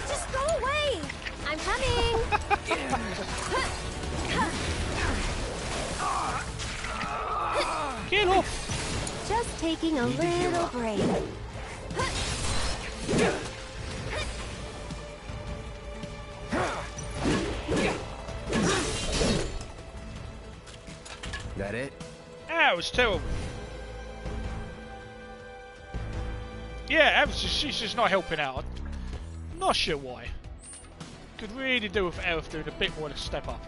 Just go away! I'm coming! Get off! Just taking a little break. That it? That was terrible. Yeah, she's just not helping out. I'm not sure why. Could really do with Aerith doing a bit more to step up.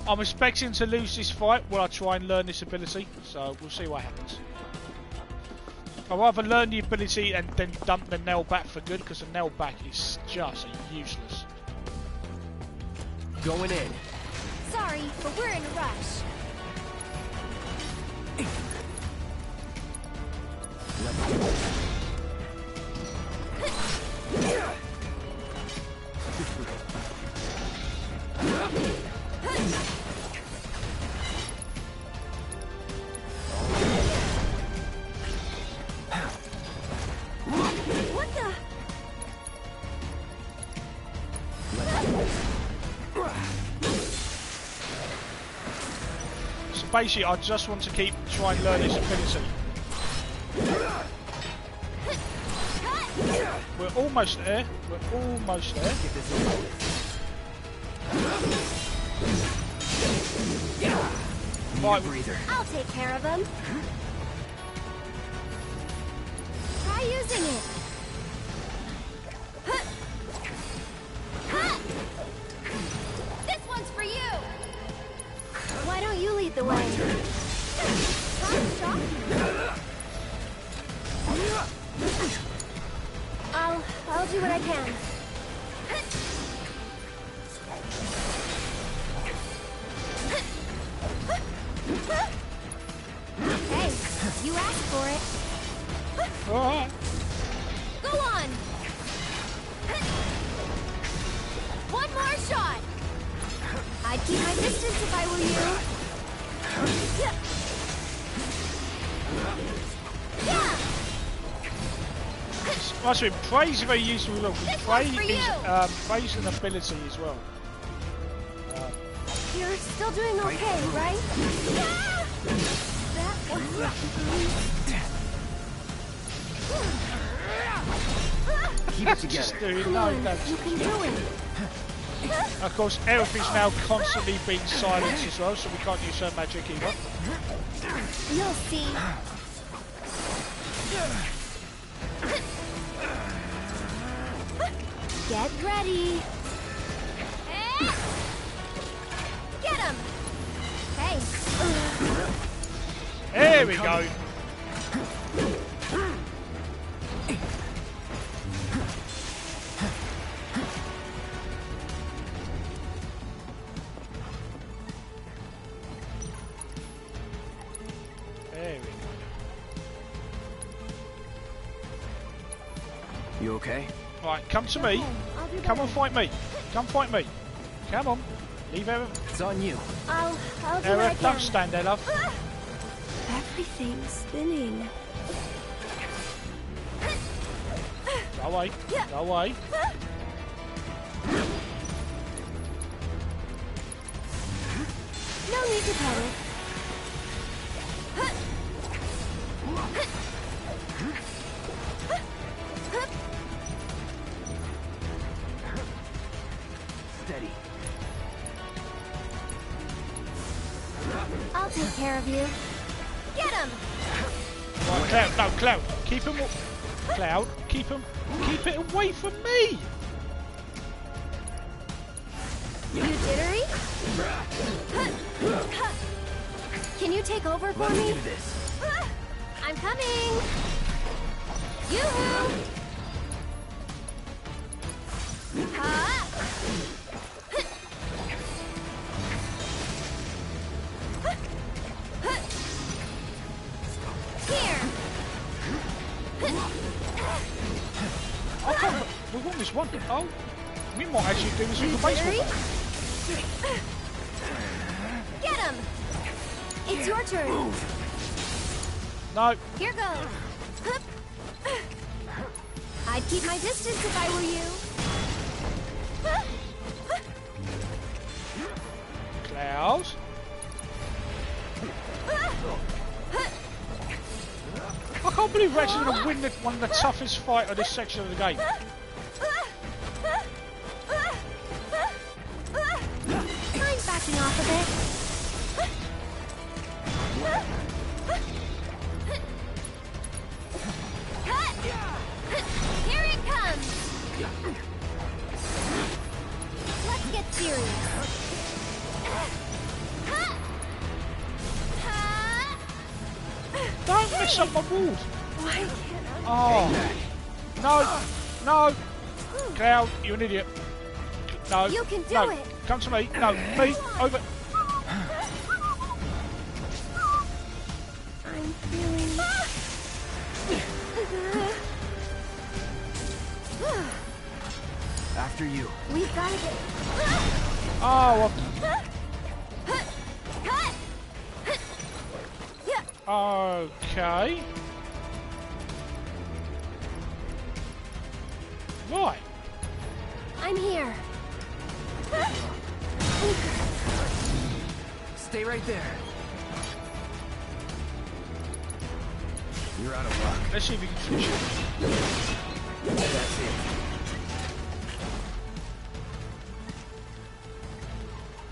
I'm expecting to lose this fight when I try and learn this ability, so we'll see what happens. I'd rather learn the ability and then dump the nail back for good, because the nail back is just useless. Going in. Sorry, but we're in a rush. What the? So basically, I just want to keep trying to learn this ability. We're almost there. We're almost there. Right, breather. I'll take care of them. Try using it. This one's for you! Why don't you lead the way? I'll do what I can. Hey, you asked for it. Go on! One more shot! I'd keep my distance if I were you. Yeah! must be praise very useful as well, because praise an ability as well. You're still doing okay, right? Yeah! That was Keep it together. Just doing no damage. You can do it. Of course, Aerith is now constantly being silenced as well, so we can't use her magic either. You'll see. Get ready. Get him! Hey. There we go. There we go. You okay? Right, come to me. Come and fight me. Come fight me. Come on. Leave Aerith. It's on you. I'll do what I Aerith, can. don't stand there, love. Everything's spinning. Go away. Go away. No need to pedal. Steady. I'll take care of you. Get him! Right, Cloud, no, Cloud. Keep him up. Cloud, keep it away from me! You jittery? Can you take over for me? Let's do this. I'm coming! Yoo-hoo! Here! I can't, we won this one. Oh, we might actually do this with the baseball bat. Get him! It's your turn. No. Here goes. I'd keep my distance if I were you. Cloud. I can't believe we're actually going to win one of the toughest fight of this section of the game. Mind backing off a bit? Here it comes! Let's get serious. Don't mess up my balls. Why can't Oh. No. No. Cloud, you're an idiot. No. You can do no. it. Come to me. No. Me. Over. I'm feeling... After you. We've got to get... Oh. Okay. Right. I'm here. Stay right there. You're out of luck. Let's see if we can finish it. That's it.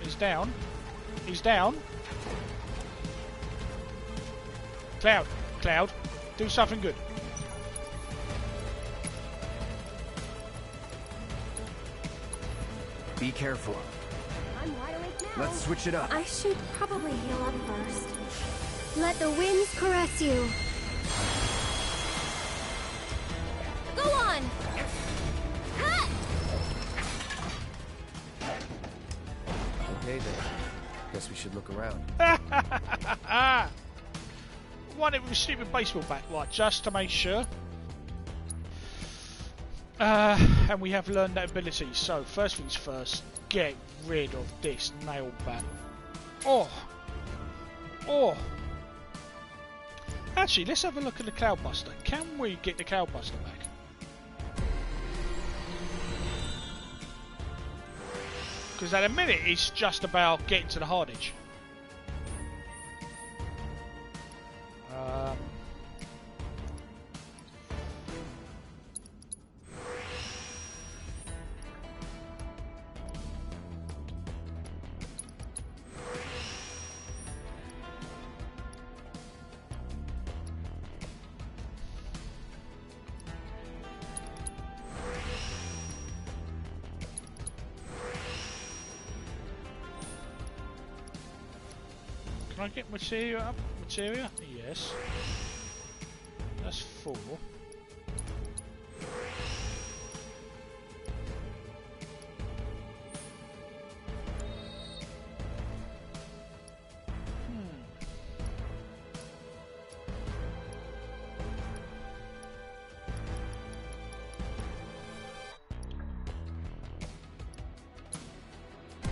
He's down. He's down. Cloud. Cloud. Do something good. Be careful. I'm wide awake now. Let's switch it up. I should probably heal up first. Let the winds caress you. Go on! Okay then. Guess we should look around. Won it with a stupid baseball bat, right, just to make sure. And we have learned that ability, so first things first, get rid of this nail bat. Oh! Oh! Actually, let's have a look at the Cloudbuster. Can we get the Cloudbuster back? Because at a minute, it's just about getting to the hard edge. Can I get materia up? Materia? Yes. That's 4.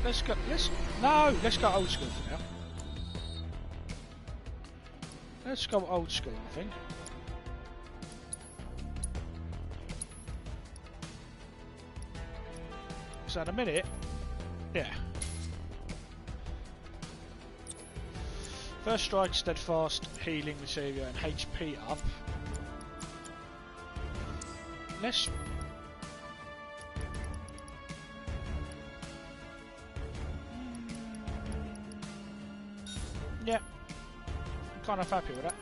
Let's go. Let's go old school for now. Let's go old school, I think. So in a minute, yeah. First strike, steadfast, healing materia, and HP up. Let's. Yeah. I'm kind of happy with that.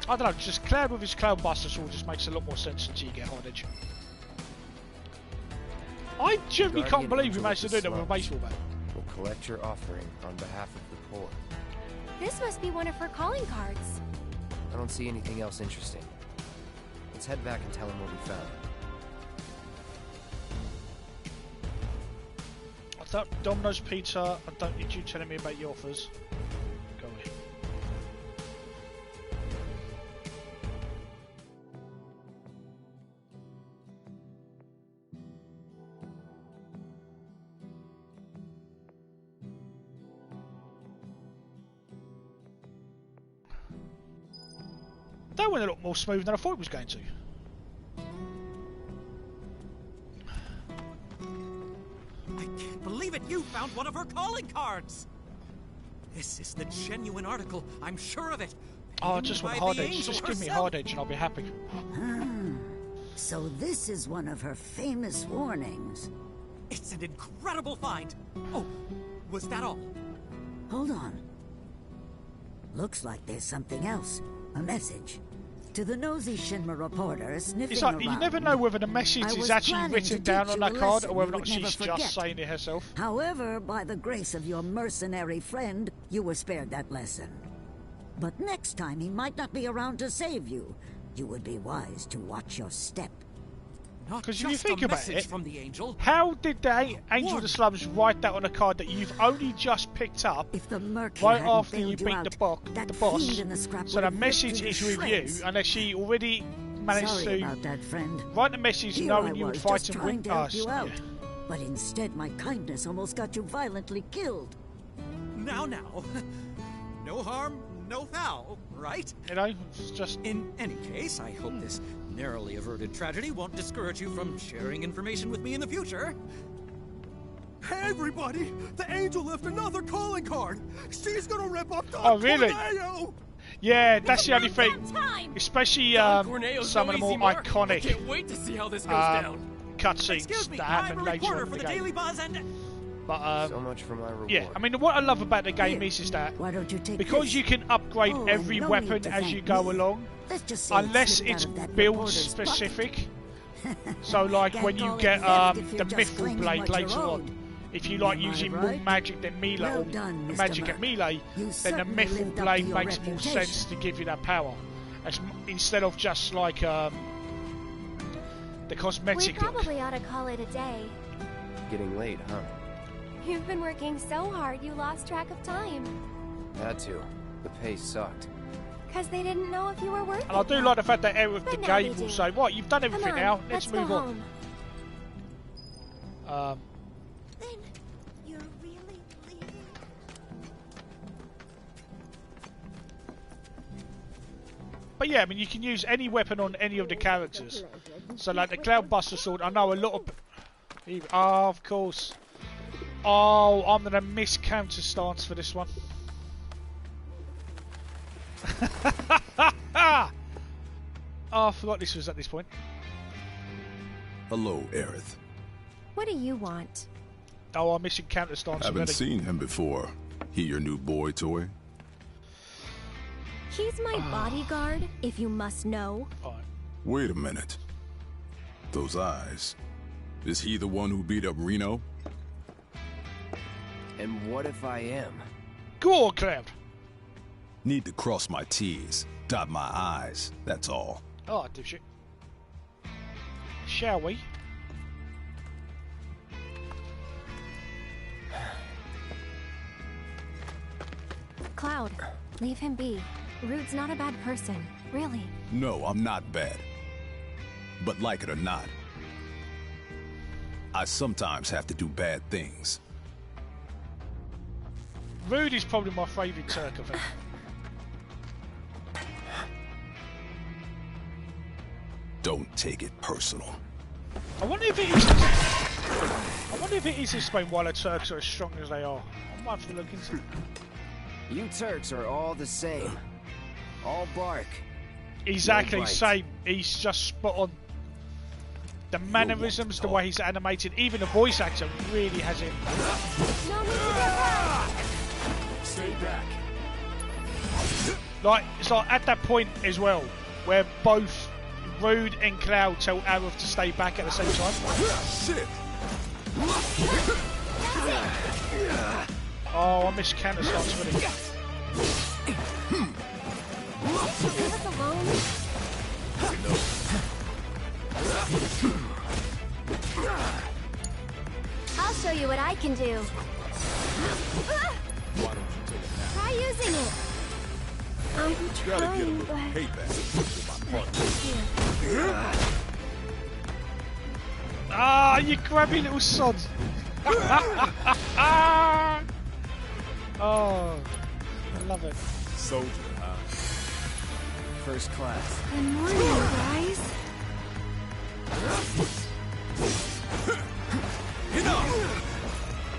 I don't know, just Cloud with his Cloud Buster Sword just makes a lot more sense until you get Hard Edge. I genuinely can't believe we managed to do that with a baseball bat. Will collect your offering on behalf of the poor. This must be one of her calling cards. I don't see anything else interesting. Let's head back and tell him what we found. I thought Domino's Pizza, I don't need you telling me about your offers. Go away. That went a lot more smooth than I thought it was going to. I can't believe it! You found one of her calling cards! This is the genuine article, I'm sure of it. Oh, I just want Hard Edge. Just give me Hard Edge and I'll be happy. So this is one of her famous warnings. It's an incredible find. Oh, was that all? Hold on. Looks like there's something else. A message. To the nosy Shinra reporter sniffing It's like, around. you never know whether the message is actually written down on that card or whether or not never she's forget. just saying it herself. However, by the grace of your mercenary friend, you were spared that lesson. But next time he might not be around to save you. You would be wise to watch your step. Because if you think about it, from the angel. How did the Angel of the Slums write that on a card that you've only just picked up right after you beat the boss? So the message is with you, unless she already managed Sorry to about that, friend. write the message Here knowing I you would was, fight just and trying win. to help you out. Yeah. But instead, my kindness almost got you violently killed. Now. No harm, no foul, right? You know, it's just... In any case, I hope this narrowly averted tragedy won't discourage you from sharing information with me in the future. Hey, everybody! The angel left another calling card! She's gonna rip up Don Oh, really? Corneo! Yeah, that's the only thing. Especially Corneo's some of the no more easy mark. I iconic can't wait to see how this goes down. cutscenes that happen I'm a later on reporter in for the the game. Daily Buzz and... But so much for my reward. yeah, I mean, what I love about the game is that because you can upgrade every weapon as you go along, unless it's build specific. So, like when you get the Mithril Blade later on, if you like using more magic than melee, or magic at melee, then the Mithril Blade makes more sense to give you that power, instead of just like the We cosmetic look. probably ought to call it a day. Getting late, huh? You've been working so hard you lost track of time. Had to. The pay sucked. Because they didn't know if you were worth it. And I do like the fact that Eric the But now game they will do. say, right, you've done everything Come on, now, let's go move on. home. You're really leaving? But yeah, I mean, you can use any weapon on any of the characters. So like the Cloud Buster Sword, I know a lot of... Oh, of course. Oh, I'm going to miss counter stance for this one. Oh, I forgot this was at this point. Hello, Aerith. What do you want? Oh, I'm missing counter stance Haven't already. seen him before. He your new boy toy? He's my bodyguard, if you must know. Wait a minute. Those eyes. Is he the one who beat up Reno? And what if I am? Go on, Cloud. Need to cross my T's, dot my I's, that's all. Oh, dipshit. Shall we? Cloud, leave him be. Rude's not a bad person, really. No, I'm not bad. But like it or not, I sometimes have to do bad things. Rude is probably my favourite Turk of it. Don't take it personal. I wonder if it is. I wonder if it is explained why the Turks are as strong as they are. I might have to look into it. You Turks are all the same. All bark. Exactly, No bite. same. He's just spot on. The mannerisms, the way he's animated, even the voice actor really has it. Stay back. Like, it's like at that point as well, where both Rude and Cloud tell Aerith to stay back at the same time. Shit! Oh, I missed counter slots with it. Leave us alone. I'll show you what I can do. Why don't you take a nap? Try using it. I'm Gotta get a trying, little but... payback for my partner. Ah, you grabby little sod. Oh, I love it. Soldier, huh? First class. Good morning, guys.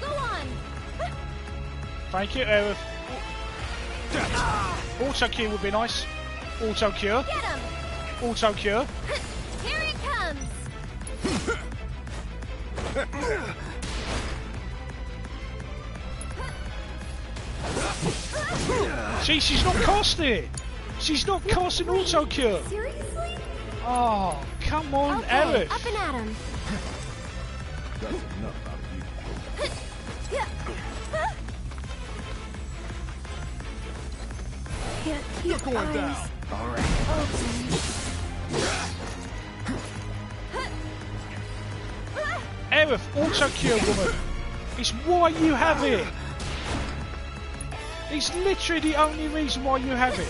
Go on. Thank you, Aerith. Auto cure would be nice. Auto cure. Get him. Auto cure. Here it comes. See, she's not casting it. She's not casting auto cure. Seriously? Oh, come on, Okay, Aerith. up and at him. That's enough out of you. Can't keep You're going eyes down. All right. open. Aerith, auto cure, woman. It's why you have it. It's literally the only reason why you have it.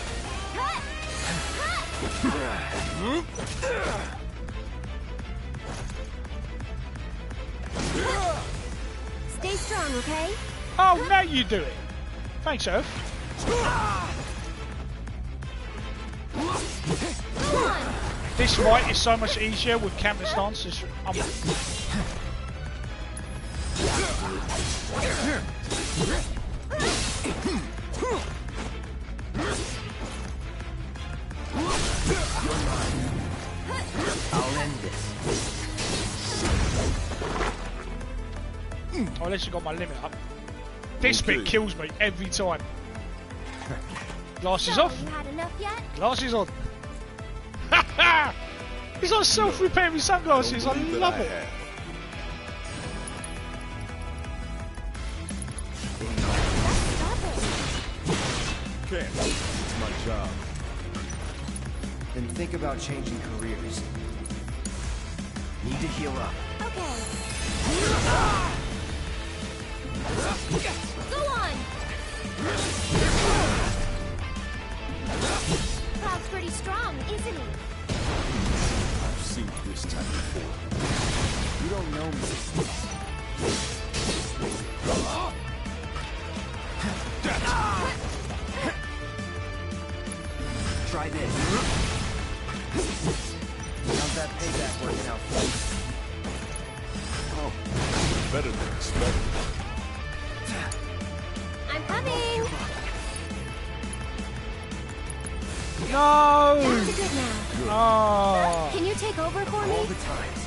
Stay strong, okay? Oh, now you do it. Thanks, Earth. This fight is so much easier with camera stances. I'll end this. Oh, at least I got my limit up. This bit kills me every time. Glasses off. You had enough yet? Glasses on. He's got self-repairing sunglasses. I love it. Can't. It's my job. Then think about changing careers. Need to heal up. Okay. Go on. Cloud's pretty strong, isn't he? I've seen this type before. You don't know me. Try this. How's that payback working out for you? Oh, better than expected. I'm coming. No. That's good now. Oh. Can you take over for me? All the times.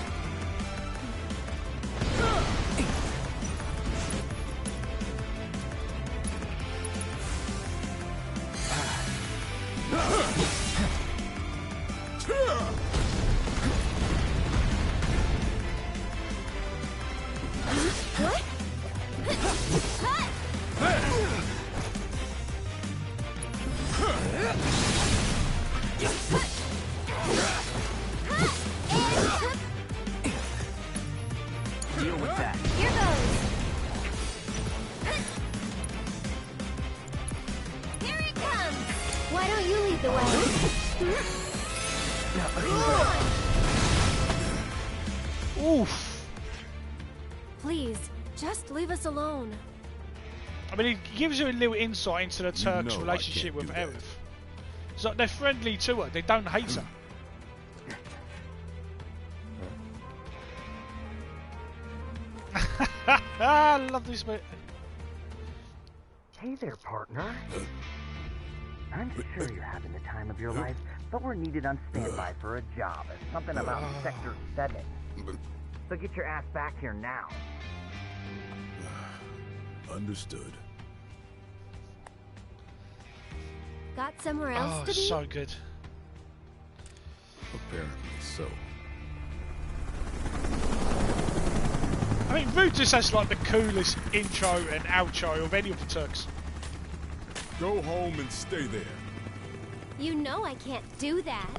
What? Deal with that. Here goes. Here it comes. Why don't you lead the way? Oof. Please, just leave us alone. I mean, it gives you a little insight into the Turks' know I relationship can't with do that. Aerith. It's like they're friendly to her. They don't hate her. I love this bit. Hey there, partner. I'm sure you're having the time of your life, but we're needed on standby for a job. It's something about Sector 7. So get your ass back here now. Understood. Got somewhere else to be? So good. Apparently so. I mean, Root just has like the coolest intro and outro of any of the Turks. Go home and stay there. You know I can't do that.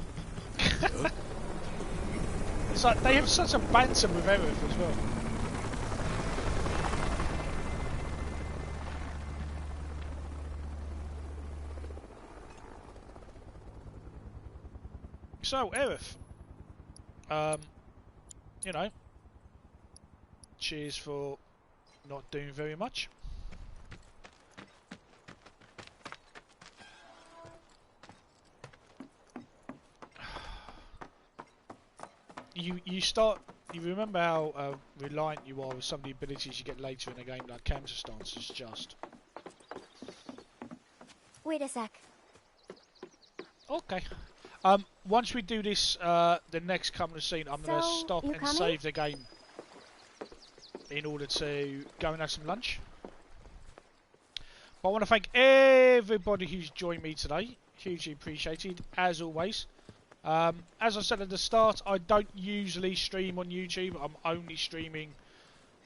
It's like they have such a banter with Aerith as well. So, Aerith. You know, cheers for not doing very much. You remember how reliant you are with some of the abilities you get later in a game like Counter Stance is just. Wait a sec. Okay. Once we do this, the next coming scene, I'm going to stop and save the game in order to go and have some lunch. But I want to thank everybody who's joined me today. Hugely appreciated, as always. As I said at the start, I don't usually stream on YouTube. I'm only streaming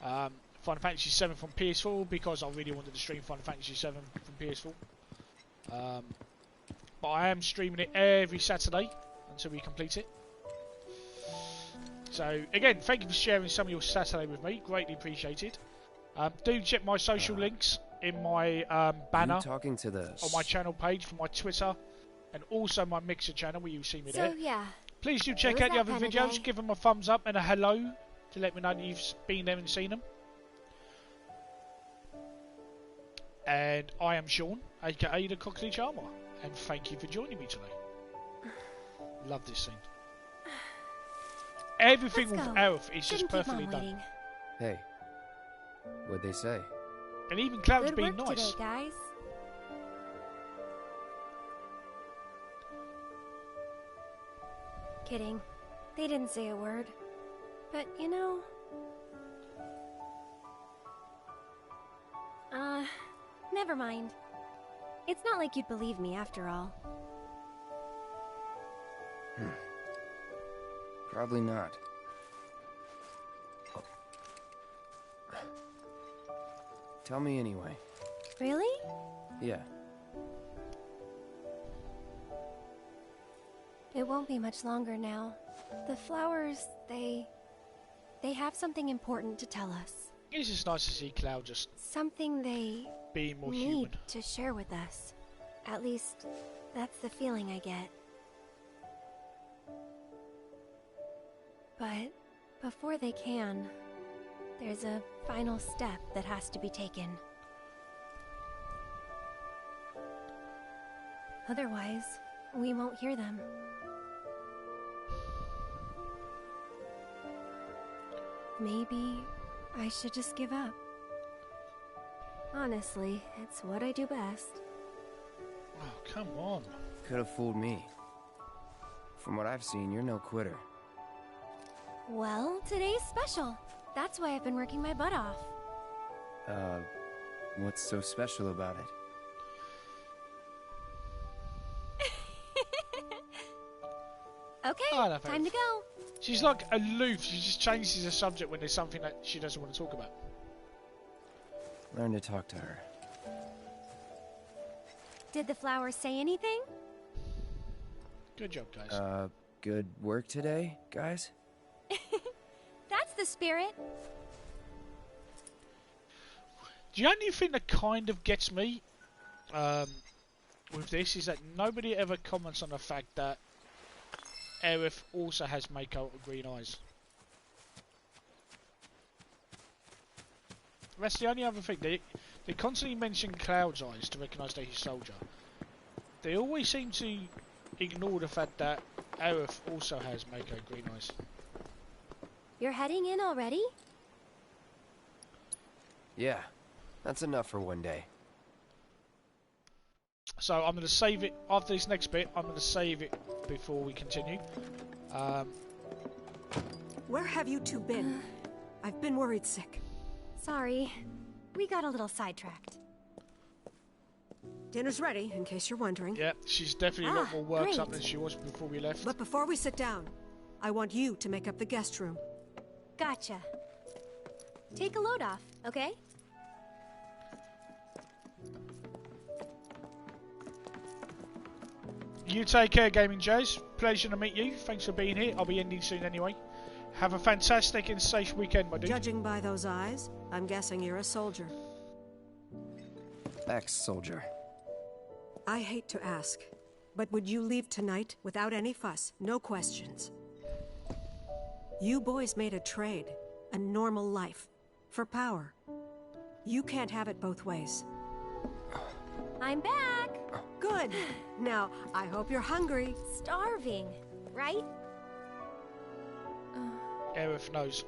Final Fantasy VII from PS4 because I really wanted to stream Final Fantasy VII from PS4. But I am streaming it every Saturday until we complete it. So again, thank you for sharing some of your Saturday with me. Greatly appreciated. Do check my social links in my banner on my channel page for my Twitter and also my Mixer channel where you'll see me there. Yeah. Please do check out the other videos. Give them a thumbs up and a hello to let me know that you've been there and seen them. And I am Sean, aka the Cockney Charmer, and thank you for joining me today. Love this scene. Everything with Aerith is just perfectly done. Hey, what'd they say? And even Cloud's Good being work nice. Today, guys. Kidding. They didn't say a word. But, you know... never mind. It's not like you'd believe me after all. Probably not. Tell me anyway. Really? Yeah. It won't be much longer now. The flowers, they have something important to tell us. It's just nice to see Cloud just something they being more need human to share with us. At least, that's the feeling I get. But before they can, there's a final step that has to be taken. Otherwise, we won't hear them. Maybe I should just give up. Honestly, it's what I do best. Oh, come on. Could have fooled me. From what I've seen, you're no quitter. Well, today's special. That's why I've been working my butt off. What's so special about it? Okay, time to go. She's like aloof. She just changes the subject when there's something that she doesn't want to talk about. Learn to talk to her. Did the flowers say anything? Good job, guys. Good work today, guys? That's the spirit. The only thing that kind of gets me with this is that nobody ever comments on the fact that Aerith also has make-out of green eyes. That's the only other thing. They constantly mention Cloud's eyes to recognise that he's a soldier. They always seem to ignore the fact that Aerith also has make-out of green eyes. You're heading in already? Yeah, that's enough for one day. So I'm going to save it after this next bit. I'm going to save it before we continue. Where have you two been? I've been worried sick. Sorry, we got a little sidetracked. Dinner's ready, in case you're wondering. Yeah, she's definitely a lot more worked up than she was before we left. But before we sit down, I want you to make up the guest room. Gotcha. Take a load off, okay? You take care, Gaming Jazz. Pleasure to meet you. Thanks for being here. I'll be ending soon anyway. Have a fantastic and safe weekend, my dude. Judging by those eyes, I'm guessing you're a soldier. Ex-soldier. I hate to ask, but would you leave tonight without any fuss, no questions? You boys made a trade, a normal life, for power. You can't have it both ways. I'm back! Good. Now, I hope you're hungry. Starving, right? Aerith knows.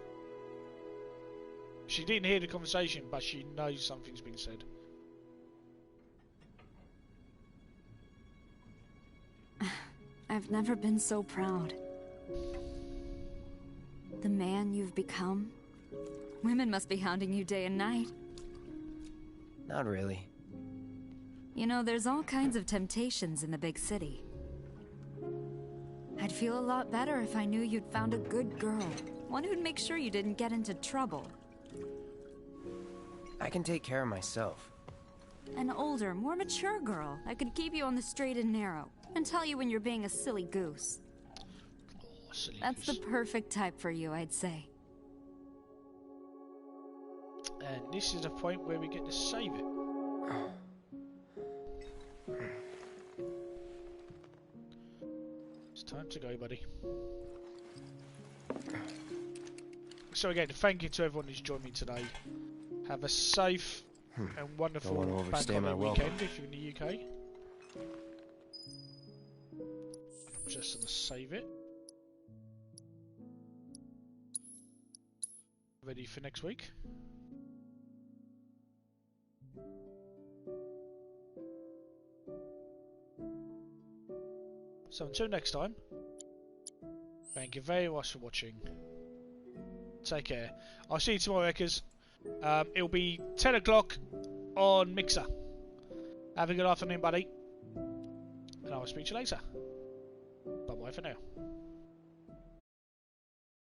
She didn't hear the conversation, but she knows something's been said. I've never been so proud. The man you've become. Women must be hounding you day and night. Not really. You know, there's all kinds of temptations in the big city. I'd feel a lot better if I knew you'd found a good girl. One who'd make sure you didn't get into trouble. I can take care of myself. An older, more mature girl that could keep you on the straight and narrow and tell you when you're being a silly goose. Oh, silly That's goose. the perfect type for you, I'd say. And this is the point where we get to save it. It's time to go, buddy. So again, thank you to everyone who's joined me today. Have a safe and wonderful Don't want to bank overstay my holiday welcome. weekend if you're in the UK. I'm just going to save it. Ready for next week. So until next time, thank you very much for watching. Take care. I'll see you tomorrow, Eckers. It'll be 10 o'clock on Mixer. Have a good afternoon, buddy. And I will speak to you later. Bye-bye for now.